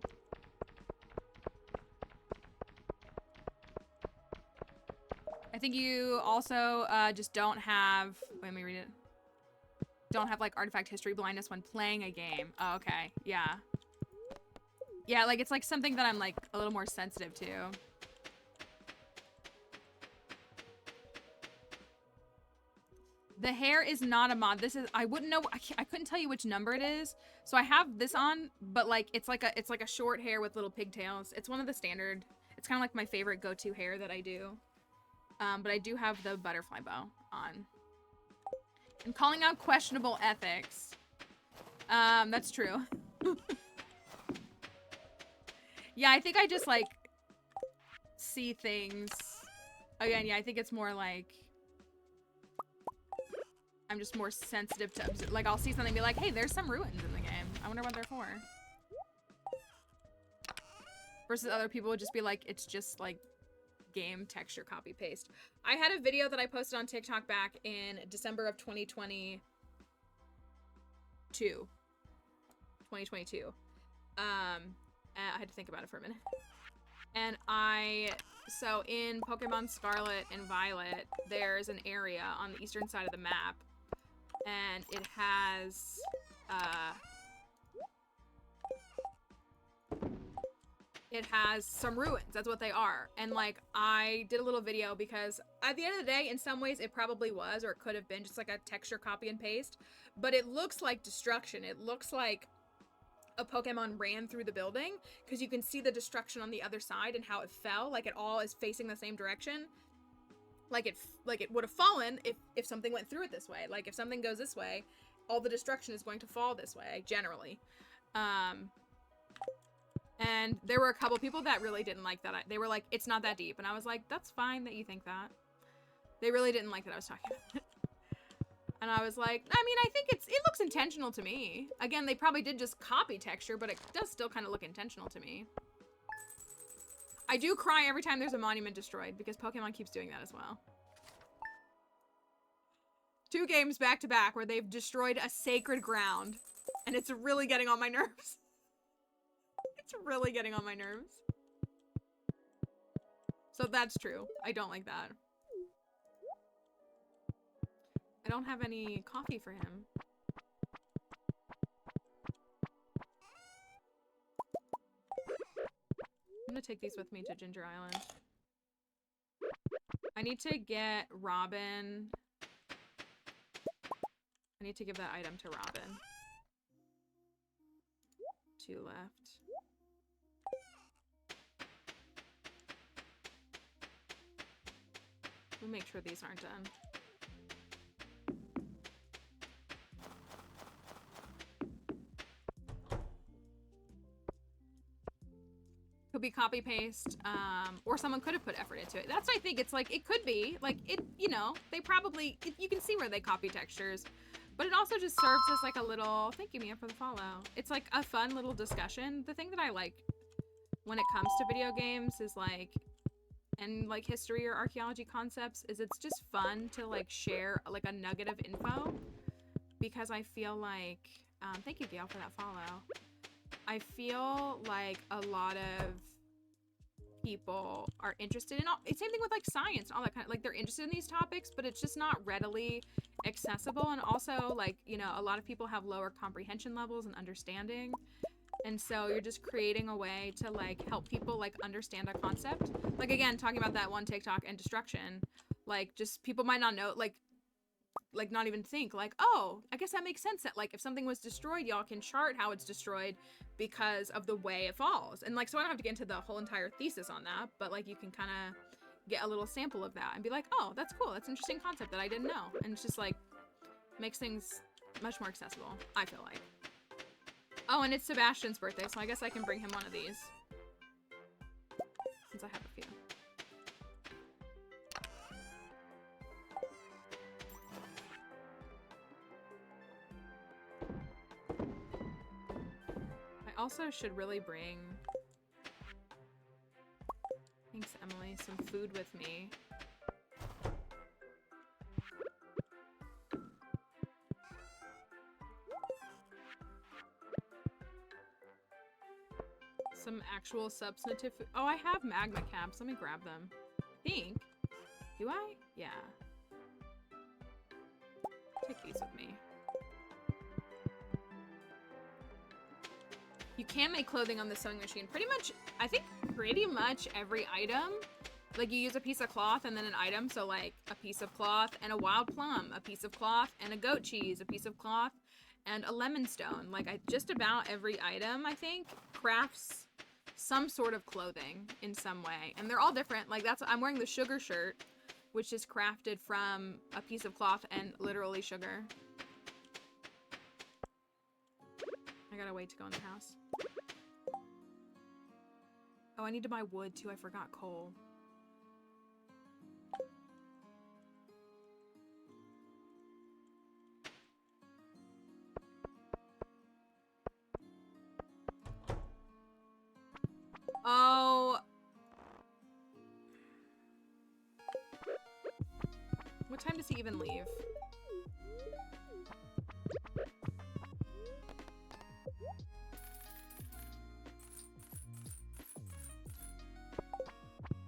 I think you also just don't have, let me read it. Don't have like artifact history blindness when playing a game. Oh, okay. Yeah. Yeah, like it's like something that I'm like a little more sensitive to. The hair is not a mod. This is, I wouldn't know, I couldn't tell you which number it is. So I have this on, but like it's like a short hair with little pigtails. It's one of the standard, it's kind of like my favorite go-to hair that I do. But I do have the butterfly bow on. And calling out questionable ethics. That's true. Yeah, I think I just like see things. Again, yeah, I think it's more like I'm just more sensitive to observe. Like I'll see something and be like, hey, there's some ruins in the game. I wonder what they're for. Versus other people would just be like, it's just like game texture copy paste. I had a video that I posted on TikTok back in December of 2022. I had to think about it for a minute. And so in Pokemon Scarlet and Violet, there's an area on the eastern side of the map, and it has it has some ruins. That's what they are. And like, I did a little video because at the end of the day, in some ways it probably was, or it could have been just like a texture copy and paste, but it looks like destruction. It looks like a Pokemon ran through the building because you can see the destruction on the other side and how it fell. Like, it all is facing the same direction. Like it would have fallen if something went through it this way. Like, if something goes this way, all the destruction is going to fall this way, generally. And there were a couple people that really didn't like that. They were like, it's not that deep. And I was like, that's fine that you think that. They really didn't like that I was talking about it. And I was like, I mean, I think it looks intentional to me. Again, they probably did just copy texture, but it does still kind of look intentional to me. I do cry every time there's a monument destroyed because Pokemon keeps doing that as well. 2 games back to back where they've destroyed a sacred ground, and it's really getting on my nerves. It's really getting on my nerves. So that's true. I don't like that. I don't have any coffee for him. I'm gonna take these with me to Ginger Island. I need to get Robin. I need to give that item to Robin. 2 left. We'll make sure these aren't done. Could be copy paste, or someone could have put effort into it. That's what I think. It's like, it could be like it, you know, they probably, you can see where they copy textures, but it also just serves as like a little, thank you Mia for the follow. It's like a fun little discussion. The thing that I like when it comes to video games is like, and like history or archaeology concepts, is it's just fun to like share like a nugget of info, because I feel like, thank you Gail for that follow. I feel like a lot of people are interested in all, same thing with like science and all that kind of, like they're interested in these topics, but it's just not readily accessible. And also, like, you know, a lot of people have lower comprehension levels and understanding. And so you're just creating a way to like help people like understand a concept. Like, again, talking about that one TikTok and destruction, like just people might not know, like not even think like, oh, I guess that makes sense that like if something was destroyed, y'all can chart how it's destroyed because of the way it falls. And like, so I don't have to get into the whole entire thesis on that, but like you can kind of get a little sample of that and be like, oh, that's cool. That's an interesting concept that I didn't know. And it's just like makes things much more accessible, I feel like. Oh, and it's Sebastian's birthday, so I guess I can bring him one of these since I have a few. I also should really bring, thanks Emily, some food with me. Some actual substantive food. Oh, I have magma caps. Let me grab them. I think. Do I? Yeah. Take these with me. You can make clothing on the sewing machine. Pretty much, I think pretty much every item. Like, you use a piece of cloth and then an item. So, like, a piece of cloth and a wild plum. A piece of cloth and a goat cheese. A piece of cloth and a lemon stone. Like, just about every item, I think, crafts some sort of clothing in some way. And they're all different. Like, that's, I'm wearing the sugar shirt, which is crafted from a piece of cloth and literally sugar. I gotta wait to go in the house. Oh, I need to buy wood too. I forgot coal. Oh. What time does he even leave?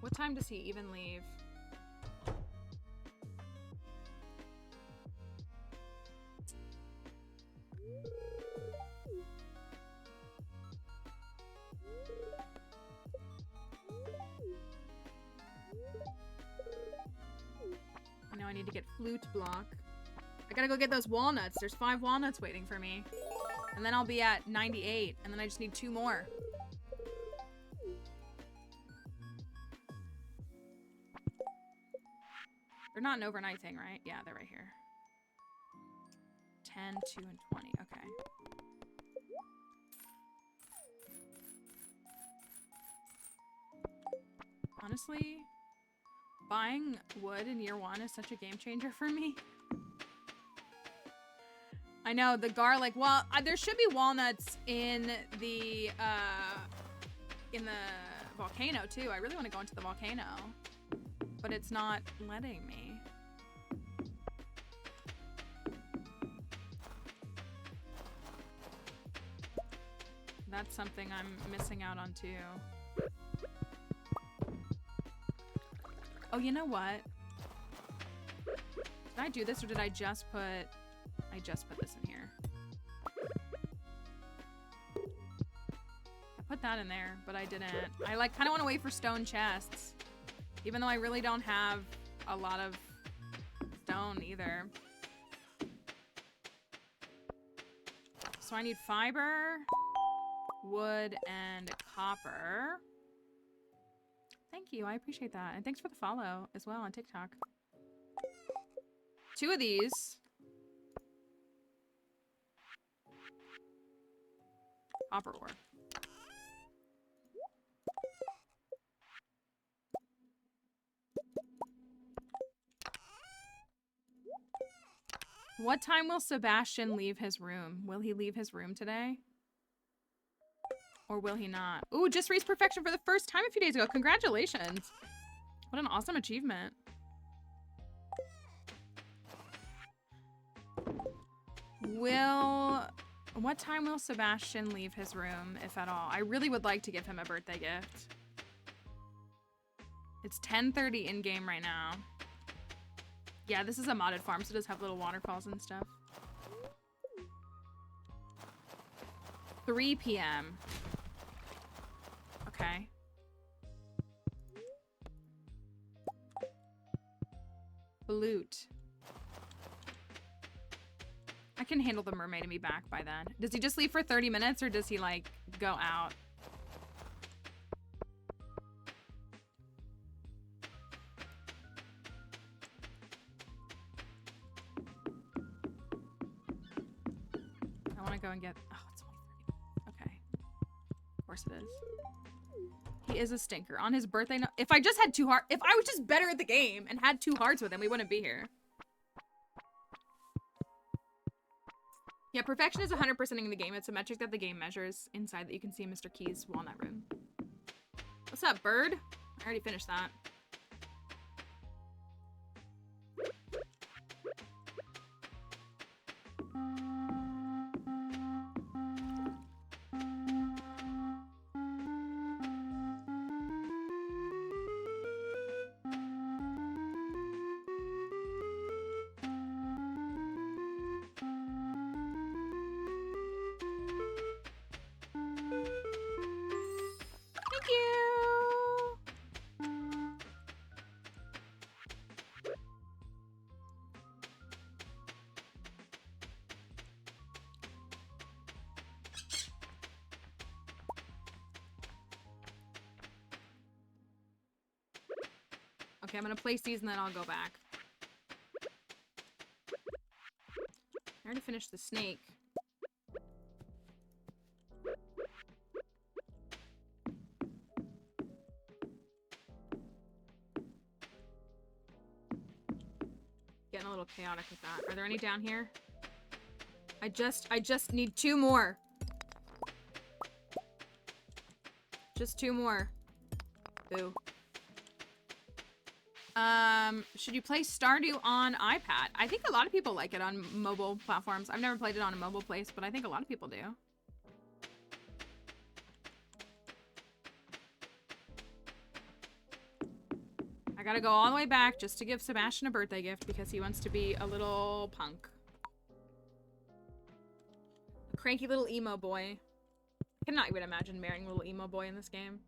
What time does he even leave? I need to get flute block. I gotta go get those walnuts. There's 5 walnuts waiting for me. And then I'll be at 98. And then I just need 2 more. They're not an overnight thing, right? Yeah, they're right here. 10, 2, and 20. Okay. Honestly, buying wood in year 1 is such a game changer for me. I know, the garlic. Well, there should be walnuts in the volcano, too. I really want to go into the volcano. But it's not letting me. That's something I'm missing out on, too. Oh, you know what? Did I do this or did I just put... I just put this in here. I put that in there, but I didn't. I like kind of want to wait for stone chests. Even though I really don't have a lot of stone either. So I need fiber, wood, and copper. Thank you, I appreciate that. And thanks for the follow as well on TikTok. 2 of these. Copper ore. What time will Sebastian leave his room? Will he leave his room today? Or will he not? Ooh, just reached perfection for the first time a few days ago. Congratulations. What an awesome achievement. What time will Sebastian leave his room, if at all? I really would like to give him a birthday gift. It's 10:30 in-game right now. Yeah, this is a modded farm, so it does have little waterfalls and stuff. 3 p.m. Okay. Flute. I can handle the mermaid and be back by then. Does he just leave for 30 minutes or does he like go out? I want to go and get... Oh, it's only 30. Okay. Of course it is. He is a stinker. On his birthday... No, if I just had 2 hearts... If I was just better at the game and had 2 hearts with him, we wouldn't be here. Yeah, perfection is 100%ing the game. It's a metric that the game measures inside that you can see in Mr. Key's walnut room. What's up, bird? I already finished that. Okay, I'm gonna place these and then I'll go back. I already finished the snake. Getting a little chaotic with that. Are there any down here? I just need 2 more. Just 2 more. Boo. Should you play Stardew on iPad? I think a lot of people like it on mobile platforms. I've never played it on a mobile place, but I think a lot of people do. I gotta go all the way back just to give Sebastian a birthday gift because he wants to be a little punk. A cranky little emo boy. I cannot even imagine marrying a little emo boy in this game.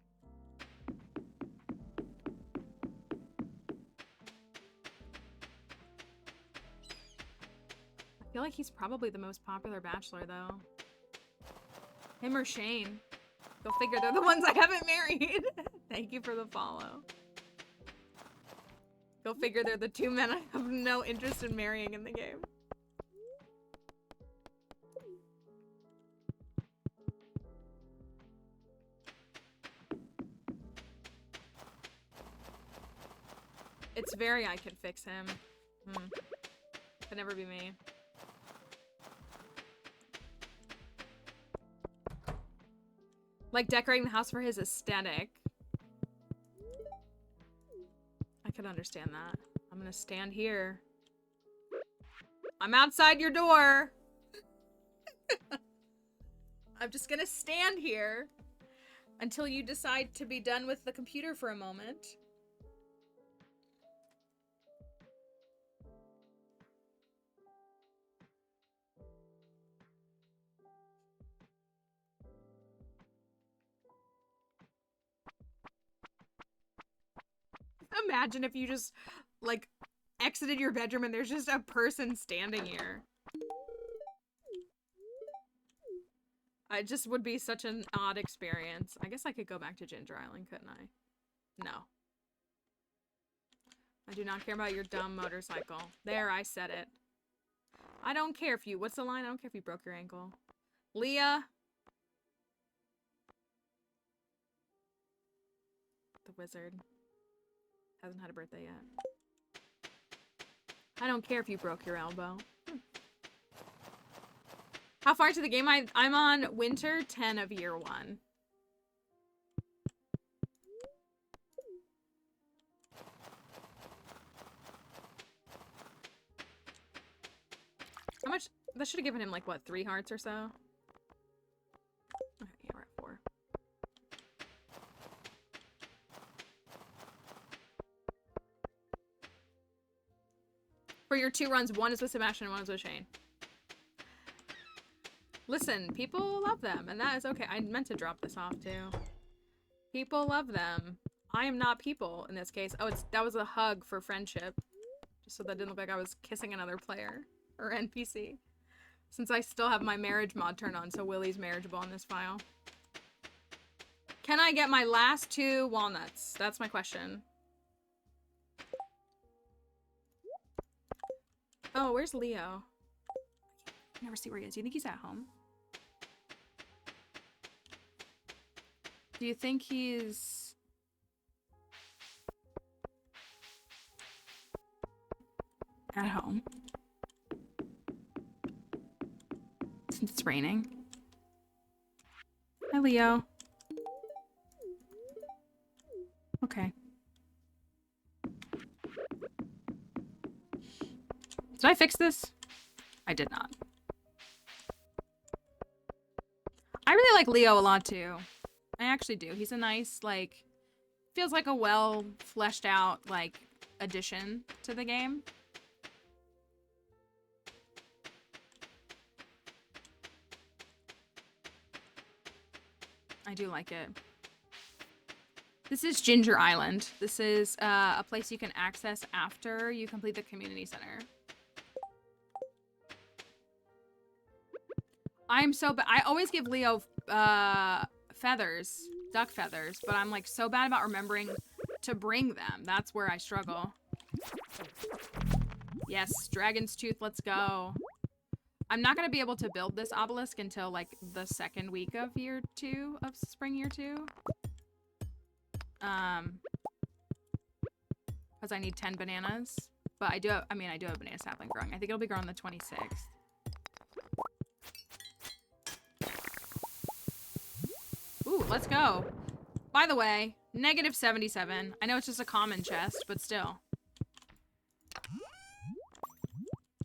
I feel like he's probably the most popular bachelor, though. Him or Shane. Go figure, they're the ones I haven't married. Thank you for the follow. Go figure, they're the two men I have no interest in marrying in the game. It's very I can fix him. Could never be me. Like decorating the house for his aesthetic. I could understand that. I'm gonna stand here. I'm outside your door. I'm just gonna stand here until you decide to be done with the computer for a moment. Imagine if you just, like, exited your bedroom and there's just a person standing here. It just would be such an odd experience. I guess I could go back to Ginger Island, couldn't I? No. I do not care about your dumb motorcycle. There, I said it. I don't care if you... What's the line? I don't care if you broke your ankle. Leah. The wizard. Hasn't had a birthday yet. I don't care if you broke your elbow. How far into the game? I'm on winter 10 of year 1. How much? That should have given him like what, 3 hearts or so? Okay, yeah, we're at 4. For your 2 runs, 1 is with Sebastian and 1 is with Shane. Listen, people love them, and that is okay. I meant to drop this off too. People love them. I am not people in this case. Oh, that was a hug for friendship. Just so that didn't look like I was kissing another player or NPC. Since I still have my marriage mod turned on, so Willie's marriageable in this file. Can I get my last 2 walnuts? That's my question. Oh, where's Leo? I never see where he is. Do you think he's at home? Do you think he's... at home? Since it's raining. Hi, Leo. Okay. Did I fix this? I did not. I really like Leo a lot too. I actually do. He's a nice, like, feels like a well fleshed out, like, addition to the game. I do like it. This is Ginger Island. This is a place you can access after you complete the community center. I'm so bad. I always give Leo feathers, duck feathers, but I'm like so bad about remembering to bring them. That's where I struggle. Yes, Dragon's Tooth, let's go. I'm not going to be able to build this obelisk until like the 2nd week of year 2 of spring year 2. Because I need 10 bananas. But I do have, I do have a banana sapling growing. I think it'll be growing the 26th. Ooh, let's go. By the way, negative 77. I know it's just a common chest, but still.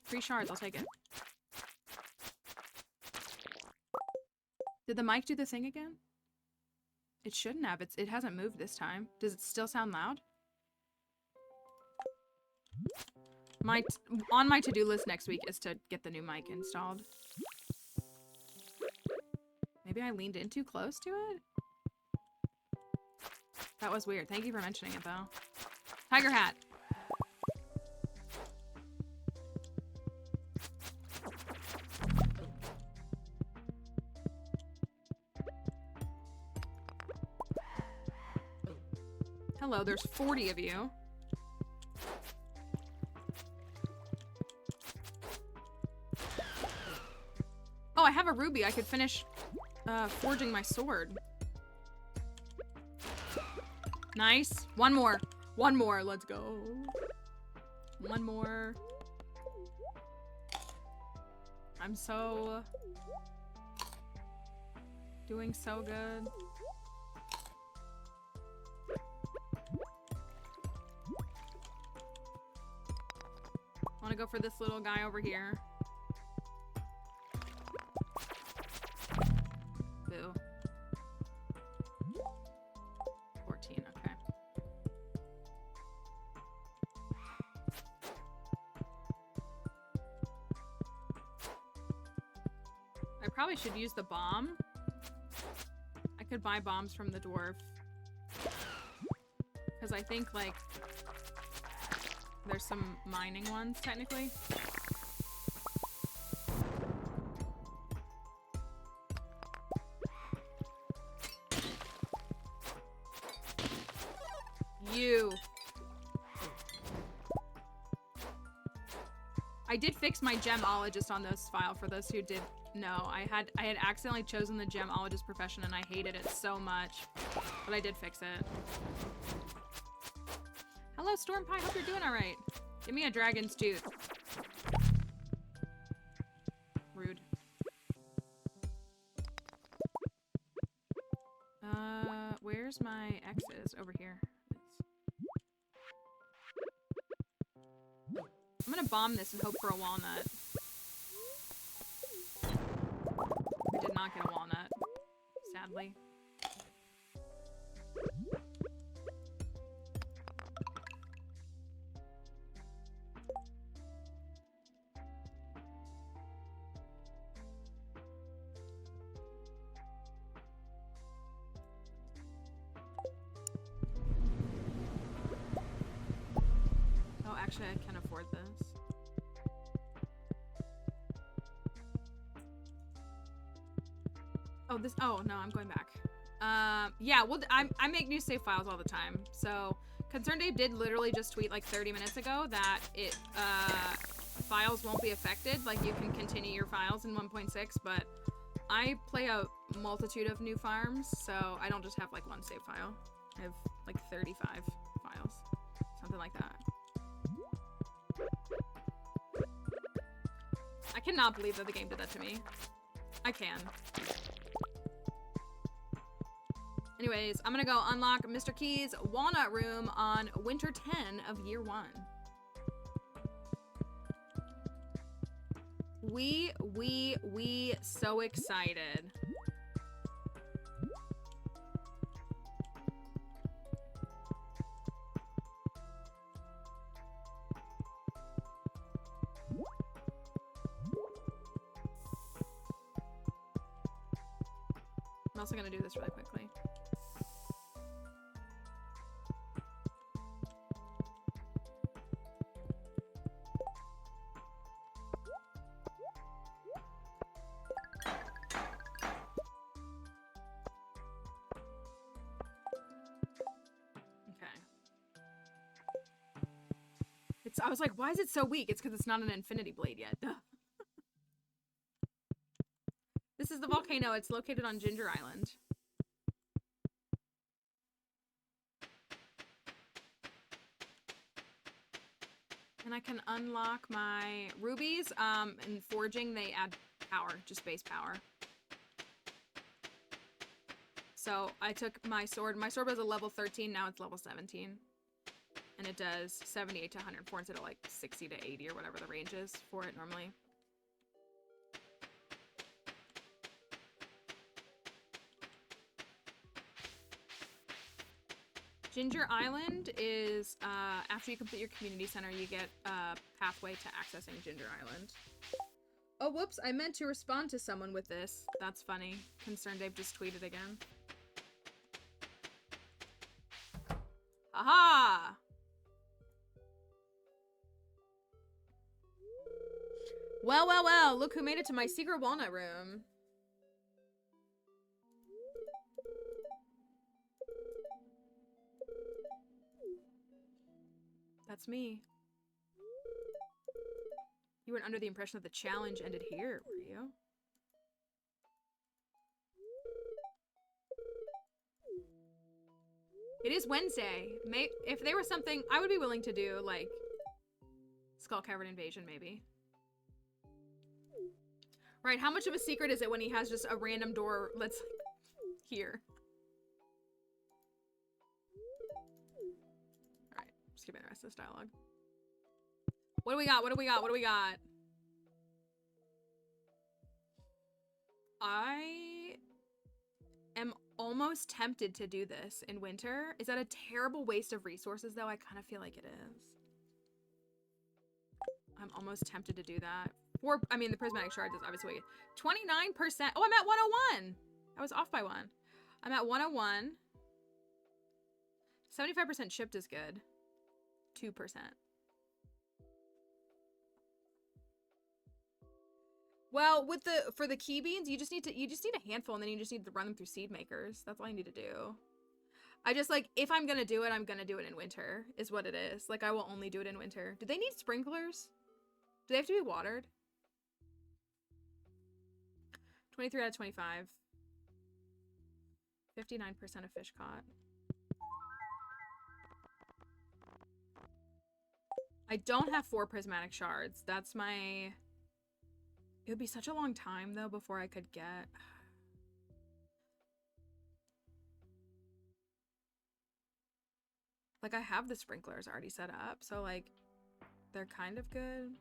3 shards, I'll take it. Did the mic do the thing again? It shouldn't have. It hasn't moved this time. Does it still sound loud? On my to-do list next week is to get the new mic installed. Maybe I leaned in too close to it? That was weird. Thank you for mentioning it, though. Tiger hat. Hello, there's 40 of you. Oh, I have a ruby. I could finish forging my sword. Nice. One more. One more. Let's go. One more. I'm so... doing so good. I want to go for this little guy over here. Boo. 14, okay. I probably should use the bomb. I could buy bombs from the dwarf. Because I think, like, there's some mining ones, technically. You. I did fix my gemologist on this file for those who did know. I had accidentally chosen the gemologist profession and I hated it so much. But I did fix it. Hello, Storm Pie. Hope you're doing all right. Give me a dragon's tooth. Rude. Where's my X's? Over here. I'm gonna bomb this and hope for a walnut. I did not get a walnut, sadly. Oh, actually, I can afford this. Oh, this. Oh no, I'm going back. Yeah. Well, I make new save files all the time. So, Concerned Dave did literally just tweet like 30 minutes ago that files won't be affected. Like you can continue your files in 1.6, but I play a multitude of new farms, so I don't just have like one save file. I have like 35 files, something like that. I cannot believe that the game did that to me. I can. Anyways, I'm gonna go unlock Mr. Key's Walnut Room on Winter 10 of Year 1. We so excited. I'm also gonna do this really quickly. I was like, why is it so weak? It's because it's not an infinity blade yet. Duh. This is the volcano. It's located on Ginger Island. And I can unlock my rubies. In forging, they add power, just base power. So I took my sword. My sword was a level 13. Now it's level 17. And it does 78 to 104 instead of like 60 to 80 or whatever the range is for it normally. Ginger Island is, after you complete your community center, you get a pathway to accessing Ginger Island. Oh, whoops, I meant to respond to someone with this. That's funny. Concerned Dave just tweeted again. Aha! Well, look who made it to my secret walnut room. That's me. You weren't under the impression that the challenge ended here, were you? It is Wednesday. If there was something, I would be willing to do, like, Skull Cavern Invasion, maybe. Right, how much of a secret is it when he has just a random door that's here? Alright, skipping the rest of this dialogue. What do we got? What do we got? What do we got? I am almost tempted to do this in winter. Is that a terrible waste of resources, though? I kind of feel like it is. I'm almost tempted to do that. I mean, the prismatic shards is obviously 29%. Oh, I'm at 101. I was off by 1. I'm at 101. 75% shipped is good. 2%. Well, for the key beans, you just need a handful, and then you just need to run them through seed makers. That's all you need to do. I just, like, if I'm gonna do it, I'm gonna do it in winter, is what it is. Like, I will only do it in winter. Do they need sprinklers? Do they have to be watered? 23 out of 25. 59% of fish caught. I don't have 4 prismatic shards. That's my... It would be such a long time, though, before I could get... Like, I have the sprinklers already set up, so, like, they're kind of good.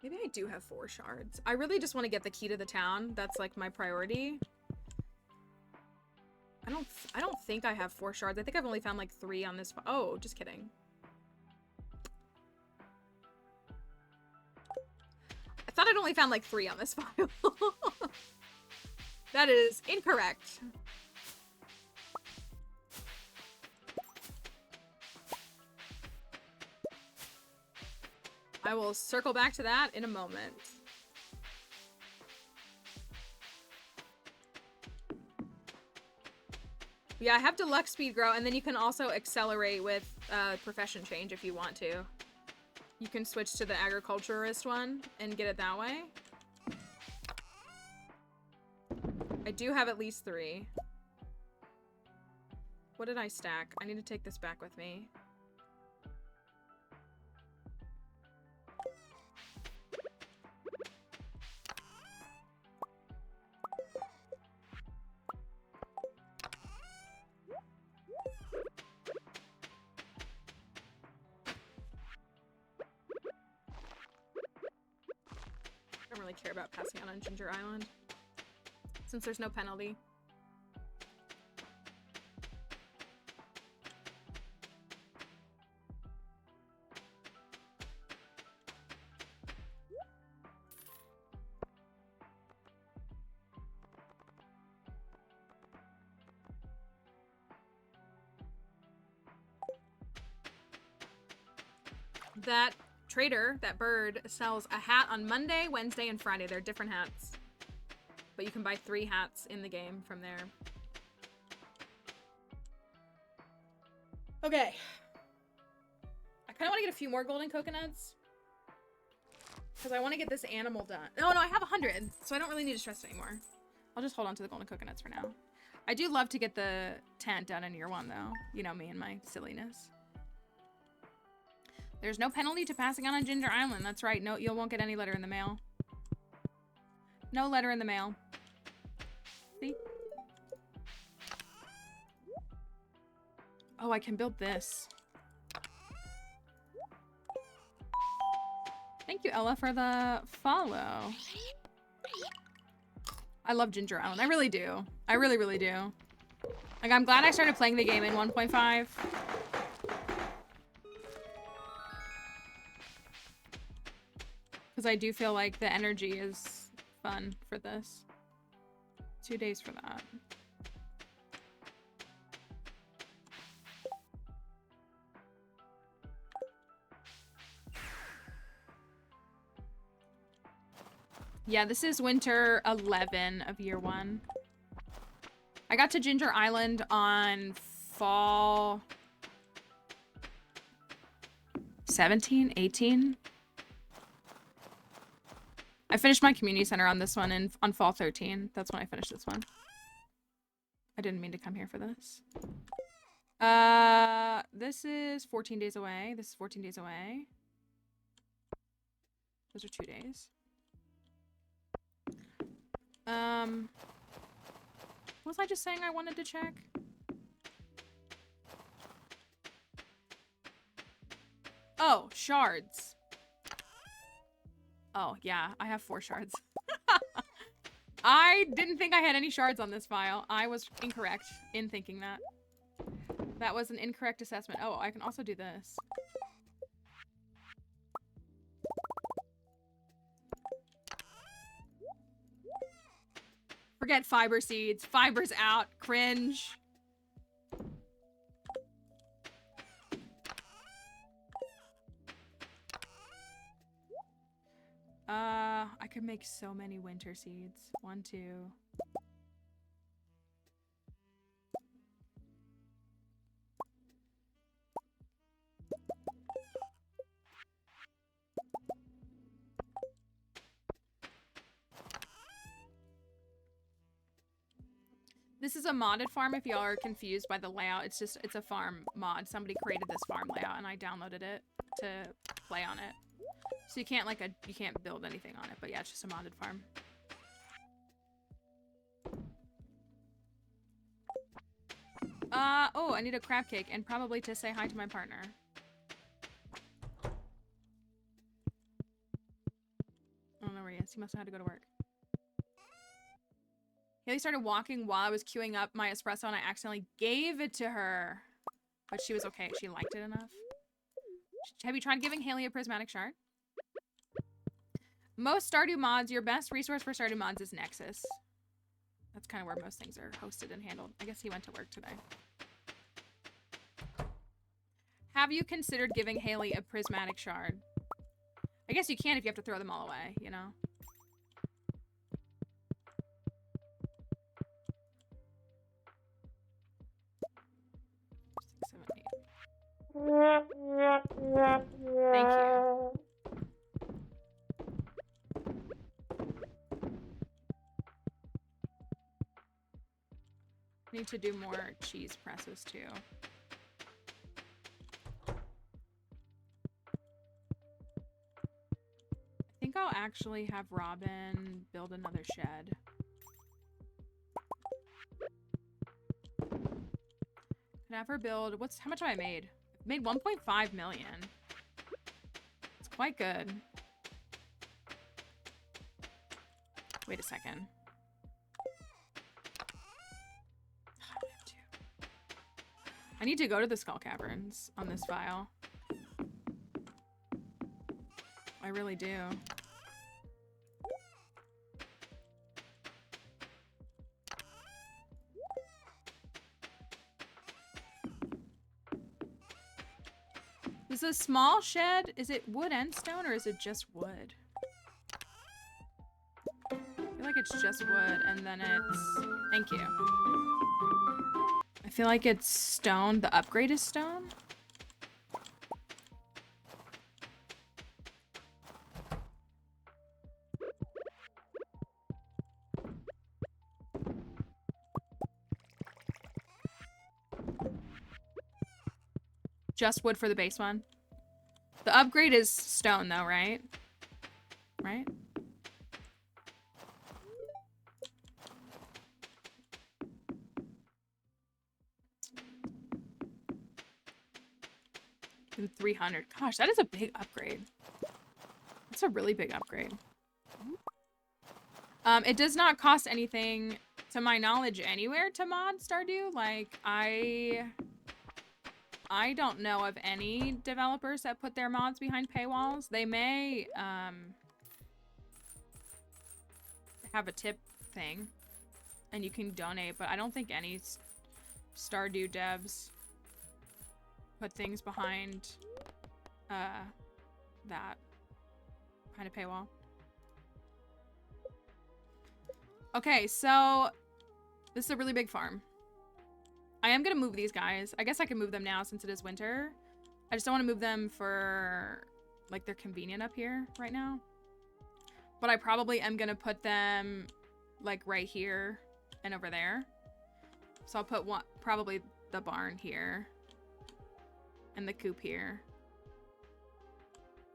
Maybe I do have 4 shards. I really just want to get the key to the town. That's, like, my priority. I don't think I have 4 shards. I think I've only found, like, 3 on this. Oh, just kidding. I thought I'd only found, like, 3 on this file. That is incorrect. I will circle back to that in a moment. Yeah, I have deluxe speed grow, and then you can also accelerate with profession change if you want to. You can switch to the agriculturist one and get it that way. I do have at least 3. What did I stack? I need to take this back with me. I don't really care about passing out on Ginger Island, since there's no penalty. That trader, that bird, sells a hat on Monday, Wednesday, and Friday. They're different hats. But you can buy 3 hats in the game from there. Okay. I kind of want to get a few more golden coconuts. Because I want to get this animal done. Oh, no, I have 100. So I don't really need to stress anymore. I'll just hold on to the golden coconuts for now. I do love to get the tent done in year 1, though. You know me and my silliness. There's no penalty to passing on Ginger Island. That's right. No, you won't get any letter in the mail. No letter in the mail. See? Oh, I can build this. Thank you, Ella, for the follow. I love Ginger Island. I really do. I really, really do. Like, I'm glad I started playing the game in 1.5. Because I do feel like the energy is fun for this. 2 days for that. Yeah, this is winter 11 of year 1. I got to Ginger Island on fall 17, 18. I finished my community center on this one and on fall 13. That's when I finished this one. I didn't mean to come here for this. This is 14 days away. This is 14 days away. Those are 2 days. What was I just saying I wanted to check? Oh, shards. Oh, yeah, I have 4 shards. I didn't think I had any shards on this file. I was incorrect in thinking that. That was an incorrect assessment. Oh, I can also do this. Forget fiber seeds. Fiber's out. Cringe. I could make so many winter seeds. 1, 2. This is a modded farm if y'all are confused by the layout. It's a farm mod. Somebody created this farm layout and I downloaded it to play on it. So you can't you can't build anything on it, but yeah, it's just a modded farm. Oh, I need a crab cake and probably to say hi to my partner. I don't know where he is. He must have had to go to work. Haley started walking while I was queuing up my espresso and I accidentally gave it to her. But she was okay. She liked it enough. Have you tried giving Haley a prismatic shard? Most Stardew mods, your best resource for Stardew mods is Nexus. That's kind of where most things are hosted and handled. I guess he went to work today. Have you considered giving Haley a prismatic shard? I guess you can if you have to throw them all away, you know? Thank you. Need to do more cheese presses too. I think I'll actually have Robin build another shed. Can I have her build, how much have I made? I've made 1.5 million. It's quite good. Wait a second. I need to go to the Skull Caverns on this file. I really do. Is a small shed, is it wood and stone or is it just wood? I feel like it's just wood and then it's, thank you. I feel like it's stone. The upgrade is stone. Just wood for the base one. The upgrade is stone though, right? Right? And 300. Gosh, that is a big upgrade. That's a really big upgrade. It does not cost anything, to my knowledge, anywhere to mod Stardew. Like, I don't know of any developers that put their mods behind paywalls. They may have a tip thing, and you can donate, but I don't think any Stardew devs put things behind that, behind a paywall. 'Cause I don't know. Behind a paywall. 'Cause I don't know of any developers that put their mods behind paywalls. They may have a tip thing, and you can donate, but I don't think any Stardew devs put things behind that, behind a paywall. 'Cause I don't know of any developers that put their mods behind paywalls. That Okay, so this is a really big farm. I am gonna move these guys. I guess I can move them now since it is winter. I just don't want to move them for, like, they're convenient up here right now. But I probably am gonna put them, like, right here and over there. So I'll put one, probably the barn here. And the coop here.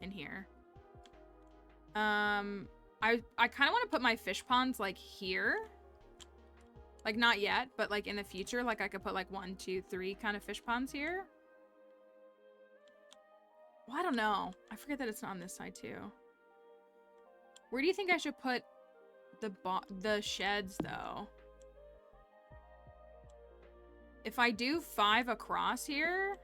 And here. I kind of want to put my fish ponds, like, here. Like, not yet, but, like, in the future, like, I could put, like, 1, 2, 3 kind of fish ponds here. Well, I don't know. I forget that it's not on this side, too. Where do you think I should put the sheds, though? If I do 5 across here,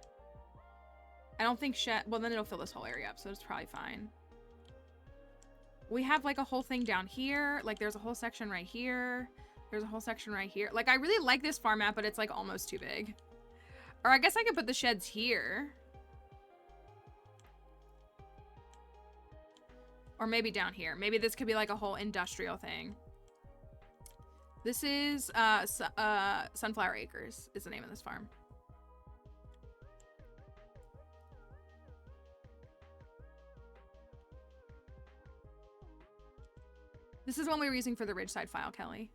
I don't think well, then it'll fill this whole area up, so it's probably fine. We have, like, a whole thing down here. Like, there's a whole section right here. There's a whole section right here. Like, I really like this farm map, but it's, like, almost too big. Or I guess I could put the sheds here. Or maybe down here. Maybe this could be, like, a whole industrial thing. This is, Sunflower Acres is the name of this farm. This is one we were using for the Ridgeside file, Kelly.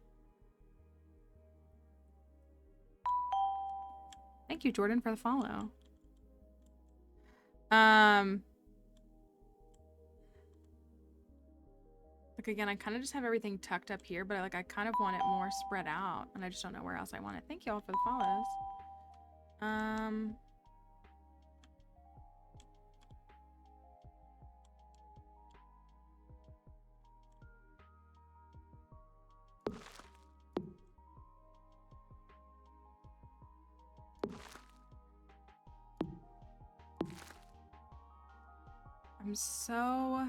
Thank you, Jordan, for the follow. Like, again, I kind of just have everything tucked up here, but I kind of want it more spread out, and I just don't know where else I want it. Thank you all for the follows. I'm so...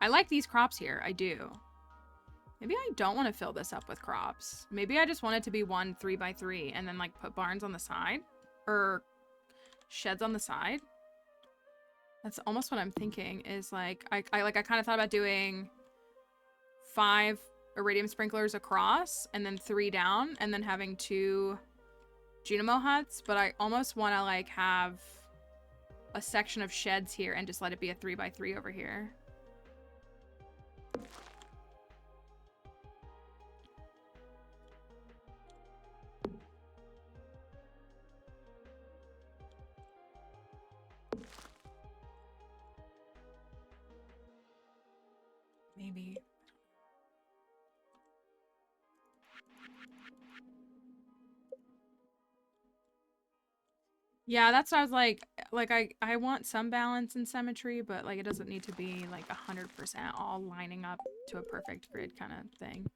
I like these crops here. I do. Maybe I don't want to fill this up with crops. Maybe I just want it to be 1 3x3 and then, like, put barns on the side. Or sheds on the side. That's almost what I'm thinking is, like, I kind of thought about doing 5 iridium sprinklers across and then 3 down and then having 2 Junimo huts, but I almost want to, like, have a section of sheds here and just let it be a 3x3 over here. Maybe. Yeah, that's what I was like I want some balance and symmetry, but, like, it doesn't need to be, like, 100% all lining up to a perfect grid kind of thing.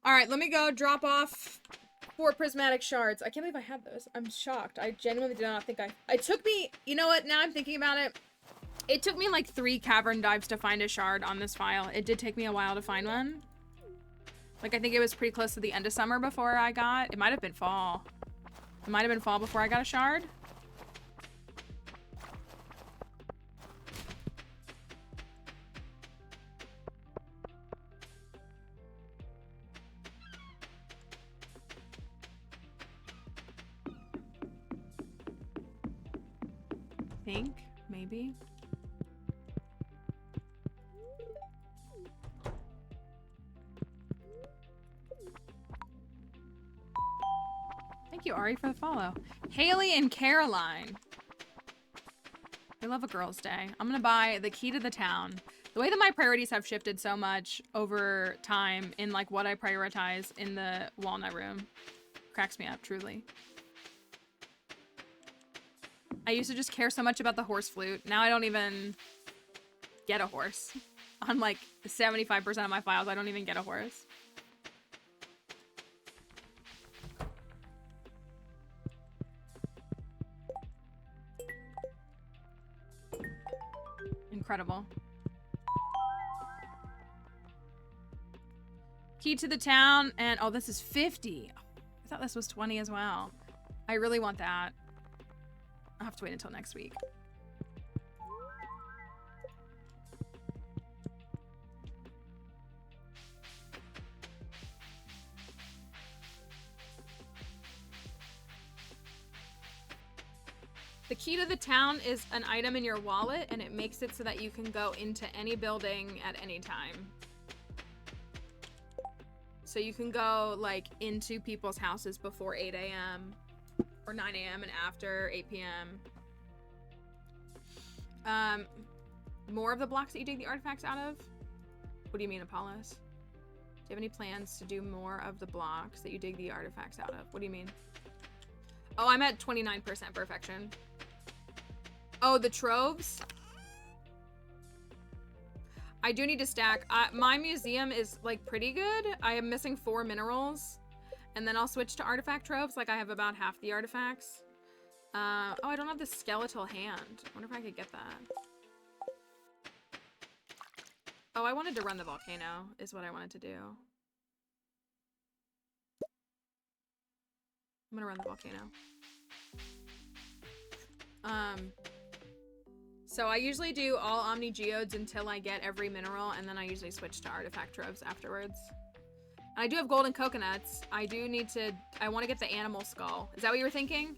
All right, let me go drop off 4 prismatic shards. I can't believe I had those. I'm shocked. I genuinely did not think it took me, you know what, now I'm thinking about it. It took me, like, 3 cavern dives to find a shard on this file. It did take me a while to find one. Like, I think it was pretty close to the end of summer before I got... It might have been fall. It might have been fall before I got a shard. I think, maybe. Thank you, Ari, for the follow. Haley and Caroline. I love a girl's day. I'm gonna buy the key to the town. The way that my priorities have shifted so much over time in, like, what I prioritize in the walnut room cracks me up, truly. I used to just care so much about the horse flute. Now I don't even get a horse. On, like, 75% of my files, I don't even get a horse. Incredible. Key to the town, and oh, this is 50. I thought this was 20 as well. I really want that. I'll have to wait until next week. The key to the town is an item in your wallet, and it makes it so that you can go into any building at any time. So you can go, like, into people's houses before 8 a.m. or 9 a.m. and after 8 p.m. More of the blocks that you dig the artifacts out of? What do you mean, Apollos? Do you have any plans to do more of the blocks that you dig the artifacts out of? What do you mean? Oh, I'm at 29% perfection. Oh, the troves? I do need to stack. My museum is, like, pretty good. I am missing 4 minerals. And then I'll switch to artifact troves. Like, I have about half the artifacts. Oh, I don't have the skeletal hand. I wonder if I could get that. Oh, I wanted to run the volcano, is what I wanted to do. I'm gonna run the volcano. So I usually do all Omni Geodes until I get every mineral, and then I usually switch to artifact troves afterwards. And I do have golden coconuts. I want to get the animal skull. Is that what you were thinking?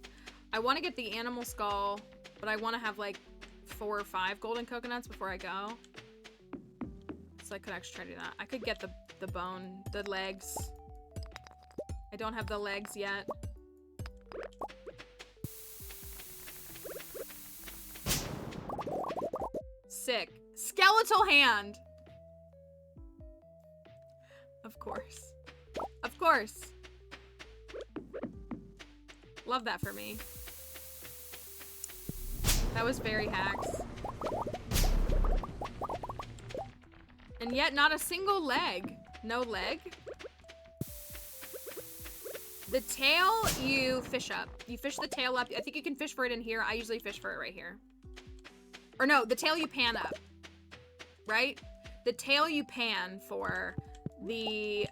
I want to get the animal skull, but I want to have like 4 or 5 golden coconuts before I go. So I could actually try to do that. I could get the bone, the legs. I don't have the legs yet. Sick. Skeletal hand! Of course. Of course. Love that for me. That was very hacks. And yet not a single leg. No leg. The tail you fish up. You fish the tail up. I think you can fish for it in here. I usually fish for it right here. Or no, the tail you pan up. Right? The tail you pan for. The,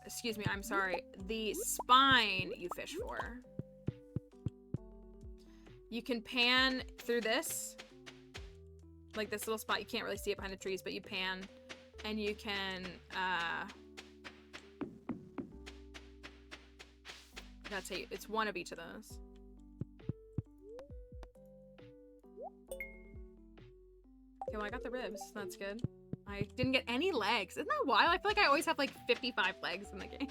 excuse me, I'm sorry. The spine you fish for. You can pan through this. Like this little spot. You can't really see it behind the trees, but you pan. And you can, that's how it's one of each of those. Okay, well, I got the ribs. That's good. I didn't get any legs. Isn't that wild? I feel like I always have like 55 legs in the game.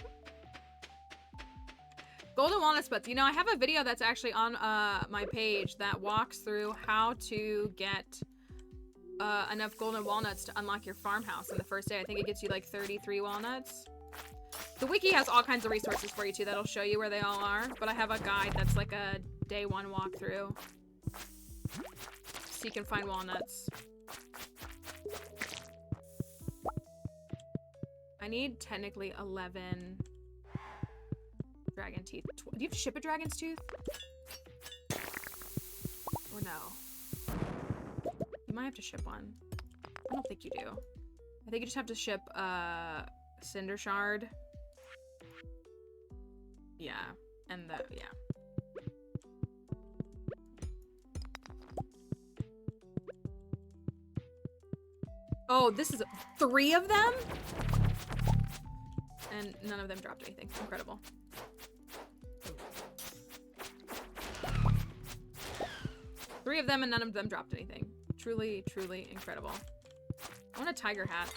Golden walnut spuds. You know, I have a video that's actually on my page that walks through how to get enough golden walnuts to unlock your farmhouse in the first day. I think it gets you like 33 walnuts. The wiki has all kinds of resources for you too that'll show you where they all are, but I have a guide that's like a day 1 walkthrough so you can find walnuts. I need technically 11 dragon teeth. Do you have to ship a dragon's tooth? Or no? You might have to ship one. I don't think you do. I think you just have to ship cinder shard. Yeah. And the, yeah. Oh, this is 3 of them? And none of them dropped anything. Incredible. Three of them and none of them dropped anything. Truly, truly incredible. I want a tiger hat.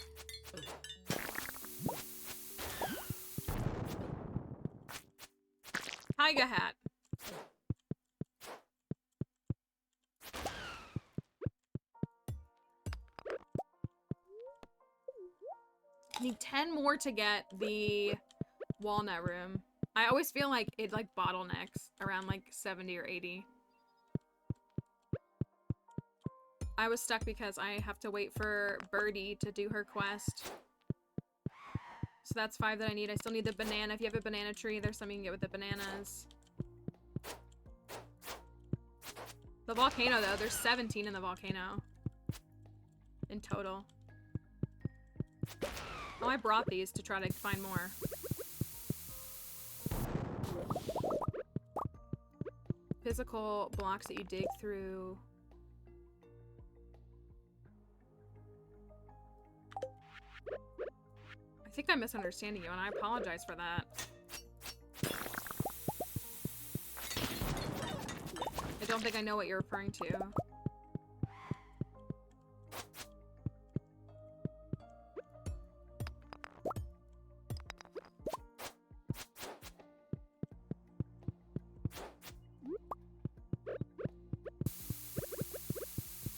Tiger hat. I need 10 more to get the walnut room. I always feel like it like bottlenecks around like 70 or 80. I was stuck because I have to wait for Birdie to do her quest. So that's 5 that I need. I still need the banana. If you have a banana tree, there's some you can get with the bananas. The volcano though, there's 17 in the volcano. In total. Oh, I brought these to try to find more. Physical blocks that you dig through. I think I'm misunderstanding you, and I apologize for that. don't think I know what you're referring to.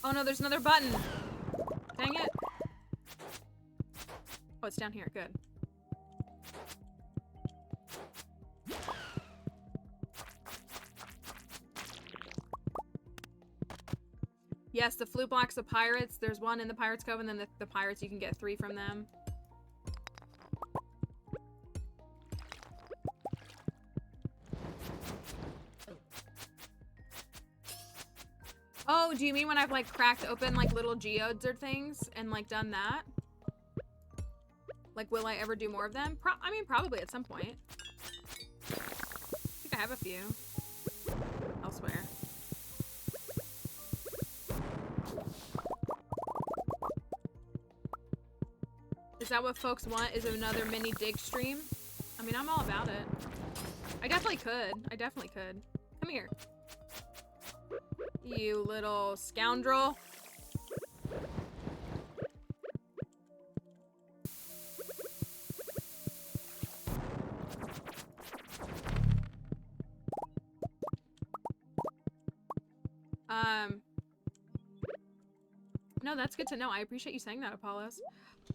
Oh no, there's another button. Dang it. Oh, it's down here. Good. Yes, the flute blocks of pirates. There's one in the Pirates Cove, and then the pirates, you can get 3 from them. Oh, do you mean when I've like cracked open like little geodes or things and like done that? Like, will I ever do more of them? I mean, probably at some point. I think I have a few elsewhere. Is that what folks want? Is another mini dig stream? I mean, I'm all about it. I definitely could. I definitely could. Come here. You little scoundrel. No, that's good to know. I appreciate you saying that, Apollos.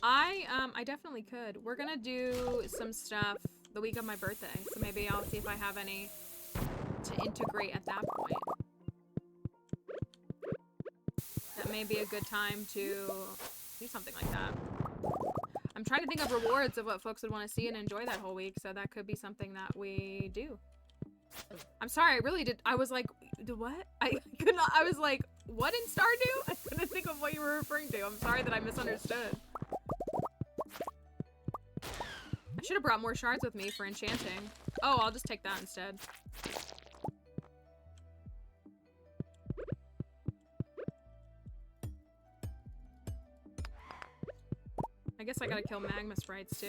I definitely could. We're gonna do some stuff the week of my birthday, so maybe I'll see if I have any to integrate at that point. That may be a good time to do something like that. I'm trying to think of rewards of what folks would want to see and enjoy that whole week, so that could be something that we do. I'm sorry, I really did. I was like, what? I could not. I was like, what in Stardew? I couldn't think of what you were referring to. I'm sorry that I misunderstood. I should have brought more shards with me for enchanting. Oh, I'll just take that instead. I guess I gotta kill magma sprites too.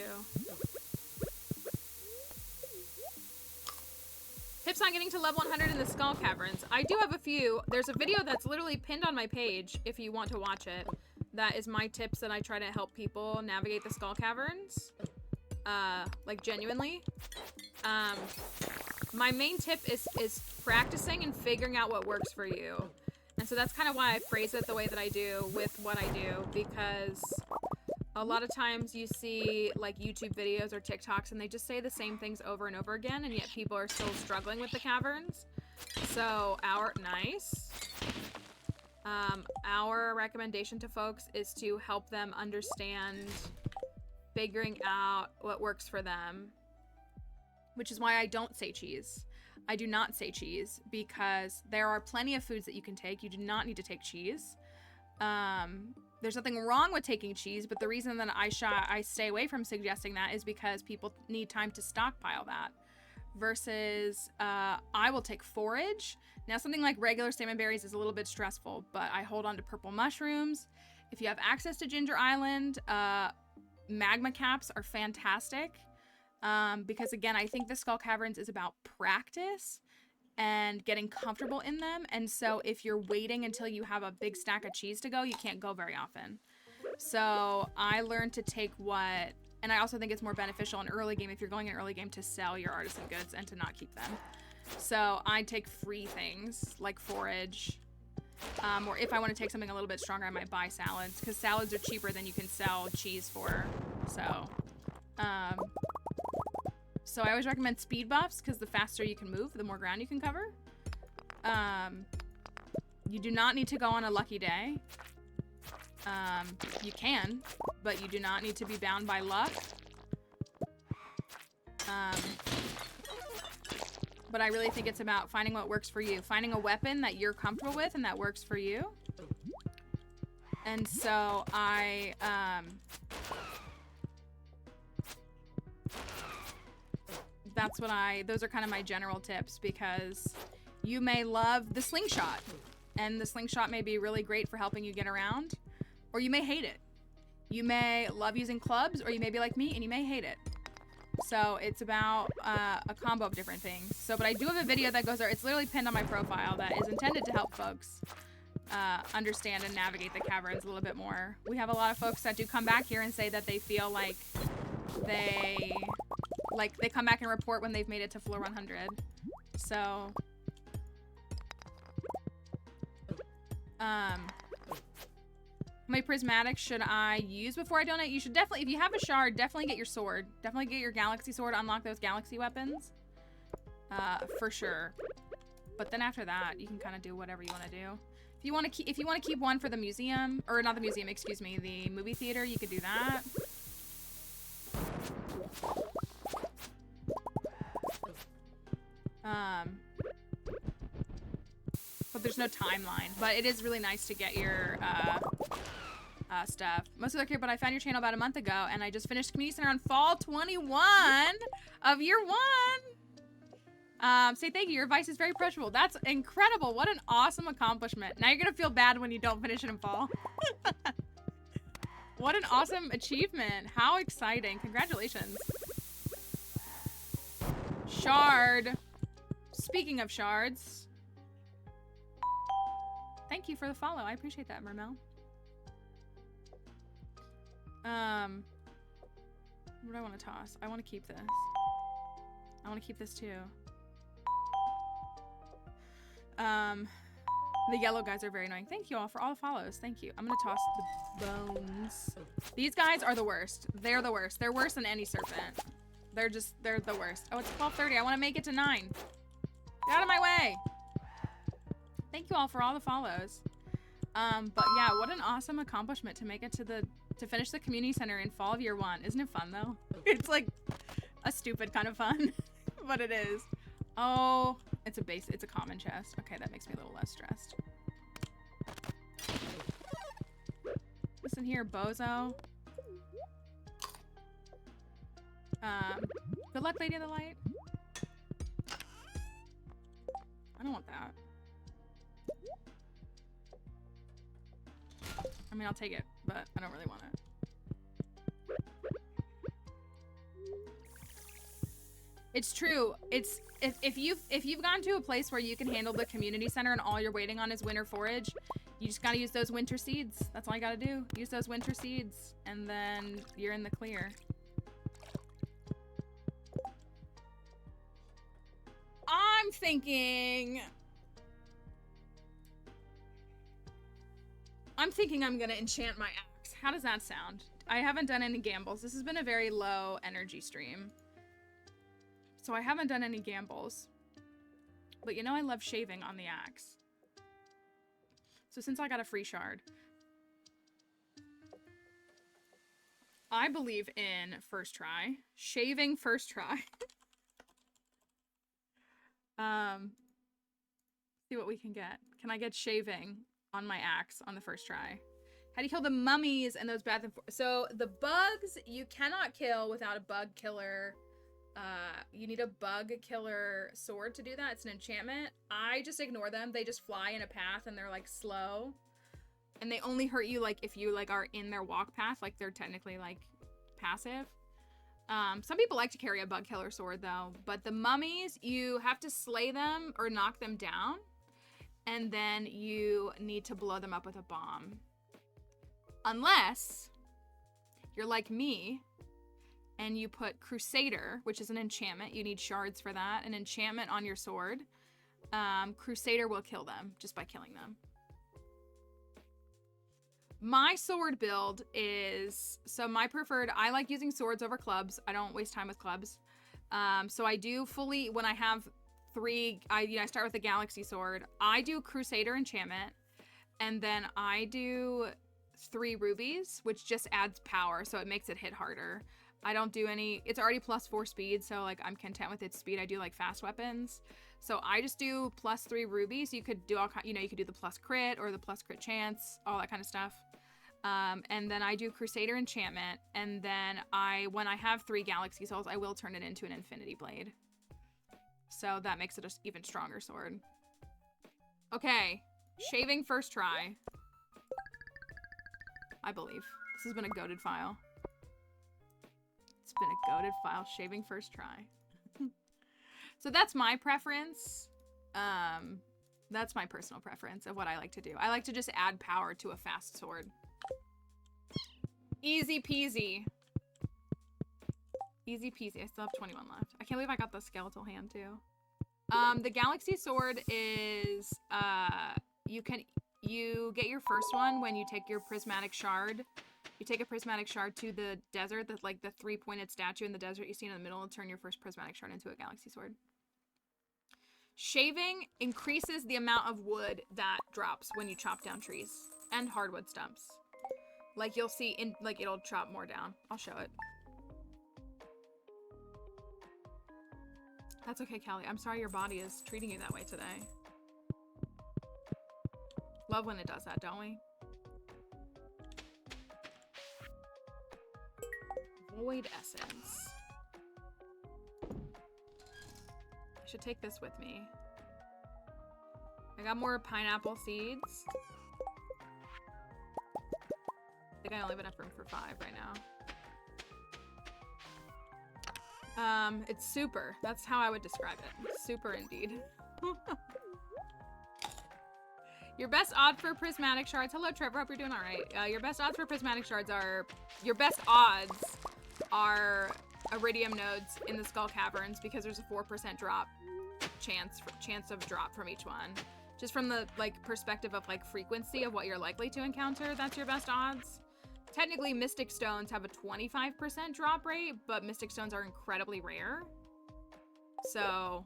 Tips on getting to level 100 in the Skull Caverns. I do have a few. There's a video that's literally pinned on my page if you want to watch it. That is my tips that I try to help people navigate the Skull Caverns. Like genuinely. My main tip is practicing and figuring out what works for you. And so that's kind of why I phrase it the way that I do with what I do, because a lot of times you see like YouTube videos or TikToks and they just say the same things over and over again, and yet people are still struggling with the caverns. So our recommendation to folks is to help them understand figuring out what works for them, which is why I don't say cheese. I do not say cheese because there are plenty of foods that you can take. You do not need to take cheese. There's nothing wrong with taking cheese, but the reason that I stay away from suggesting that is because people need time to stockpile that. Versus, I will take forage. Now, something like regular salmon berries is a little bit stressful, but I hold on to purple mushrooms. If you have access to Ginger Island, magma caps are fantastic. Because again, I think the Skull Caverns is about practice and getting comfortable in them. And so if you're waiting until you have a big stack of cheese to go, you can't go very often. So I learned to take what, and I also think it's more beneficial in early game, if you're going in early game, to sell your artisan goods and to not keep them. So I take free things like forage, or if I want to take something a little bit stronger, I might buy salads, because salads are cheaper than you can sell cheese for. So I always recommend speed buffs, because the faster you can move, the more ground you can cover. You do not need to go on a lucky day. You can, but you do not need to be bound by luck. But I really think it's about finding what works for you. Finding a weapon that you're comfortable with and that works for you. And so those are kind of my general tips, because you may love the slingshot, and the slingshot may be really great for helping you get around, or you may hate it. You may love using clubs, or you may be like me and you may hate it. So it's about a combo of different things. So, but I do have a video that goes there. It's literally pinned on my profile that is intended to help folks understand and navigate the caverns a little bit more. We have a lot of folks that do come back here and say that they feel like they come back and report when they've made it to floor 100. So, how many prismatics should I use before I donate? You should definitely, if you have a shard, definitely get your sword. Definitely get your galaxy sword, unlock those galaxy weapons. For sure. But then after that, you can kind of do whatever you want to do. If you want to keep one for the museum, or not the museum, excuse me, the movie theater, you could do that. But there's no timeline. But it is really nice to get your stuff. Most of them are here, but I found your channel about a month ago, and I just finished Community Center on Fall 21 of year 1. Say thank you. Your advice is very approachable. That's incredible. What an awesome accomplishment. Now you're gonna feel bad when you don't finish it in fall. What an awesome achievement. How exciting. Congratulations. Shard. Speaking of shards. Thank you for the follow. I appreciate that, Mermel. What do I want to toss? I want to keep this. I want to keep this too. The yellow guys are very annoying. Thank you all for all the follows. Thank you. I'm gonna toss the bones. These guys are the worst. They're the worst. They're worse than any serpent. They're the worst. Oh, it's 12:30. I want to make it to 9. Get out of my way. Thank you all for all the follows. But yeah, what an awesome accomplishment to make it to finish the community center in fall of year 1. Isn't it fun though? It's like a stupid kind of fun, but it is. Oh, it's a common chest. Okay, that makes me a little less stressed. Listen here, bozo. Good luck, Lady of the Light. I don't want that. I mean, I'll take it, but I don't really want it. It's true. It's if you've gone to a place where you can handle the community center and all you're waiting on is winter forage, you just gotta use those winter seeds. That's all you gotta do. Use those winter seeds, and then you're in the clear. I'm thinking I'm gonna enchant my axe. How does that sound? I haven't done any gambles. This has been a very low energy stream. So I haven't done any gambles. But you know I love shaving on the axe. So since I got a free shard, I believe in first try. Shaving first try. See what we can get. Can I get shaving on my axe on the first try? How do you kill the mummies and those bad things? So the bugs you cannot kill without a bug killer. You need a bug killer sword to do that. It's an enchantment. I just ignore them. They just fly in a path and they're like slow. And they only hurt you like if you like are in their walk path. Like they're technically like passive. Some people like to carry a bug killer sword though. But the mummies, you have to slay them or knock them down. And then you need to blow them up with a bomb. Unless you're like me and you put Crusader, which is an enchantment. You need shards for that. An enchantment on your sword. Crusader will kill them just by killing them. My sword build is, so my preferred, I like using swords over clubs. I don't waste time with clubs. So I do fully, when I have 3, I start with the Galaxy Sword. I do Crusader enchantment. And then I do 3 rubies, which just adds power. So it makes it hit harder. I don't do any, it's already +4 speed, so like I'm content with its speed. I do like fast weapons. So I just do +3 rubies. You could do all, you could do the plus crit or the plus crit chance, all that kind of stuff. And then I do Crusader enchantment. And then when I have 3 Galaxy Souls, I will turn it into an Infinity Blade. So that makes it an even stronger sword. Okay, shaving first try. I believe. This has been a goated file. It's been a goated file shaving first try. So that's my preference. That's my personal preference of what I like to do. I like to just add power to a fast sword. Easy peasy. Easy peasy. I still have 21 left. I can't believe I got the skeletal hand too. The Galaxy Sword is, you get your first one when you take your prismatic shard. You take a prismatic shard to the desert, the 3-pointed statue in the desert you see in the middle, and turn your first prismatic shard into a Galaxy Sword. Shaving increases the amount of wood that drops when you chop down trees and hardwood stumps. Like you'll see it'll chop more down. I'll show it. That's okay, Callie. I'm sorry your body is treating you that way today. Love when it does that, don't we? Void Essence. I should take this with me. I got more pineapple seeds. I think I only have enough room for 5 right now. It's super. That's how I would describe it. Super indeed. Your best odds for prismatic shards. Hello, Trevor. Hope you're doing all right. Your best odds for prismatic shards are... Your best odds are iridium nodes in the Skull Caverns because there's a 4% drop chance of drop from each one. Just from the perspective of frequency of what you're likely to encounter, that's your best odds. Technically, Mystic Stones have a 25% drop rate, but Mystic Stones are incredibly rare. So,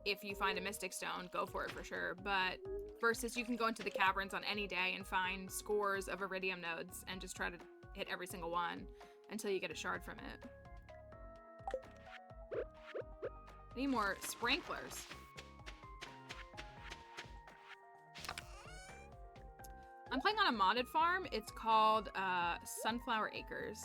if you find a Mystic Stone, go for it for sure. But versus you can go into the Caverns on any day and find scores of Iridium nodes and just try to hit every single one until you get a shard from it. Need more sprinklers. I'm playing on a modded farm. It's called Sunflower Acres.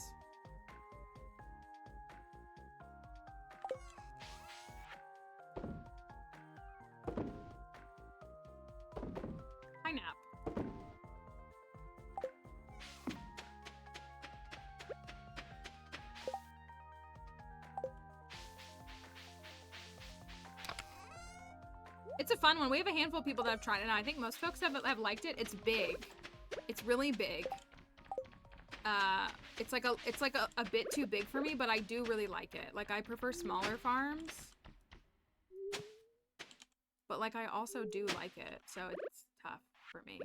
Hi, Nap. It's a fun one. We have a handful of people that have tried it, and I think most folks have liked it. It's big. It's really big. It's like a bit too big for me, but I do really like it. I prefer smaller farms. But I also do like it, so it's tough for me.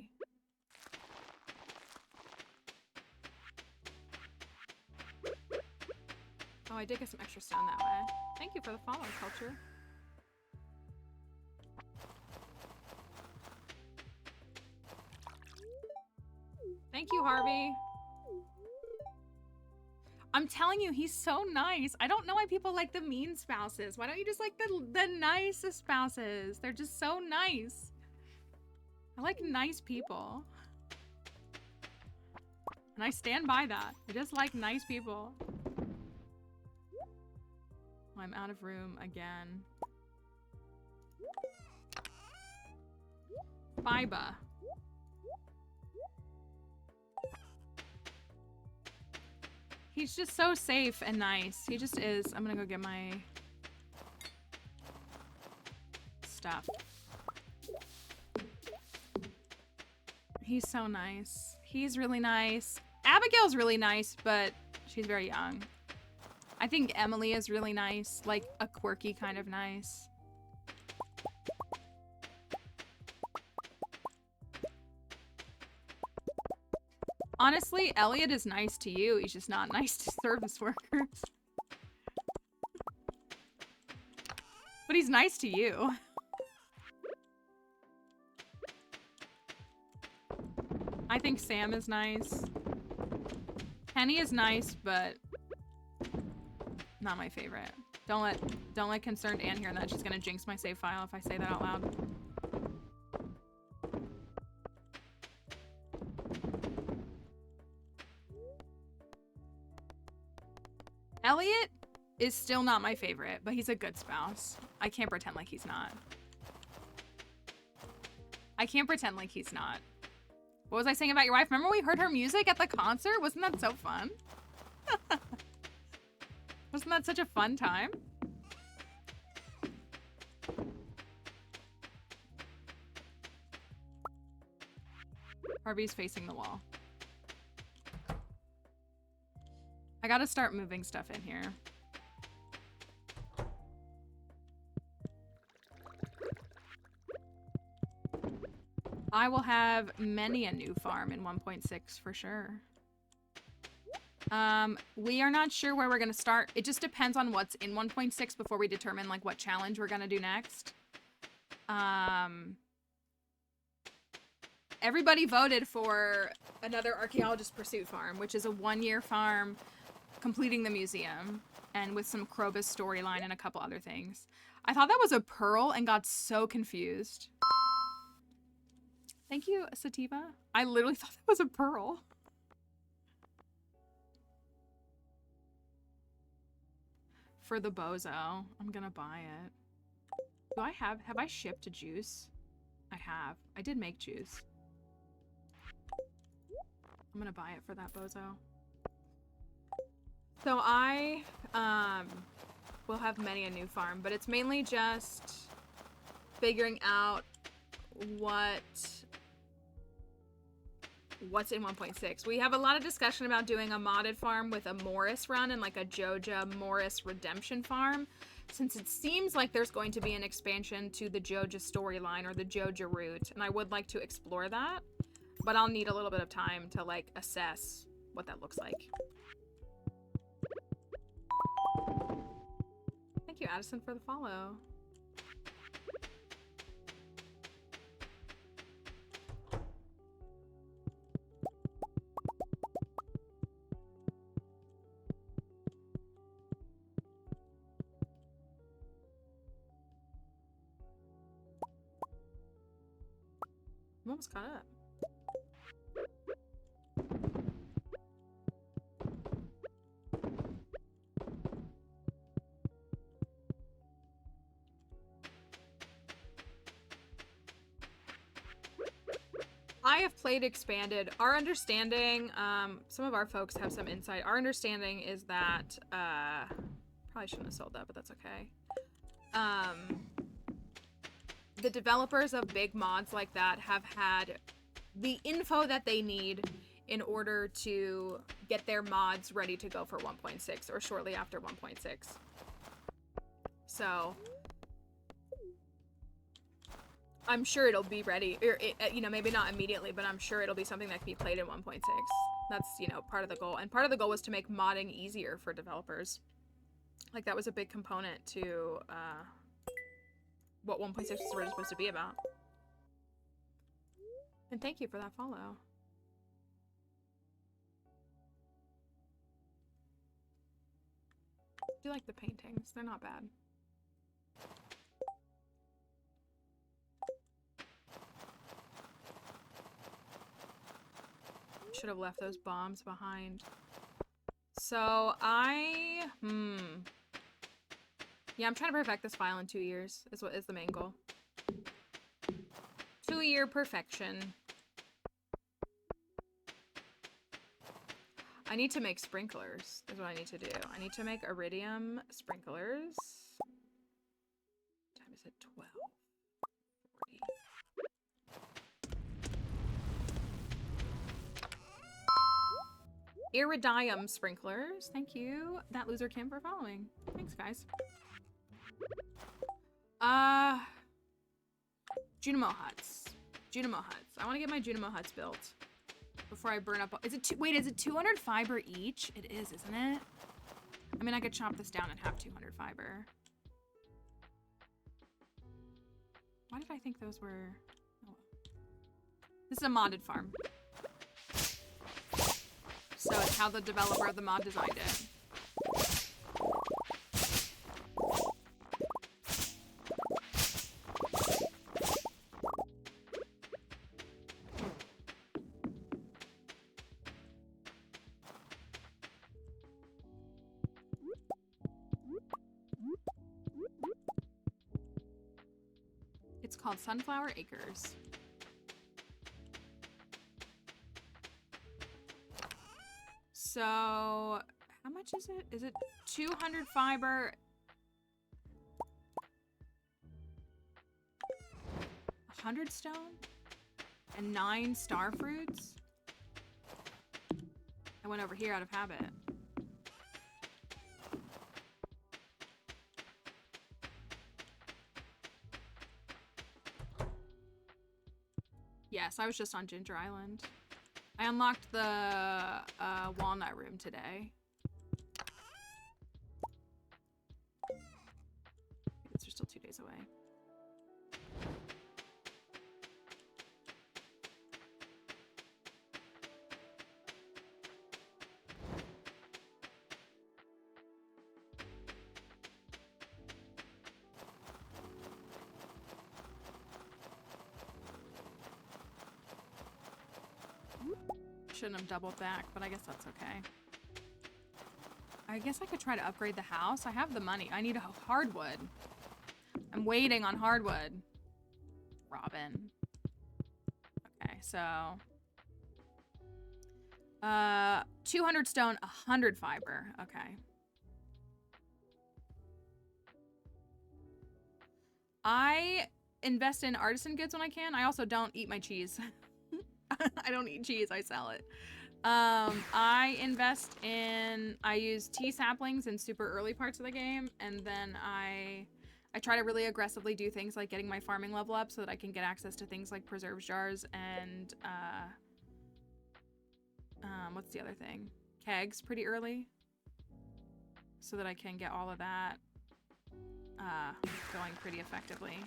Oh, I did get some extra stone that way. Thank you for the follow, Culture. Thank you, Harvey. I'm telling you, he's so nice. I don't know why people like the mean spouses. Why don't you just like the nice spouses? They're just so nice. I like nice people. And I stand by that. I just like nice people. Oh, I'm out of room again. Fiba. He's just so safe and nice. He just is. I'm gonna go get my stuff. He's so nice. He's really nice. Abigail's really nice, but she's very young. I think Emily is really nice, a quirky kind of nice. Honestly, Elliot is nice to you. He's just not nice to service workers. But he's nice to you. I think Sam is nice. Penny is nice, but not my favorite. Don't let concerned Anne hear that. She's gonna jinx my save file if I say that out loud. Elliot is still not my favorite, but he's a good spouse. I can't pretend like he's not. I can't pretend like he's not. What was I saying about your wife? Remember we heard her music at the concert? Wasn't that so fun? Wasn't that such a fun time? Harvey's facing the wall. I gotta start moving stuff in here. I will have many a new farm in 1.6 for sure. We are not sure where we're gonna start. It just depends on what's in 1.6 before we determine like what challenge we're gonna do next. Everybody voted for another Archaeologist Pursuit farm, which is a 1-year farm completing the museum and with some Krobus storyline and a couple other things. I thought that was a pearl and got so confused. Thank you, Sativa. I literally thought that was a pearl. For the bozo. I'm gonna buy it. Do I have I shipped a juice? I have. I did make juice. I'm gonna buy it for that bozo. So I will have many a new farm, but it's mainly just figuring out what's in 1.6. We have a lot of discussion about doing a modded farm with a Morris run and like a Joja Morris redemption farm, since it seems like there's going to be an expansion to the Joja storyline or the Joja route, and I would like to explore that, but I'll need a little bit of time to like assess what that looks like. Thank you, Addison, for the follow. I'm almost caught up. I have played Expanded. Our understanding, some of our folks have some insight. Our understanding is that, probably shouldn't have sold that, but that's okay. The developers of big mods like that have had the info that they need in order to get their mods ready to go for 1.6 or shortly after 1.6. So I'm sure it'll be ready, or you know, maybe not immediately, but I'm sure it'll be something that can be played in 1.6. That's, you know, part of the goal. And part of the goal was to make modding easier for developers. Like, that was a big component to what 1.6 was really supposed to be about. And thank you for that follow. I do like the paintings. They're not bad. Should have left those bombs behind. So yeah, I'm trying to perfect this file in 2 years is what is the main goal. 2-year perfection. I need to make sprinklers is what I need to do. I need to make iridium sprinklers. What time is it? 12:40. Iridium sprinklers. Thank you, that loser Kim, for following. Thanks, guys. Junimo huts. Junimo huts. I want to get my Junimo huts built before I burn up. Is it wait, is it 200 fiber each? It is, isn't it? I mean, I could chop this down and have 200 fiber. Why did I think those were... Oh. This is a modded farm. So it's how the developer of the mod designed it. It's called Sunflower Acres. So, how much much is it? Is it 200 fiber? 100 stone? And 9 star fruits? I went over here out of habit. Yes, I was just on Ginger Island. I unlocked the walnut room today. It's still 2 days away. Shouldn't have doubled back, but I guess that's okay. I guess I could try to upgrade the house. I have the money. I need a hardwood. I'm waiting on hardwood. Robin. Okay, so 200 stone, 100 fiber. Okay. I invest in artisan goods when I can. I also don't eat my cheese. I don't eat cheese, I sell it. I invest in, I use tea saplings in super early parts of the game, and then I try to really aggressively do things like getting my farming level up so that I can get access to things like preserves jars and, what's the other thing? Kegs pretty early. So that I can get all of that, going pretty effectively.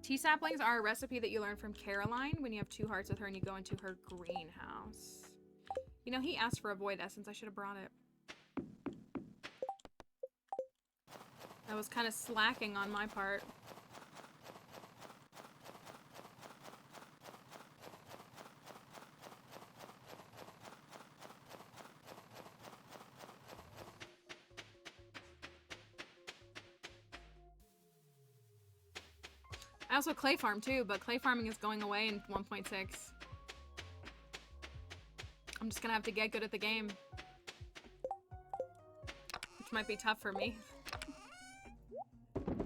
Tea saplings are a recipe that you learn from Caroline when you have 2 hearts with her and you go into her greenhouse. You know, he asked for a void essence. I should have brought it. I was kind of slacking on my part. I also clay farm too, but clay farming is going away in 1.6. I'm just gonna have to get good at the game. Which might be tough for me.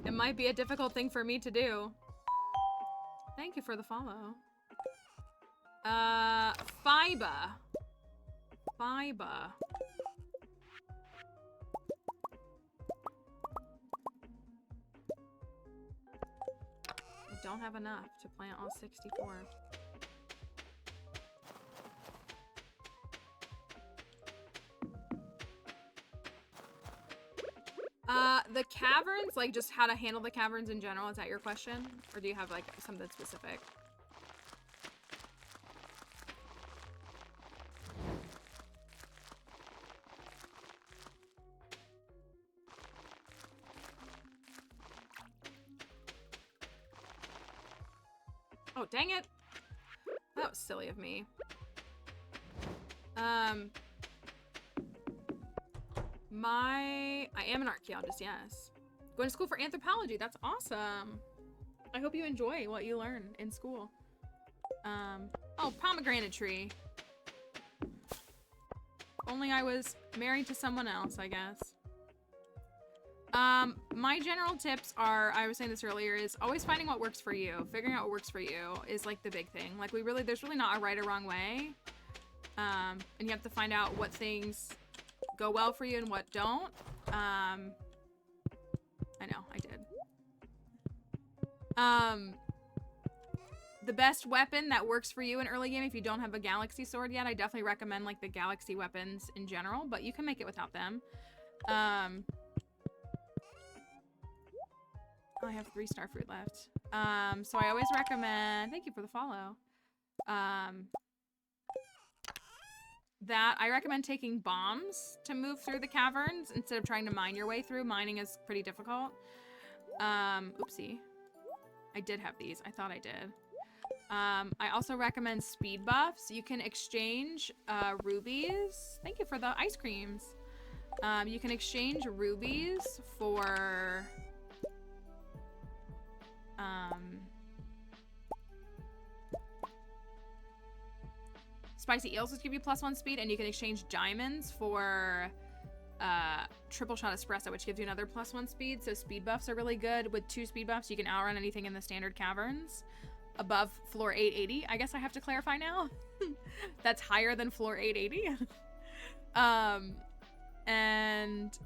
It might be a difficult thing for me to do. Thank you for the follow. Fiber. Fiber. I don't have enough to plant all 64. The caverns, like just how to handle the caverns in general, is that your question? Or do you have like something specific? Oh, dang it. That was silly of me. I am an archaeologist, yes. Going to school for anthropology, that's awesome. I hope you enjoy what you learn in school. Oh, pomegranate tree. Only I was married to someone else, I guess. My general tips are, I was saying this earlier, is always finding what works for you. Figuring out what works for you is like the big thing. Like there's really not a right or wrong way. And you have to find out what things go well for you and what don't. I know, I did. The best weapon that works for you in early game, if you don't have a galaxy sword yet, I definitely recommend like the galaxy weapons in general, but you can make it without them. I have 3 starfruit left. So I always recommend, thank you for the follow. That I recommend taking bombs to move through the caverns instead of trying to mine your way through. Mining is pretty difficult. Oopsie. I did have these. I thought I did. I also recommend speed buffs. You can exchange rubies. Thank you for the ice creams. You can exchange rubies for spicy eels, which give you +1 speed, and you can exchange diamonds for triple shot espresso, which gives you another +1 speed. So speed buffs are really good. With 2 speed buffs, you can outrun anything in the standard caverns above floor 880. I guess I have to clarify now. That's higher than floor 880. And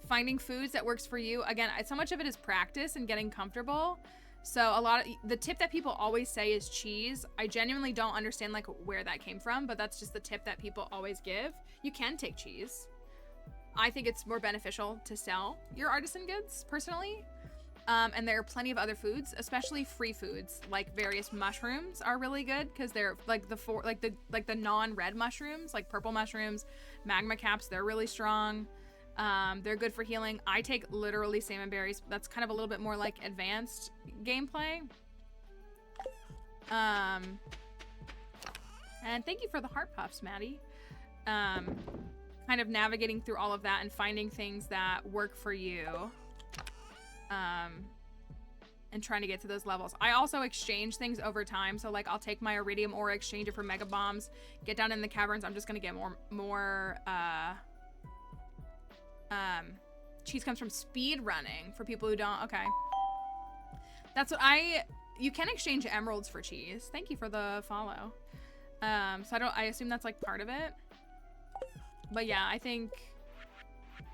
finding foods that works for you. Again, so much of it is practice and getting comfortable. So a lot of the tip that people always say is cheese. I genuinely don't understand like where that came from, but that's just the tip that people always give. You can take cheese. I think it's more beneficial to sell your artisan goods personally. And there are plenty of other foods, especially free foods, like various mushrooms are really good because they're like the non-red mushrooms, like purple mushrooms, magma caps. They're really strong. They're good for healing. I take literally salmon berries. That's kind of a little bit more like advanced gameplay. And thank you for the heart puffs, Maddie. Kind of navigating through all of that and finding things that work for you. And trying to get to those levels. I also exchange things over time. So like I'll take my iridium ore, exchange it for mega bombs, get down in the caverns. I'm just gonna get more cheese comes from speed running for people who don't. Okay. That's what you can exchange emeralds for cheese. Thank you for the follow. So I assume that's like part of it. But yeah, I think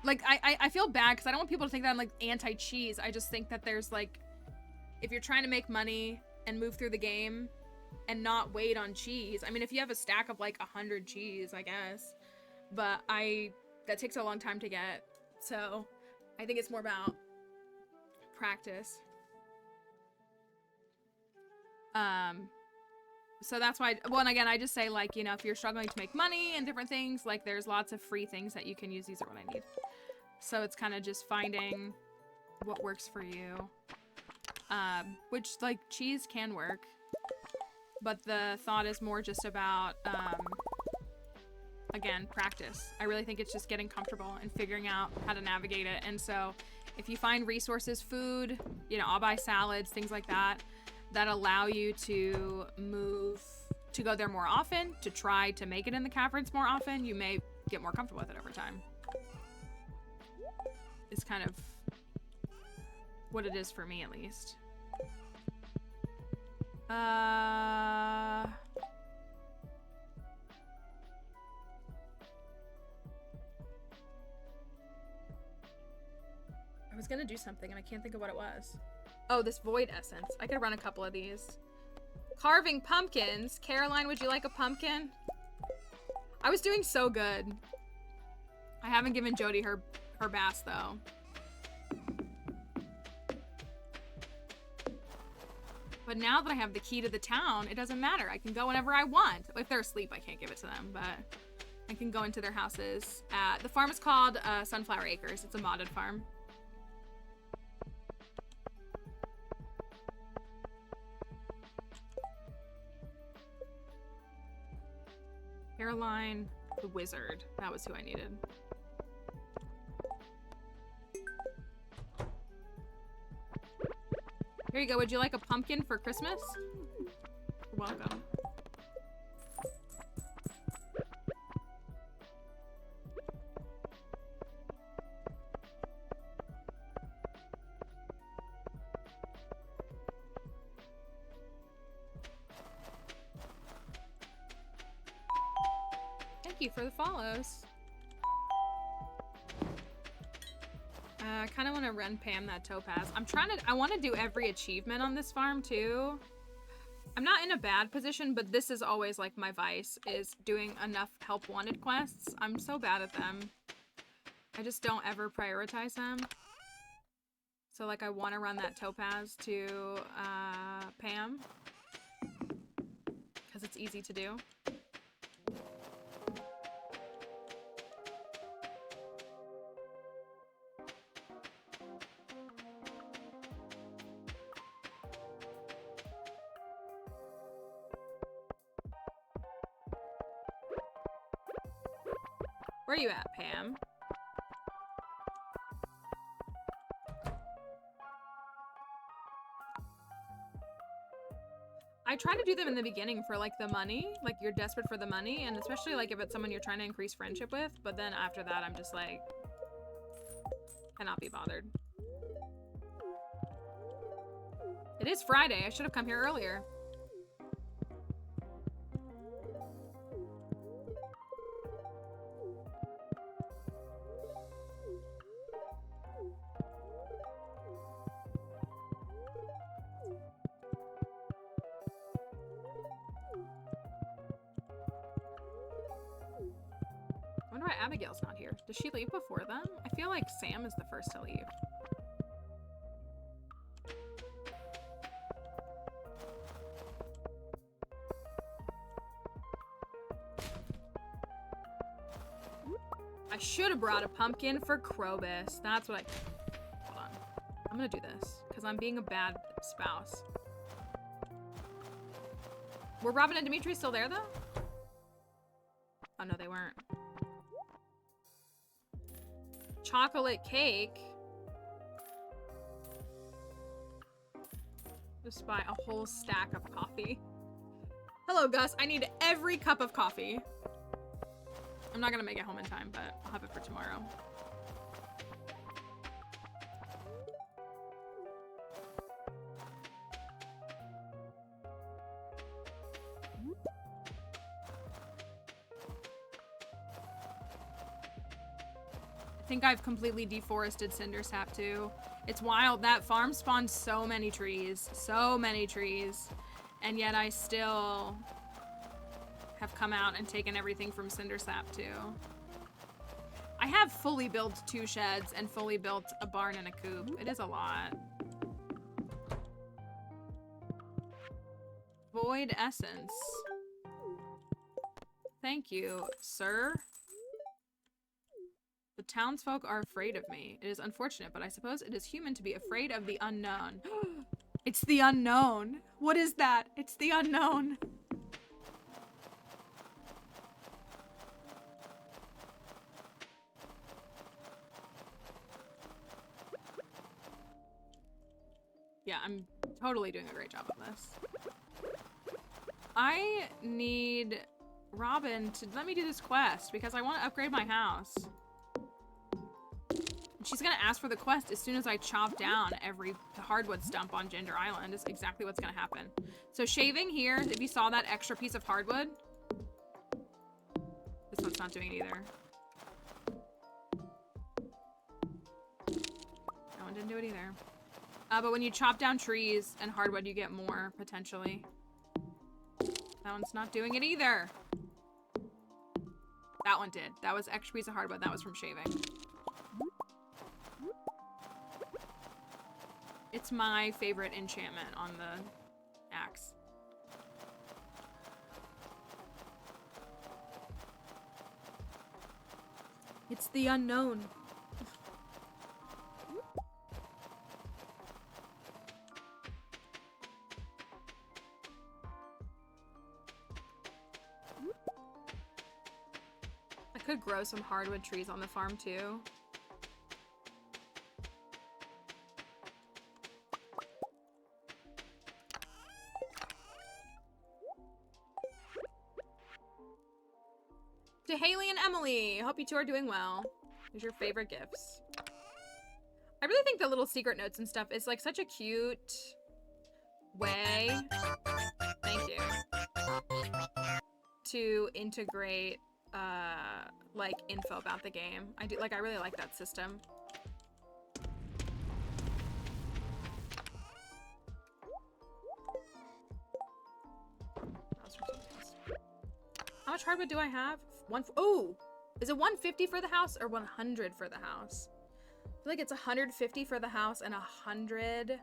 like I feel bad because I don't want people to think that I'm like anti-cheese. I just think that there's like, if you're trying to make money and move through the game and not wait on cheese. I mean, if you have a stack of like 100 cheese, I guess, but that takes a long time to get. So I think it's more about practice. So that's why, well, and again, I just say like, you know, if you're struggling to make money and different things, like there's lots of free things that you can use. These are what I need. So it's kind of just finding what works for you. Which like cheese can work, but the thought is more just about, again, practice. I really think it's just getting comfortable and figuring out how to navigate it. And so if you find resources, food, you know, I'll buy salads, things like that, that allow you to move, to go there more often, to try to make it in the caverns more often, you may get more comfortable with it over time. It's kind of what it is for me, at least. I was gonna do something and I can't think of what it was. Oh, this void essence. I could run a couple of these. Carving pumpkins. Caroline, would you like a pumpkin? I was doing so good. I haven't given Jody her bass though. But now that I have the key to the town, it doesn't matter. I can go whenever I want. If they're asleep, I can't give it to them, but I can go into their houses. The farm is called Sunflower Acres. It's a modded farm. Caroline the Wizard. That was who I needed. Here you go. Would you like a pumpkin for Christmas? You're welcome. Thank you for the follows. I kind of want to run Pam that topaz. I want to do every achievement on this farm too. I'm not in a bad position, but this is always like my vice, is doing enough help wanted quests. I'm so bad at them. I just don't ever prioritize them. So like I want to run that topaz to Pam because it's easy to do. Where are you at, Pam? I try to do them in the beginning for like the money, like you're desperate for the money, and especially like if it's someone you're trying to increase friendship with, but then after that I'm just like, cannot be bothered. It is Friday, I should have come here earlier. I wonder why Abigail's not here. Does she leave before them? I feel like Sam is the first to leave. I should have brought a pumpkin for Krobus. That's what I... Hold on. I'm gonna do this, because I'm being a bad spouse. Were Robin and Dimitri still there, though? Oh, no, they weren't. Chocolate cake. Just buy a whole stack of coffee. Hello, Gus. I need every cup of coffee. I'm not gonna make it home in time, but I'll have it for tomorrow. I think I've completely deforested Cindersap too. It's wild. That farm spawned so many trees. So many trees. And yet I still have come out and taken everything from Cindersap too. I have fully built 2 sheds and fully built a barn and a coop. It is a lot. Void essence. Thank you, sir. The townsfolk are afraid of me. It is unfortunate, but I suppose it is human to be afraid of the unknown. It's the unknown. What is that? It's the unknown. Yeah, I'm totally doing a great job of this. I need Robin to let me do this quest because I want to upgrade my house. She's gonna ask for the quest as soon as I chop down every hardwood stump on Ginger Island is exactly what's gonna happen. So shaving here, if you saw that extra piece of hardwood, this one's not doing it either. That one didn't do it either. But when you chop down trees and hardwood, you get more, potentially. That one's not doing it either. That one did. That was extra piece of hardwood. That was from shaving. It's my favorite enchantment on the axe. It's the unknown. I could grow some hardwood trees on the farm too. To Haley and Emily, hope you two are doing well. Here's your favorite gifts. I really think the little secret notes and stuff is like such a cute way, thank you, to integrate like info about the game. I really like that system. How much hardwood do I have? Oh, is it 150 for the house or 100 for the house? I feel like it's 150 for the house and 100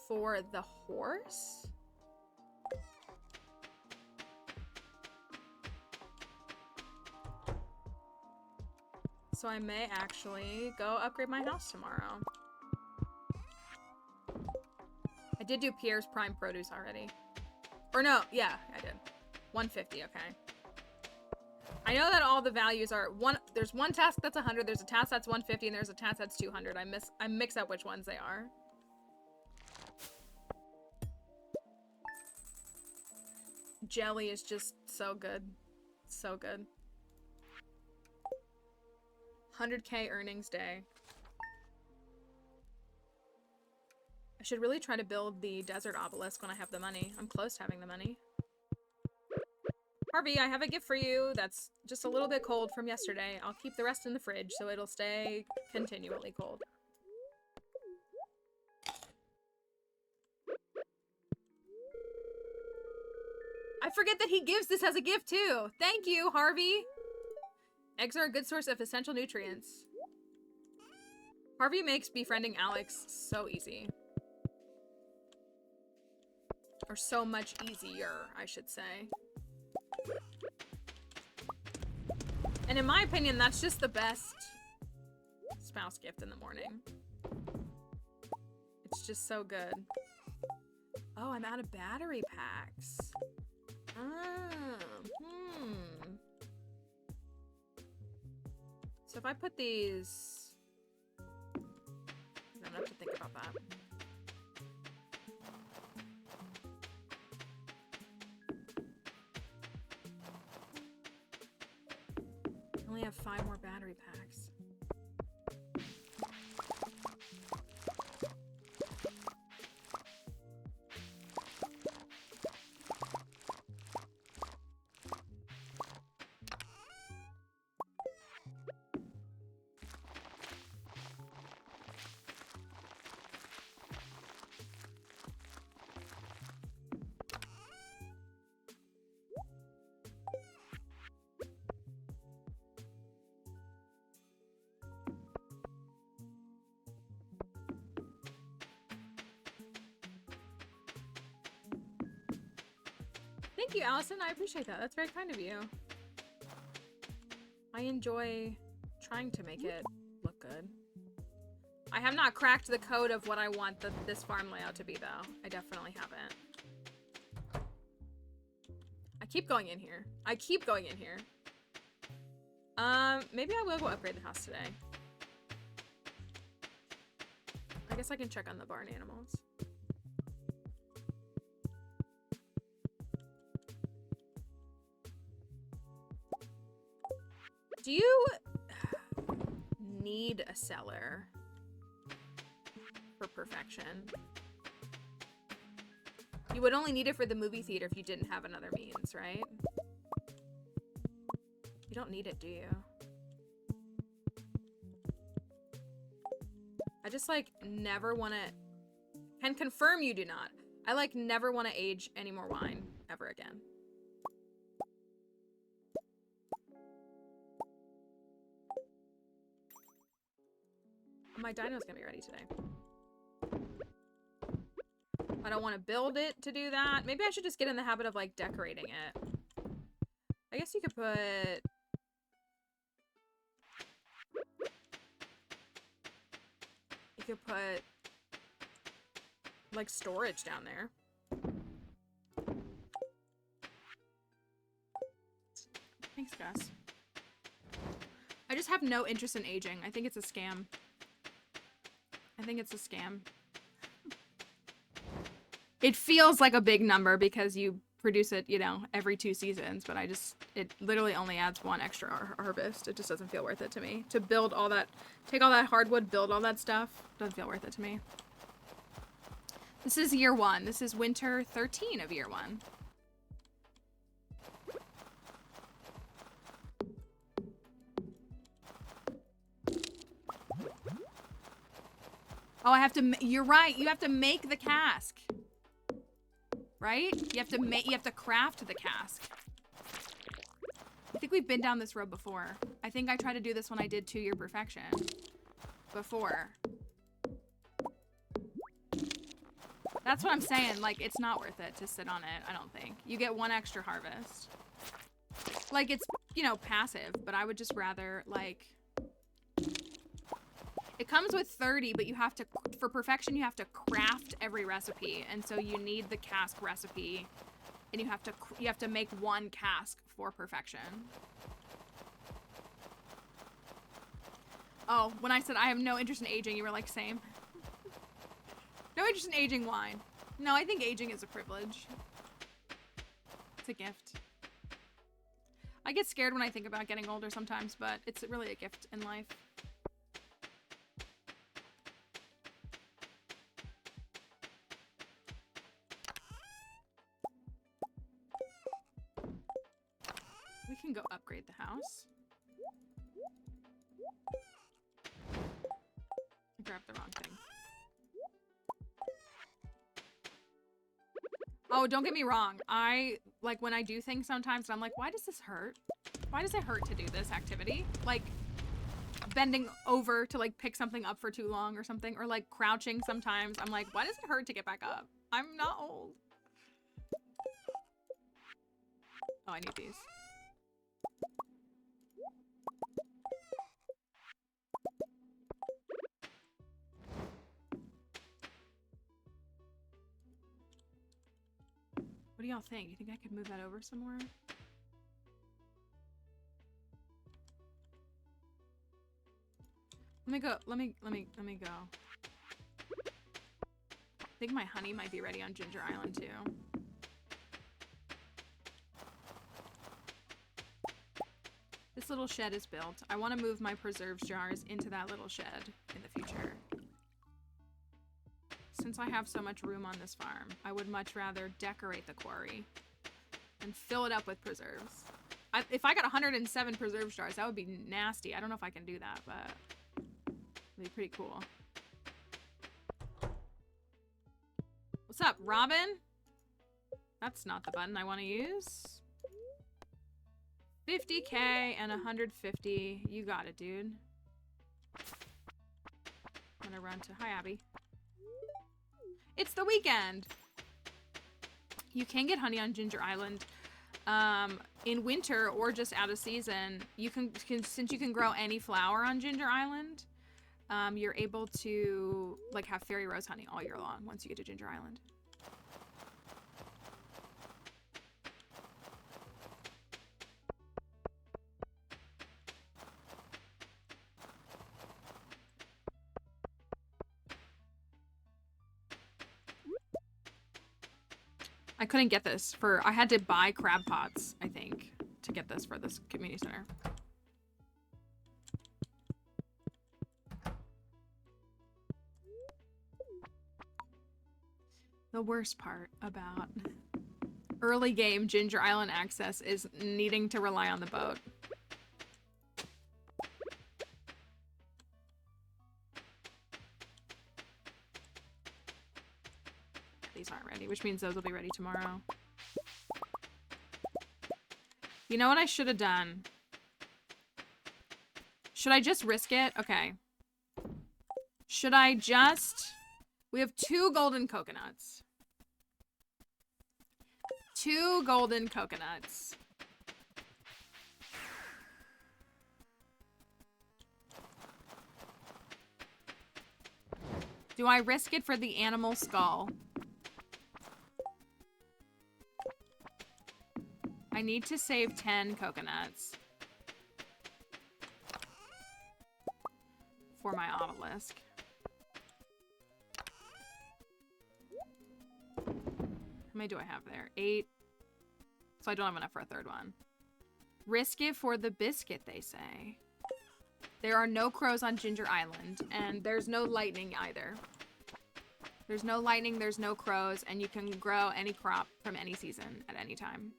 for the horse. So I may actually go upgrade my house tomorrow. I did do Pierre's Prime Produce already. Or no, yeah, I did. 150, okay. I know that all the values are there's one task that's 100, there's a task that's 150, and there's a task that's 200. I mix up which ones they are. jelly is just so good. So good. 100K earnings day. I should really try to build the desert obelisk when I have the money. I'm close to having the money. Harvey, I have a gift for you that's just a little bit cold from yesterday. I'll keep the rest in the fridge so it'll stay continually cold. I forget that he gives this as a gift too. Thank you, Harvey. Eggs are a good source of essential nutrients. Harvey makes befriending Alex so easy. Or so much easier, I should say. And in my opinion, that's just the best spouse gift in the morning. It's just so good. Oh, I'm out of battery packs. So if I put these... I don't have to think about that. I only have 5 more battery packs. Thank you, Allison. I appreciate that. That's very kind of you. I enjoy trying to make it look good. I have not cracked the code of what I want this farm layout to be, though. I definitely haven't. I keep going in here. I keep going in here. Maybe I will go upgrade the house today. I guess I can check on the barn animals. Do you need a cellar for perfection? You would only need it for the movie theater if you didn't have another means, right? You don't need it, do you? I just, like, never want to... Can confirm you do not. I, like, never want to age any more wine ever again. My dino's gonna be ready today. I don't want to build it to do that. Maybe I should just get in the habit of, like, decorating it. I guess you could put... You could put, like, storage down there. Thanks, Gus. I just have no interest in aging. I think it's a scam. I think it's a scam. It feels like a big number because you produce it, you know, every 2 seasons, but it literally only adds 1 extra harvest. It just doesn't feel worth it to me. To build all that, take all that hardwood, build all that stuff, doesn't feel worth it to me. This is year 1. This is winter 13 of year 1. Oh, I have to, you're right. You have to make the cask. Right? You have to craft the cask. I think we've been down this road before. I think I tried to do this when I did 2-year perfection. Before. That's what I'm saying. Like, it's not worth it to sit on it, I don't think. You get 1 extra harvest. Like, it's, you know, passive, but I would just rather, like... It comes with 30, but you have to, for perfection, you have to craft every recipe. And so you need the cask recipe, and you have to make 1 cask for perfection. Oh, when I said I have no interest in aging, you were like, same. No interest in aging wine. No, I think aging is a privilege. It's a gift. I get scared when I think about getting older sometimes, but it's really a gift in life. We can go upgrade the house. I grabbed the wrong thing. Oh, don't get me wrong. I, like, when I do things sometimes, I'm like, why does this hurt? Why does it hurt to do this activity? Like, bending over to, like, pick something up for too long or something. Or, like, crouching sometimes. I'm like, why does it hurt to get back up? I'm not old. Oh, I need these. What do y'all think? You think I could move that over somewhere? Let me go. Let me go. I think my honey might be ready on Ginger Island too. This little shed is built. I want to move my preserves jars into that little shed in the future. Since I have so much room on this farm, I would much rather decorate the quarry and fill it up with preserves. If I got 107 preserves jars, that would be nasty. I don't know if I can do that, but it'd be pretty cool. What's up, Robin? That's not the button I want to use. 50k and 150. You got it, dude. I'm gonna run to... Hi, Abby. It's the weekend! You can get honey on Ginger Island in winter or just out of season. You can since you can grow any flower on Ginger Island, you're able to like have fairy rose honey all year long once you get to Ginger Island. I couldn't get this for, I had to buy crab pots, I think, to get this for this community center. The worst part about early game Ginger Island access is needing to rely on the boat. These aren't ready, which means those will be ready tomorrow. You know what I should have done? Should I just risk it? Okay. Should I just... We have 2 golden coconuts. 2 golden coconuts. Do I risk it for the animal skull? I need to save 10 coconuts for my obelisk. How many do I have there? 8. So I don't have enough for a 3rd one. Risk it for the biscuit, they say. There are no crows on Ginger Island, and there's no lightning either. There's no lightning, there's no crows, and you can grow any crop from any season at any time.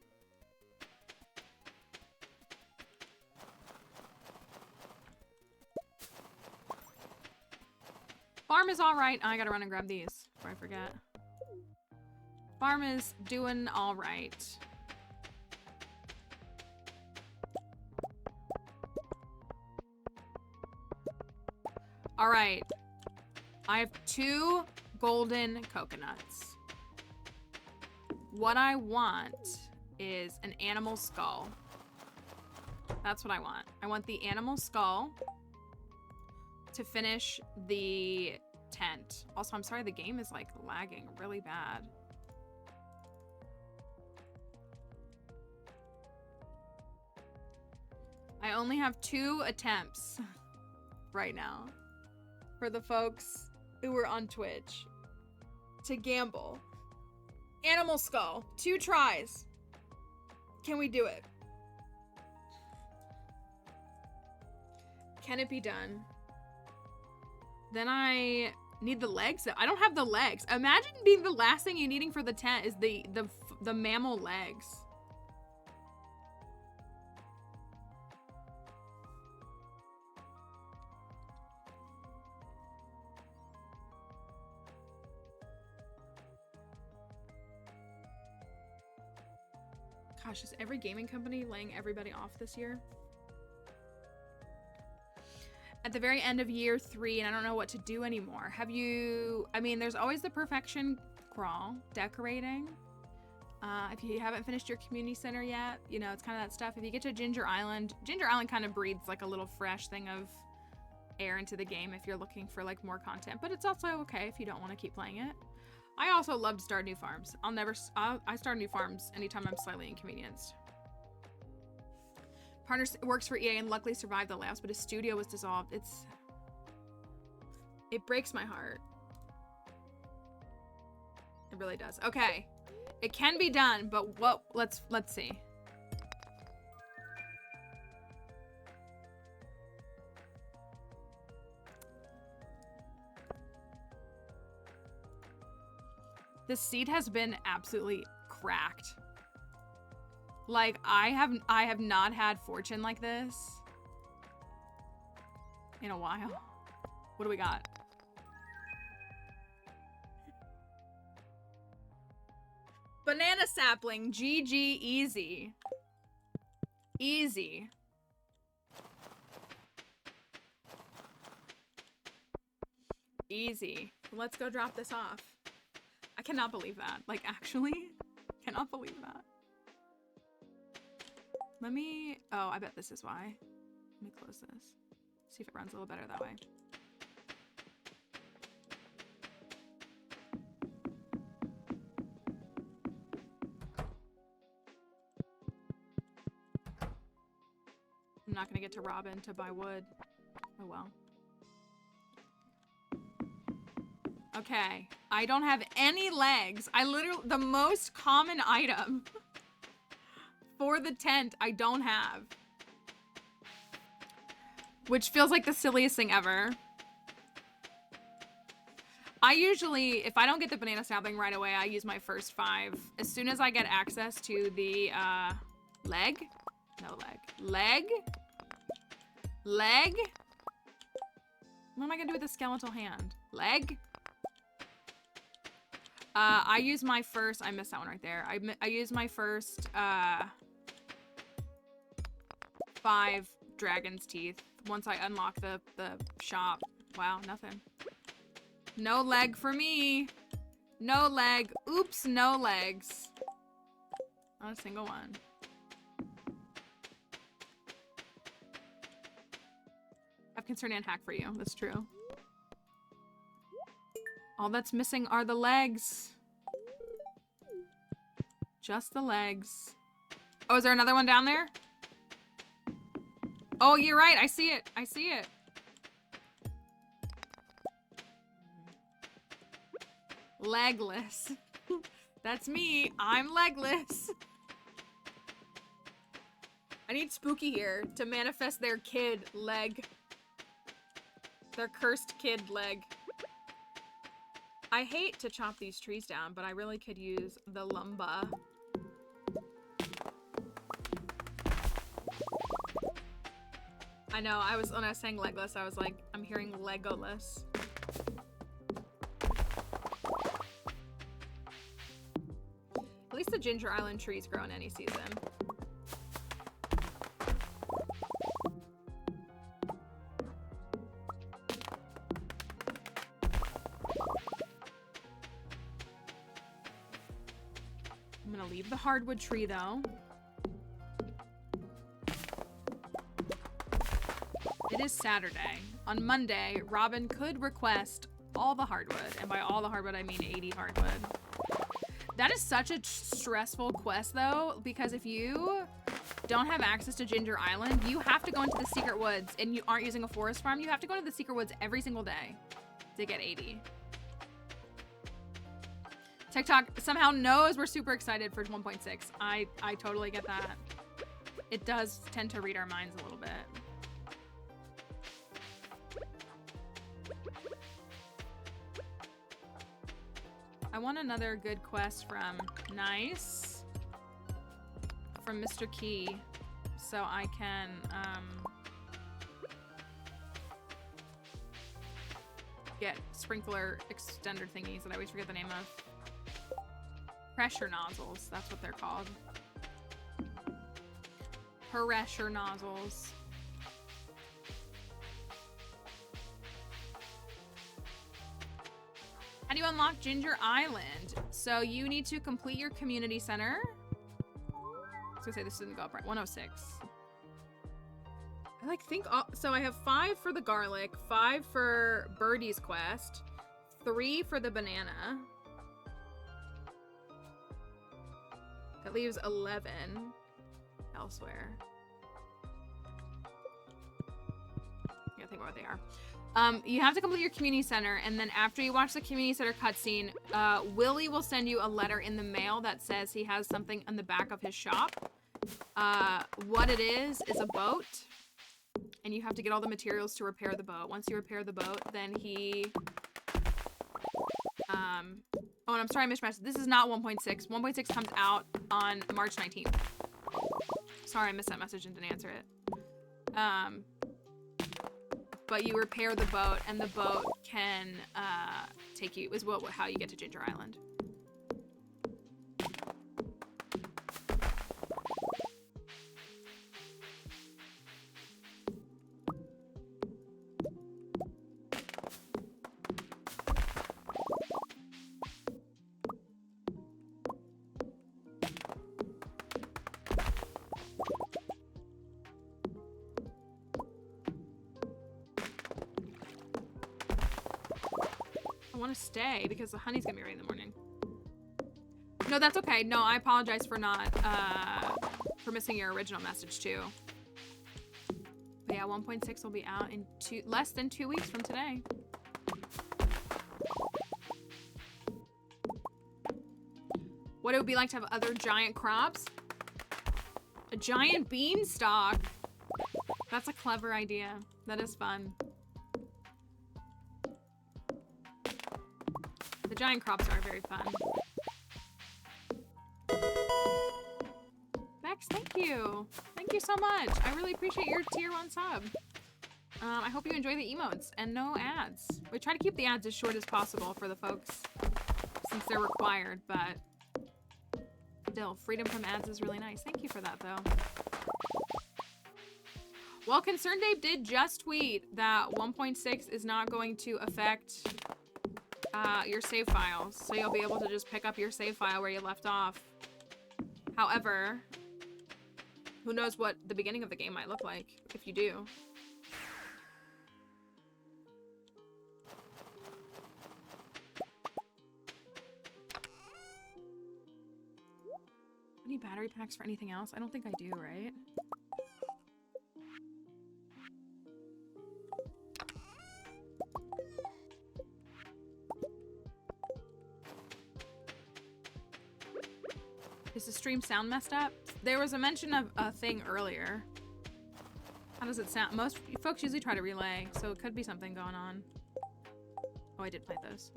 Farm is all right. I gotta run and grab these before I forget. Farm is doing all right. All right. I have 2 golden coconuts. What I want is an animal skull. That's what I want. I want the animal skull to finish the tent. Also, I'm sorry, the game is like lagging really bad. I only have 2 attempts right now for the folks who were on Twitch to gamble. Animal skull, 2 tries. Can we do it? Can it be done? Then I need the legs. I don't have the legs. Imagine being the last thing you're needing for the tent is the mammal legs. Gosh, is every gaming company laying everybody off this year? At the very end of year 3, and I don't know what to do anymore. Have you, I mean, there's always the perfection crawl, decorating. If you haven't finished your community center yet, you know, it's kind of that stuff. If you get to Ginger Island kind of breathes like a little fresh thing of air into the game if you're looking for like more content, but it's also okay if you don't want to keep playing it. I also love to start new farms. I start new farms anytime I'm slightly inconvenienced. Partner works for EA and luckily survived the layoffs, but his studio was dissolved. It breaks my heart. It really does. Okay. It can be done, but let's see. This seed has been absolutely cracked. Like, I have not had fortune like this in a while. What do we got? Banana sapling, GG, easy. Easy. Easy. Let's go drop this off. I cannot believe that. Like, actually, cannot believe that. Let me, oh, I bet this is why. Let me close this. See if it runs a little better that way. I'm not gonna get to Robin to buy wood. Oh well. Okay, I don't have any legs. I literally, the most common item for the tent, I don't have. Which feels like the silliest thing ever. I usually, if I don't get the banana sapling right away, I use my first 5. As soon as I get access to the, leg? No leg. Leg? Leg? What am I gonna do with the skeletal hand? Leg? I use my first, I missed that one right there. I use my first, 5 dragon's teeth once I unlock the shop. Wow, nothing. No leg for me. No leg. Oops, no legs. Not a single one. I've concern and hack for you. That's true. All that's missing are the legs. Just the legs. Oh, is there another one down there? Oh, you're right. I see it. I see it. Legless. That's me. I'm legless. I need Spooky here to manifest their kid leg. Their cursed kid leg. I hate to chop these trees down, but I really could use the lumber. I know, when I was saying legless, I was like, I'm hearing Legoless. At least the Ginger Island trees grow in any season. I'm gonna leave the hardwood tree though. It is Saturday. On Monday, Robin could request all the hardwood, and by all the hardwood I mean 80 hardwood. That is such a stressful quest though, because if you don't have access to Ginger Island, you have to go into the secret woods, and you aren't using a forest farm, you have to go into the secret woods every single day to get 80. TikTok somehow knows we're super excited for 1.6. I totally get that. It does tend to read our minds a little bit. I want another good quest from Nice. From Mr. Key. So I can, get sprinkler extender thingies that I always forget the name of. Pressure nozzles, that's what they're called. Pressure nozzles. How do you unlock Ginger Island? So you need to complete your community center. I was gonna say this didn't go up right. 106. I like think so I have 5 for the garlic, 5 for Birdie's quest, 3 for the banana. That leaves 11 elsewhere. Yeah, think about what they are. You have to complete your community center, and then after you watch the community center cutscene, Willie will send you a letter in the mail that says he has something on the back of his shop. What it is a boat, and you have to get all the materials to repair the boat. Once you repair the boat, then he... Oh, and I'm sorry I mismatched. This is not 1.6. 1.6 comes out on March 19th. Sorry I missed that message and didn't answer it. But you repair the boat, and the boat can take you, how you get to Ginger Island. Stay because the honey's gonna be ready in the morning. No, that's okay. No, I apologize for not for missing your original message too. But yeah, 1.6 will be out in less than 2 weeks from today. What it would be like to have other giant crops? A giant beanstalk. That's a clever idea. That is fun. The giant crops are very fun. Bex, thank you. Thank you so much. I really appreciate your tier 1 sub. I hope you enjoy the emotes and no ads. We try to keep the ads as short as possible for the folks since they're required, but still, freedom from ads is really nice. Thank you for that, though. Well, Concerned Dave did just tweet that 1.6 is not going to affect your save files, so you'll be able to just pick up your save file where you left off. However, who knows what the beginning of the game might look like if you do. Any battery packs for anything else? I don't think I do, right? Is the stream sound messed up? There was a mention of a thing earlier. How does it sound? Most folks usually try to relay, so it could be something going on. Oh, I did play those.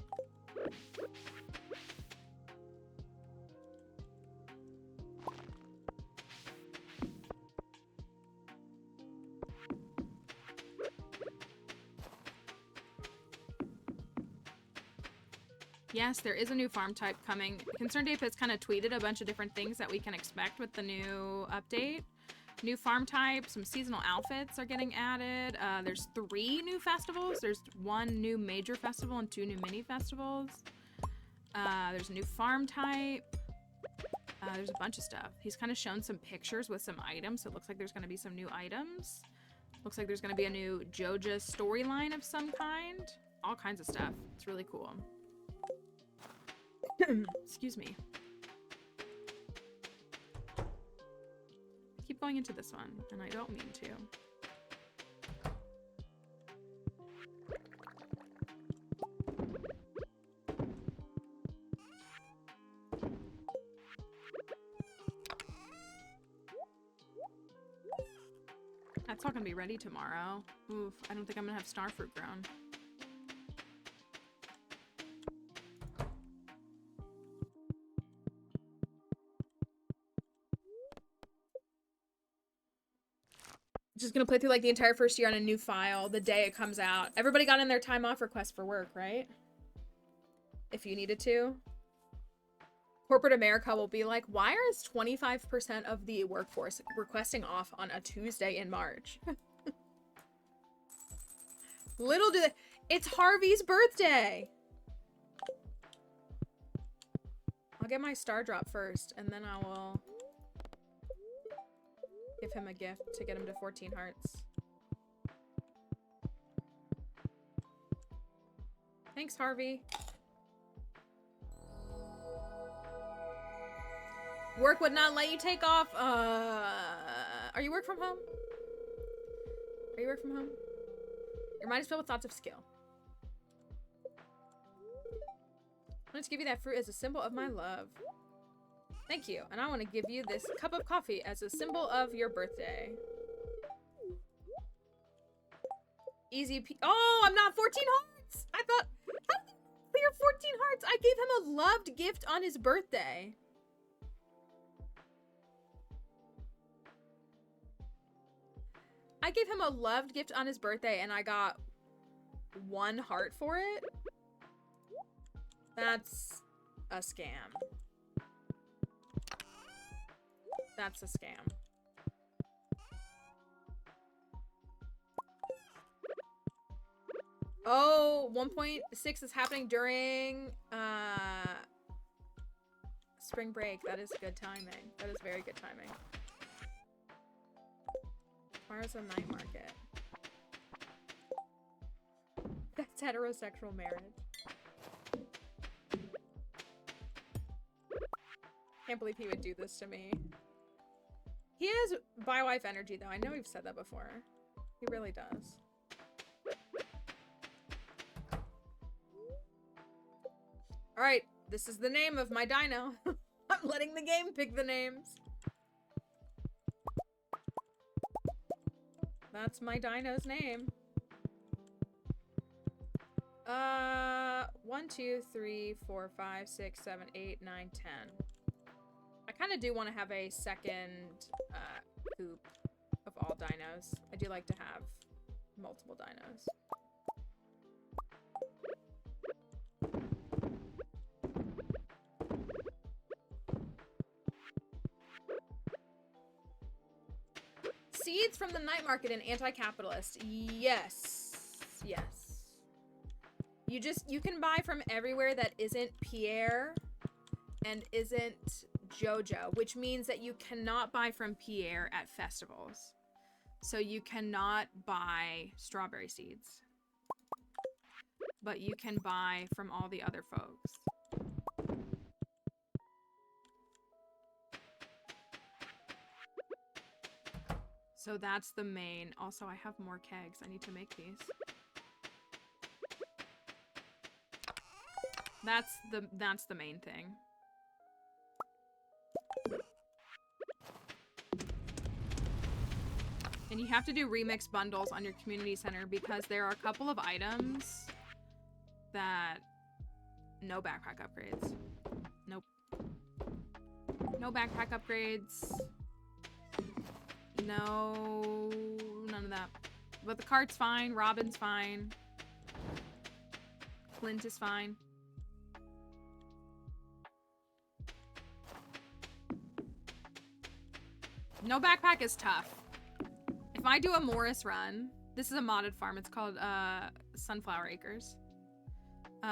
Yes, there is a new farm type coming. Concerned Ape has kind of tweeted a bunch of different things that we can expect with the new update. New farm type, some seasonal outfits are getting added. There's 3 new festivals. There's 1 new major festival and 2 new mini festivals. There's a new farm type. There's a bunch of stuff. He's kind of shown some pictures with some items, so it looks like there's going to be some new items. Looks like there's going to be a new Joja storyline of some kind. All kinds of stuff. It's really cool. Excuse me. I keep going into this one, and I don't mean to. That's not gonna be ready tomorrow. Oof, I don't think I'm gonna have starfruit grown. Just gonna play through like the entire first year on a new file the day it comes out. Everybody got in their time off request for work, right? If you needed to. Corporate America will be like, why is 25% of the workforce requesting off on a Tuesday in March? Little do they... It's Harvey's birthday! I'll get my star drop first, and then I will give him a gift to get him to 14 hearts. Thanks, Harvey. Work would not let you take off. Are you work from home? Are you work from home? Your mind is filled with thoughts of skill. I want to give you that fruit as a symbol of my love. Thank you. And I want to give you this cup of coffee as a symbol of your birthday. Easy oh, I'm not 14 hearts! I thought, how did you clear 14 hearts? I gave him a loved gift on his birthday. I gave him a loved gift on his birthday and I got 1 heart for it? That's a scam. That's a scam. Oh, 1.6 is happening during spring break. That is good timing. That is very good timing. Tomorrow's a night market. That's heterosexual marriage. Can't believe he would do this to me. He has bi-wife energy though. I know we've said that before. He really does. Alright, this is the name of my dino. I'm letting the game pick the names. That's my dino's name. 1, 2, 3, 4, 5, 6, 7, 8, 9, 10. I kind of do want to have a second coop of all dinos. I do like to have multiple dinos. Seeds from the night market and anti-capitalist. Yes. Yes. You can buy from everywhere that isn't Pierre and isn't Jojo, which means that you cannot buy from Pierre at festivals. So you cannot buy strawberry seeds. But you can buy from all the other folks. So that's the main. Also, I have more kegs. I need to make these. That's the main thing. And you have to do remix bundles on your community center because there are a couple of items that no backpack upgrades. Nope. No backpack upgrades. No, none of that. But the cart's fine. Robin's fine. Clint is fine. No backpack is tough. If I do a Morris run, this is a modded farm. It's called Sunflower Acres. If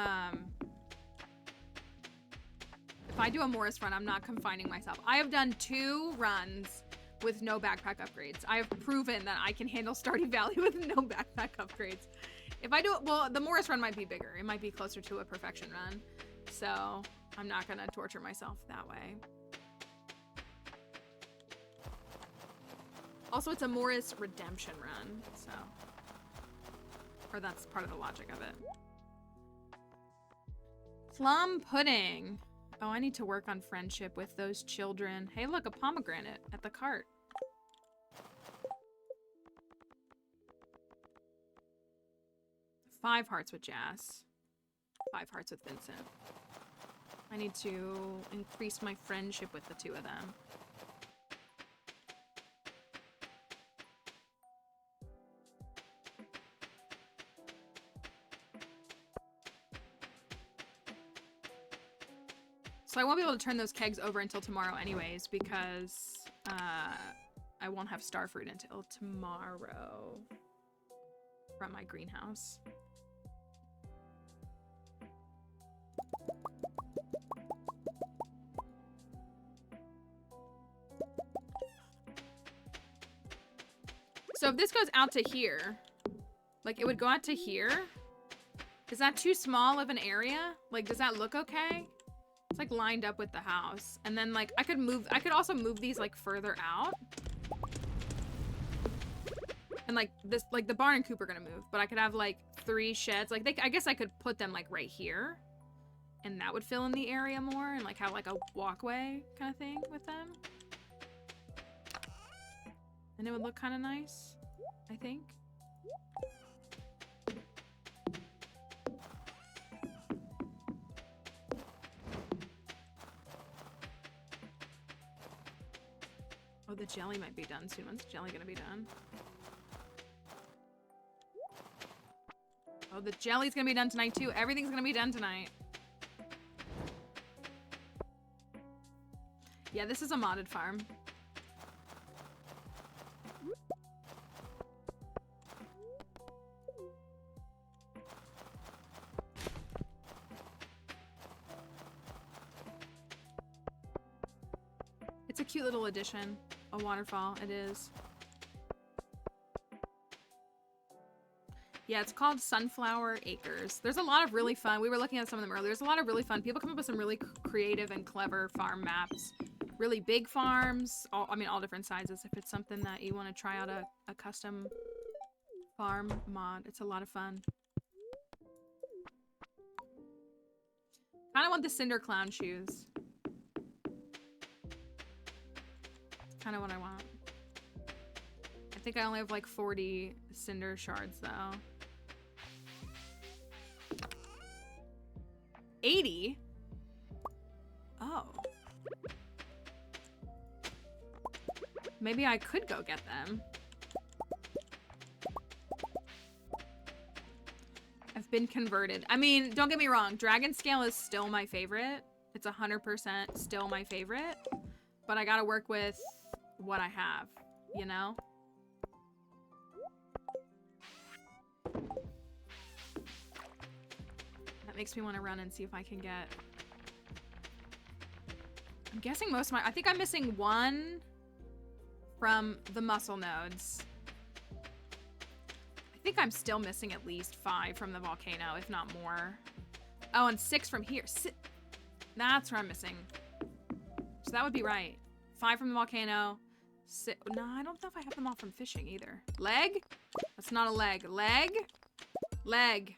I do a Morris run, I'm not confining myself. I have done 2 runs with no backpack upgrades. I have proven that I can handle Stardew Valley with no backpack upgrades. If I do it, well, the Morris run might be bigger. It might be closer to a perfection run. So I'm not gonna torture myself that way. Also, it's a Morris redemption run, so. Or that's part of the logic of it. Plum pudding. Oh, I need to work on friendship with those children. Hey, look, a pomegranate at the cart. 5 hearts with Jas. 5 hearts with Vincent. I need to increase my friendship with the two of them. So I won't be able to turn those kegs over until tomorrow anyways, because I won't have starfruit until tomorrow from my greenhouse. So if this goes out to here, like it would go out to here. Is that too small of an area? Like, does that look okay? It's like lined up with the house. And then like I could also move these like further out. And like this, like the barn and coop are gonna move, but I could have like 3 sheds. Like I guess I could put them like right here. And that would fill in the area more and like have like a walkway kind of thing with them. And it would look kind of nice, I think. Oh, the jelly might be done soon. When's the jelly gonna be done? Oh, the jelly's gonna be done tonight too. Everything's gonna be done tonight. Yeah, this is a modded farm. It's a cute little addition. A waterfall, it is. Yeah, it's called Sunflower Acres. There's a lot of really fun. We were looking at some of them earlier. There's a lot of really fun. People come up with some really creative and clever farm maps. Really big farms. I mean, all different sizes. If it's something that you want to try out a custom farm mod, it's a lot of fun. Kind of want the Cinder Clown shoes. Kind of what I want. I think I only have like 40 cinder shards though. 80? Oh. Maybe I could go get them. I've been converted. I mean, don't get me wrong. Dragon Scale is still my favorite. It's 100% still my favorite. But I gotta work with what I have, you know? That makes me want to run and see if I can get... I'm guessing most of my... I think I'm missing 1 from the muscle nodes. I think I'm still missing at least 5 from the volcano, if not more. Oh, and 6 from here. That's where I'm missing. So that would be right. 5 from the volcano. No, I don't know if I have them all from fishing either. Leg? That's not a leg. Leg? Leg.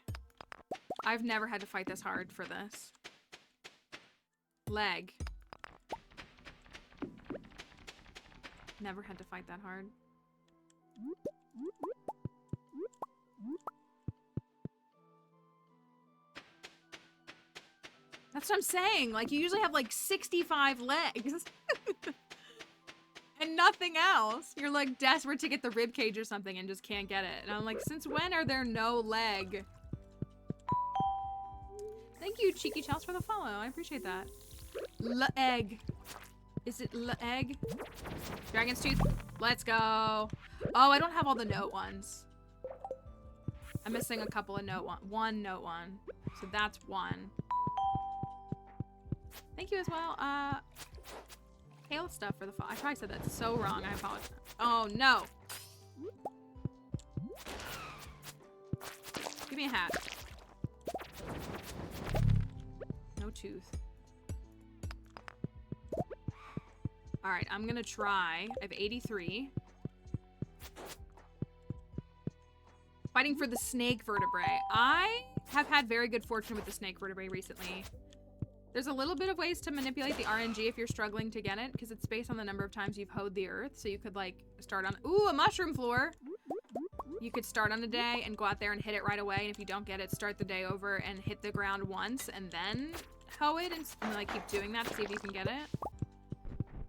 I've never had to fight this hard for this. Leg. Never had to fight that hard. That's what I'm saying. Like, you usually have like 65 legs. And nothing else. You're like desperate to get the rib cage or something and just can't get it. And I'm like, since when are there no leg? Thank you, Cheeky Chels, for the follow. I appreciate that. Egg. Is it egg? Dragon's Tooth. Let's go. Oh, I don't have all the note ones. I'm missing a couple of note one note one. So that's 1. Thank you as well. Hail stuff for the fall. I probably said that so wrong. I apologize. Oh, no. Give me a hat. No tooth. All right, I'm gonna try. I have 83. Fighting for the snake vertebrae. I have had very good fortune with the snake vertebrae recently. There's a little bit of ways to manipulate the RNG if you're struggling to get it, because it's based on the number of times you've hoed the earth. So you could like start on, ooh, a mushroom floor. You could start on a day and go out there and hit it right away, and if you don't get it, start the day over and hit the ground once and then hoe it and like keep doing that to see if you can get it.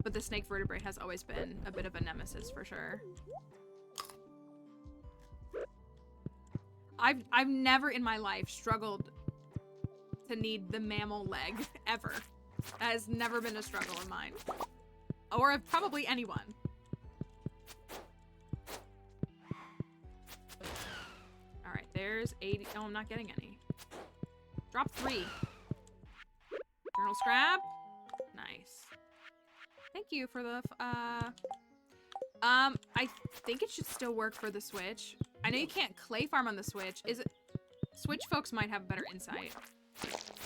But the snake vertebrae has always been a bit of a nemesis for sure. I've never in my life struggled to need the mammal leg ever. That has never been a struggle of mine. Or of probably anyone. Alright, there's 80. Oh, I'm not getting any. Drop 3. Journal scrap. Nice. Thank you for the, I think it should still work for the Switch. I know you can't clay farm on the Switch. Is it? Switch folks might have better insight.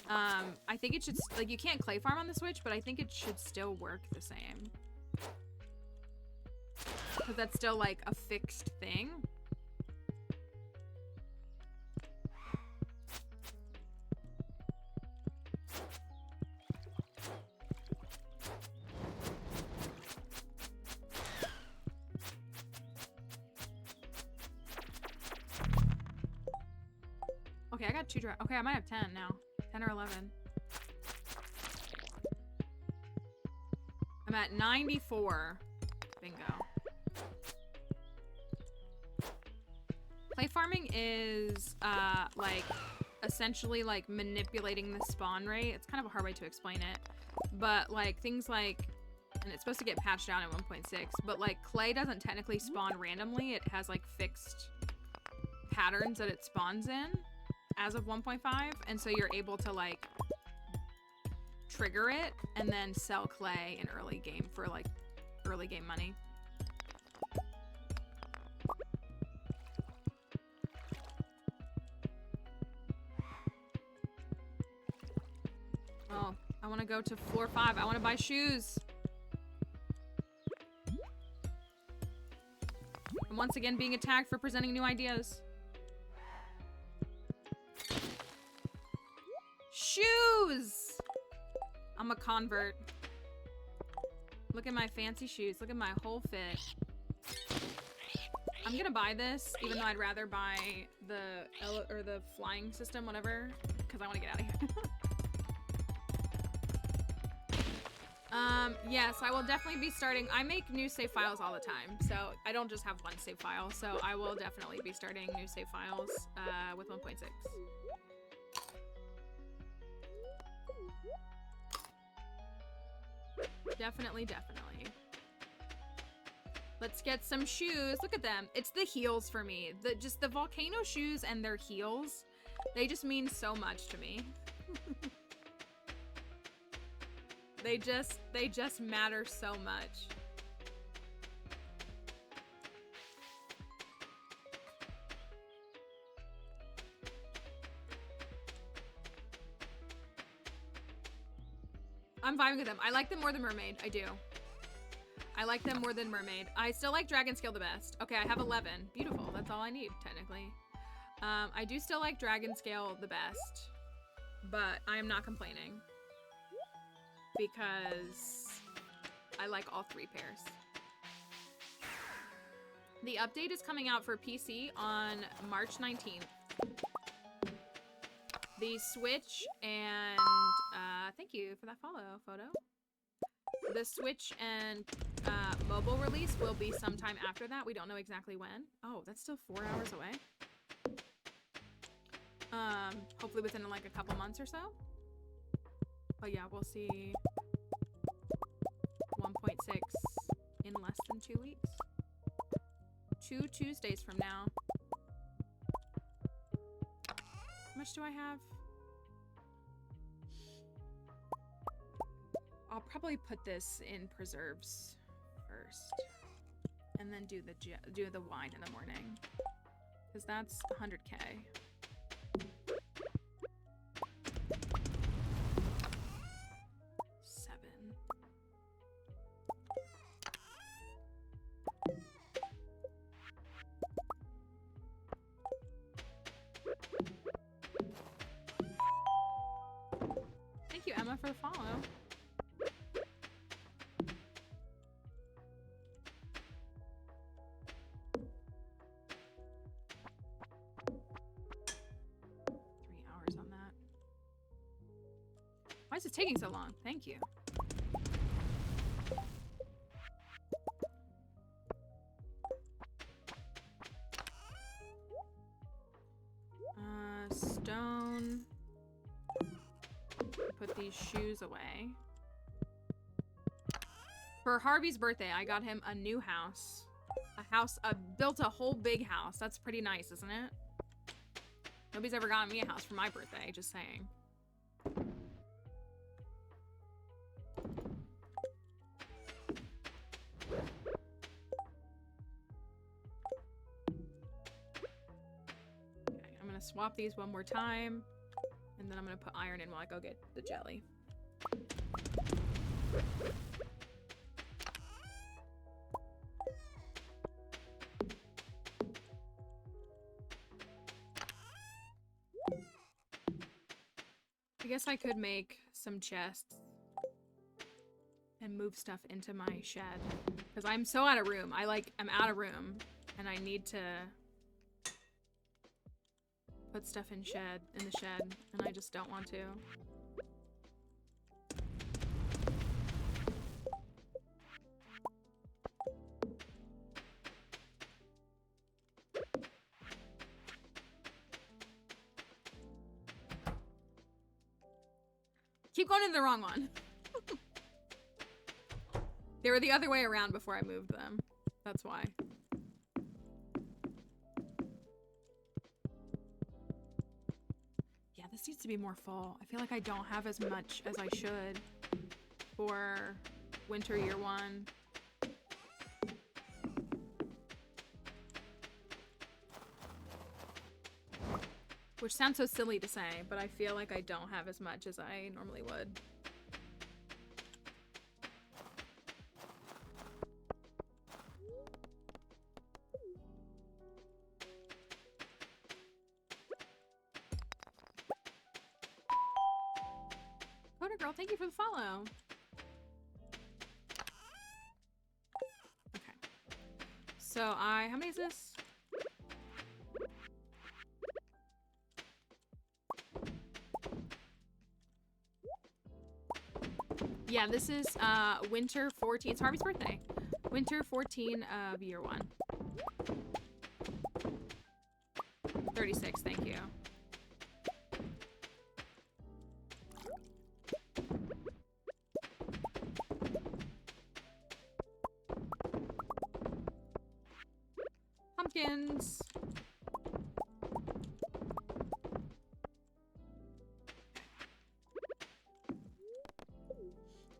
I think it should, like, you can't clay farm on the Switch, but I think it should still work the same. Because that's still, like, a fixed thing. Okay, I got 2 dry. Okay, I might have 10 now. 10 or 11. I'm at 94. Bingo. Clay farming is, like, essentially, like, manipulating the spawn rate. It's kind of a hard way to explain it. But, like, things like, and it's supposed to get patched down at 1.6, but, like, clay doesn't technically spawn randomly. It has, like, fixed patterns that it spawns in as of 1.5, and so you're able to, like, trigger it and then sell clay in early game for, like, early game money. Oh, I want to go to floor 5. I want to buy shoes. I'm once again being attacked for presenting new ideas. Shoes! I'm a convert. Look at my fancy shoes. Look at my whole fit. I'm gonna buy this, even though I'd rather buy the flying system, whatever, because I want to get out of here. Yes, I will definitely be starting. I make new save files all the time, so I don't just have one save file, so I will definitely be starting new save files with 1.6. Definitely, definitely. Let's get some shoes. Look at them. It's the heels for me. Just the volcano shoes and their heels. They just mean so much to me. They just matter so much. I'm vibing with them. I like them more than Mermaid. I do. I like them more than Mermaid. I still like Dragon Scale the best. Okay, I have 11. Beautiful. That's all I need, technically. I do still like Dragon Scale the best, but I am not complaining because I like all 3 pairs. The update is coming out for PC on March 19th. The Switch and, thank you for that follow, Photo. The Switch and mobile release will be sometime after that. We don't know exactly when. Oh, that's still 4 hours away. Hopefully within like a couple months or so. But yeah, we'll see 1.6 in less than 2 weeks. 2 Tuesdays from now. How much do I have? I'll probably put this in preserves first, and then do the wine in the morning, because that's 100K. Thank you, Emma, for the follow. is it taking so long? Thank you. Stone. Put these shoes away. For Harvey's birthday, I got him a new house. Built a whole big house. That's pretty nice, isn't it? Nobody's ever gotten me a house for my birthday, just saying. Okay, I'm gonna swap these one more time, and then I'm gonna put iron in while I go get the jelly. I guess I could make some chests and move stuff into my shed because I'm so out of room. I'm out of room and I need to put stuff in the shed and I just don't want to. Keep going into the wrong one. They were the other way around before I moved them. That's why. Yeah, this needs to be more full. I feel like I don't have as much as I should for winter year 1. Which sounds so silly to say, but I feel like I don't have as much as I normally would. Coda Girl, thank you for the follow. Okay. So how many is this? Yeah, this is winter 14. It's Harvey's birthday. Winter 14 of year 1. 36, thank you. Pumpkins.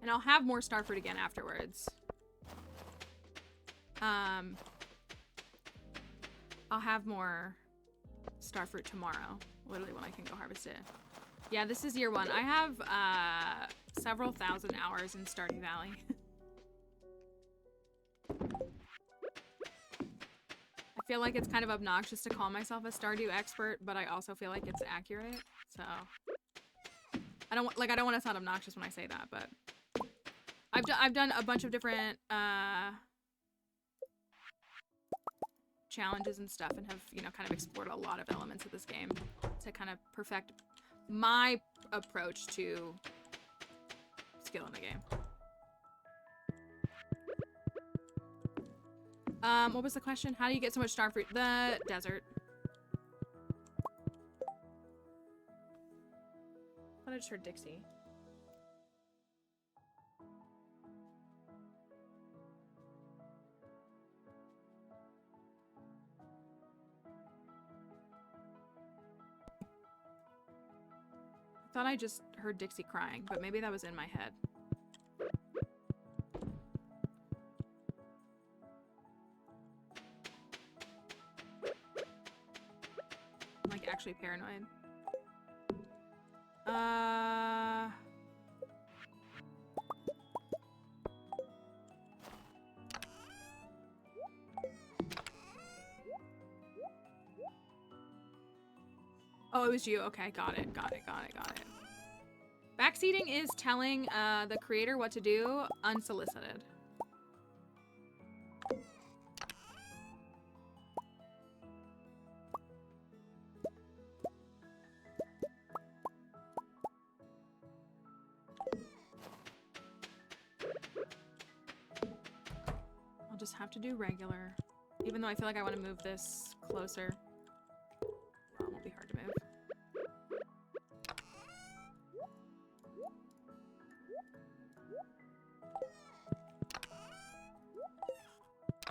And I'll have more starfruit again afterwards. I'll have more starfruit tomorrow. Literally when I can go harvest it. Yeah, this is year 1. I have several thousand hours in Stardew Valley. I feel like it's kind of obnoxious to call myself a Stardew expert, but I also feel like it's accurate. So I don't want to sound obnoxious when I say that, but I've done a bunch of different challenges and stuff and have, kind of explored a lot of elements of this game to kind of perfect my approach to skill in the game. What was the question? How do you get so much starfruit? The desert. I thought I just heard Dixie. I thought I just heard Dixie crying, but maybe that was in my head. I'm like actually paranoid. Oh, it was you. Okay, got it. Backseating is telling the creator what to do unsolicited. just have to do regular. Even though I feel like I want to move this closer. Well, it won't be hard to move.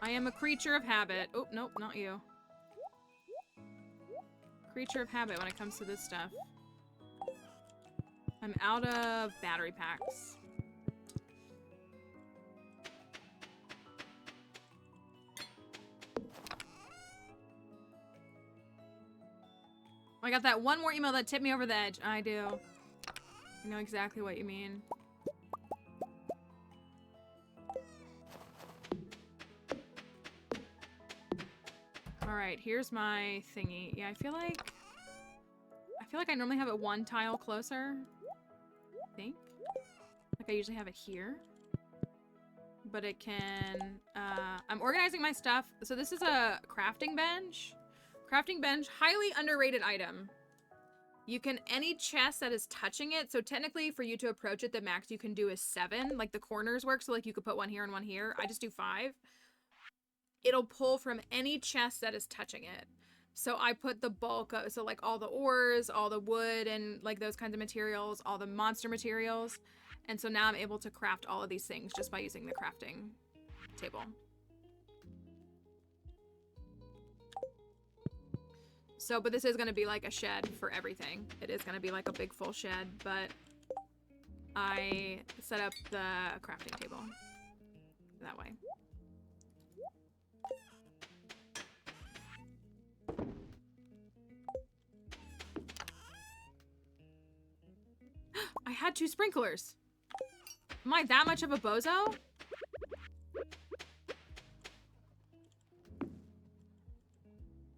I am a creature of habit. Oh, nope, not you. Creature of habit when it comes to this stuff. I'm out of battery packs. I got that one more email that tipped me over the edge. I do. I know exactly what you mean. Alright, here's my thingy. Yeah, I feel like I normally have it one tile closer. I think. Like I usually have it here. But it can... I'm organizing my stuff. So this is a crafting bench. Crafting bench, highly underrated item. You can, any chest that is touching it, so technically for you to approach it, the max you can do is 7. Like the corners work, so like you could put one here and one here. I just do 5. It'll pull from any chest that is touching it. So I put the bulk of, so like all the ores, all the wood and like those kinds of materials, all the monster materials. And so now I'm able to craft all of these things just by using the crafting table. So, but this is going to be like a shed for everything. It is going to be like a big full shed, but I set up the crafting table that way. I had 2 sprinklers. Am I that much of a bozo?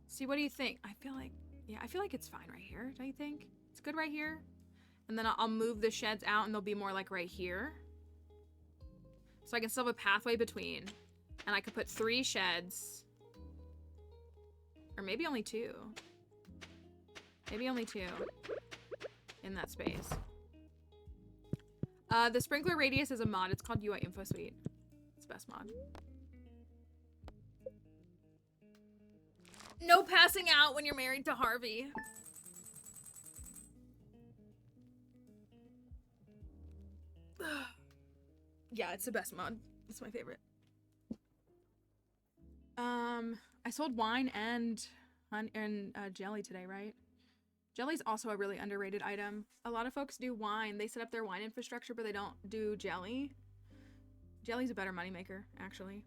See, what do you think? I feel like it's fine right here, don't you think? It's good right here. And then I'll move the sheds out and they'll be more like right here. So I can still have a pathway between. And I could put 3 sheds. Or maybe only 2. Maybe only 2 in that space. The sprinkler radius is a mod. It's called UI Info Suite. It's the best mod. No passing out when you're married to Harvey. Yeah, it's the best mod. It's my favorite. I sold wine and jelly today, right? Jelly's also a really underrated item. A lot of folks do wine. They set up their wine infrastructure, but they don't do jelly. Jelly's a better moneymaker, actually.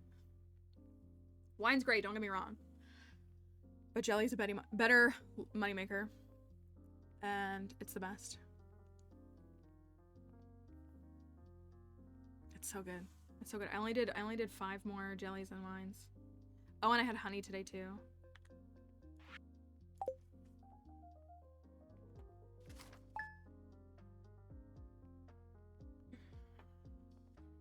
Wine's great, don't get me wrong. But jelly's a better moneymaker. And it's the best. It's so good. It's so good. I only did 5 more jellies and wines. Oh, and I had honey today too.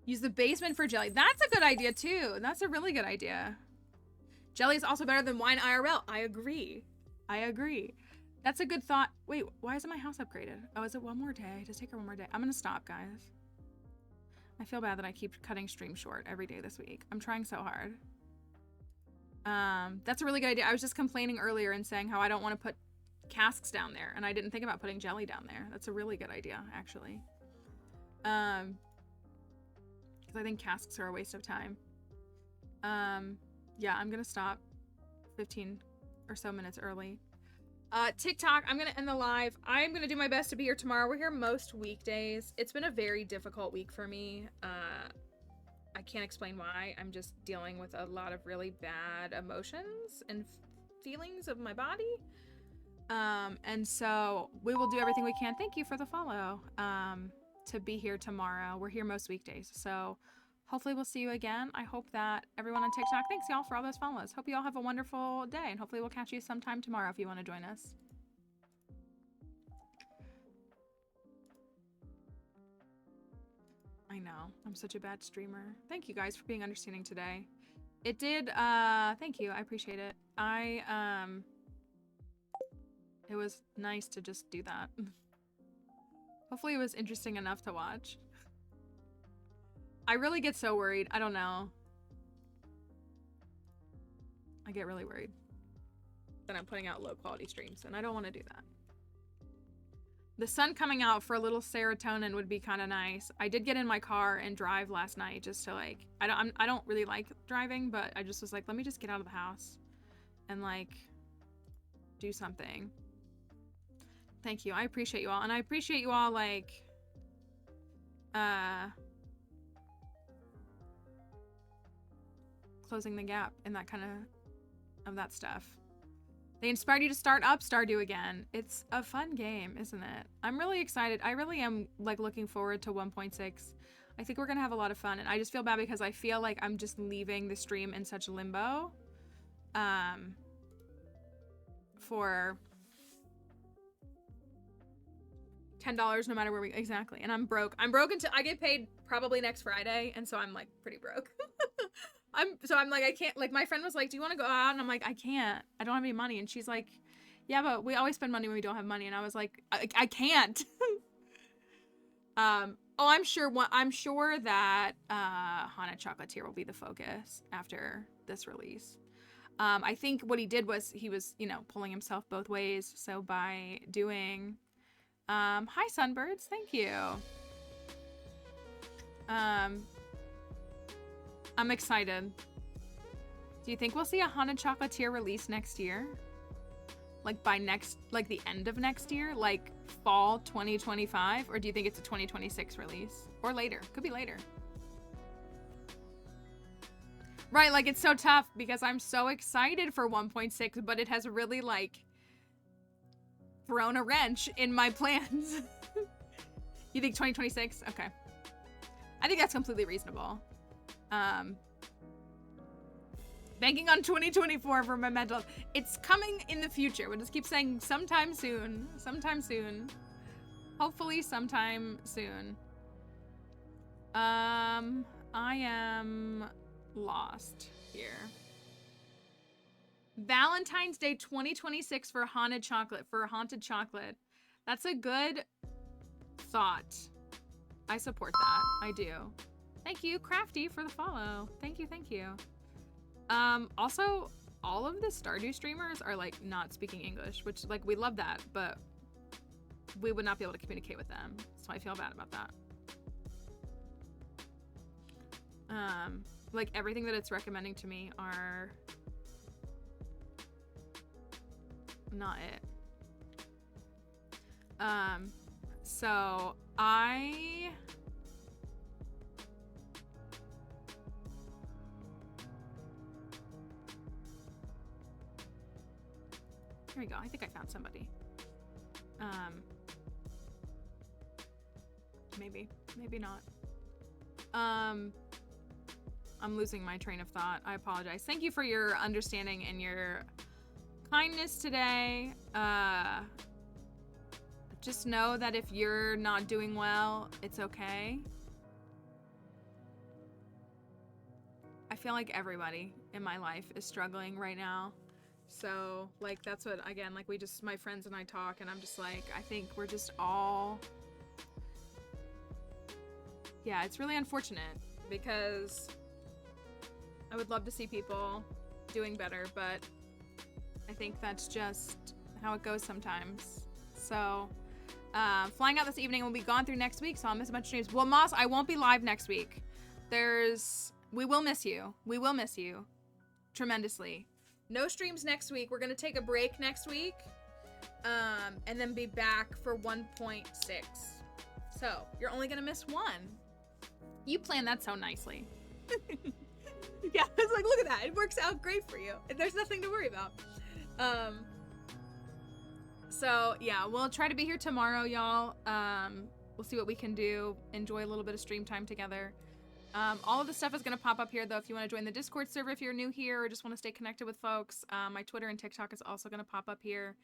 Use the basement for jelly. That's a good idea too. That's a really good idea. Jelly is also better than wine IRL. I agree. I agree. That's a good thought. Wait, why isn't my house upgraded? Oh, is it one more day? Just take her one more day. I'm gonna stop, guys. I feel bad that I keep cutting stream short every day this week. I'm trying so hard. That's a really good idea. I was just complaining earlier and saying how I don't want to put casks down there, and I didn't think about putting jelly down there. That's a really good idea, actually. Because I think casks are a waste of time. Yeah, I'm gonna stop 15 or so minutes early. TikTok, I'm gonna end the live. I'm gonna do my best to be here tomorrow. We're here most weekdays. It's been a very difficult week for me. I can't explain why. I'm just dealing with a lot of really bad emotions and feelings of my body. And so we will do everything we can. Thank you for the follow. To be here tomorrow. We're here most weekdays. So hopefully we'll see you again. I hope that everyone on TikTok, thanks y'all for all those follows. Hope you all have a wonderful day, and hopefully we'll catch you sometime tomorrow if you want to join us. I know, I'm such a bad streamer. Thank you guys for being understanding today. It did, thank you, I appreciate it. It was nice to just do that. Hopefully it was interesting enough to watch. I really get so worried. I don't know. I get really worried that I'm putting out low quality streams, and I don't want to do that. The sun coming out for a little serotonin would be kind of nice. I did get in my car and drive last night just to like, I don't really like driving, but I just was like, let me just get out of the house and like do something. Thank you. I appreciate you all. And I appreciate you all like, closing the gap and that kind of that stuff. They inspired you to start up Stardew again. It's a fun game, isn't it? I'm really excited. I really am like looking forward to 1.6. I think we're gonna have a lot of fun, and I just feel bad because I feel like I'm just leaving the stream in such limbo. For $10 no matter where we exactly. And I'm broke. I'm broke until I get paid probably next Friday, and so I'm like pretty broke. I'm like, I can't, like my friend was like, do you want to go out? And I'm like, I can't, I don't have any money. And she's like, yeah, but we always spend money when we don't have money. And I was like, I can't. Oh, I'm sure that Haunted Chocolatier will be the focus after this release. I think what he did was he was, you know, pulling himself both ways. So by doing, hi Sunbirds, thank you. I'm excited. Do you think we'll see a Haunted Chocolatier release next year? Like by like the end of next year? Like fall 2025? Or do you think it's a 2026 release? Or later? Could be later. Right, like it's so tough because I'm so excited for 1.6, but it has really like thrown a wrench in my plans. You think 2026? Okay. I think that's completely reasonable. Banking on 2024 for my mental. It's coming in the future. We'll just keep saying sometime soon. Sometime soon. Hopefully sometime soon. I am lost here. Valentine's Day 2026 for Haunted Chocolate. That's a good thought. I support that. I do. Thank you, Crafty, for the follow. Thank you, thank you. Also, all of the Stardew streamers are like not speaking English, which like we love that, but we would not be able to communicate with them. So I feel bad about that. Like everything that it's recommending to me are not it. So here we go. I think I found somebody. Maybe not. I'm losing my train of thought. I apologize. Thank you for your understanding and your kindness today. Just know that if you're not doing well, it's okay. I feel like everybody in my life is struggling right now. So, like, that's what, again, like, my friends and I talk, and I'm just like, I think we're just all, yeah, it's really unfortunate, because I would love to see people doing better, but I think that's just how it goes sometimes. So, flying out this evening, we'll be gone through next week, so I'll miss a bunch of streams. Well, Moss, I won't be live next week. We will miss you. We will miss you tremendously. No streams next week. We're gonna take a break next week, and then be back for 1.6. So you're only gonna miss one. You planned that so nicely. Yeah, it's like, look at that. It works out great for you. There's nothing to worry about. So yeah, we'll try to be here tomorrow, y'all. We'll see what we can do. Enjoy a little bit of stream time together. All of the stuff is going to pop up here, though, if you want to join the Discord server if you're new here or just want to stay connected with folks. My Twitter and TikTok is also going to pop up here.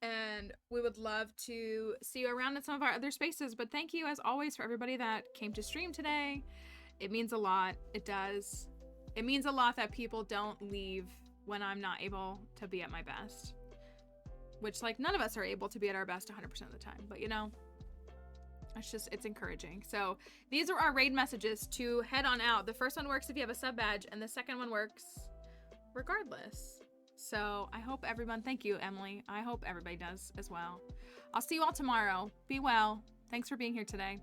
And we would love to see you around at some of our other spaces. But thank you, as always, for everybody that came to stream today. It means a lot. It does. It means a lot that people don't leave when I'm not able to be at my best. Which, like, none of us are able to be at our best 100% of the time. But, you know, It's encouraging. So these are our raid messages to head on out. The first one works if you have a sub badge, and the second one works regardless. So I hope everyone, thank you, Emily. I hope everybody does as well. I'll see you all tomorrow. Be well. Thanks for being here today.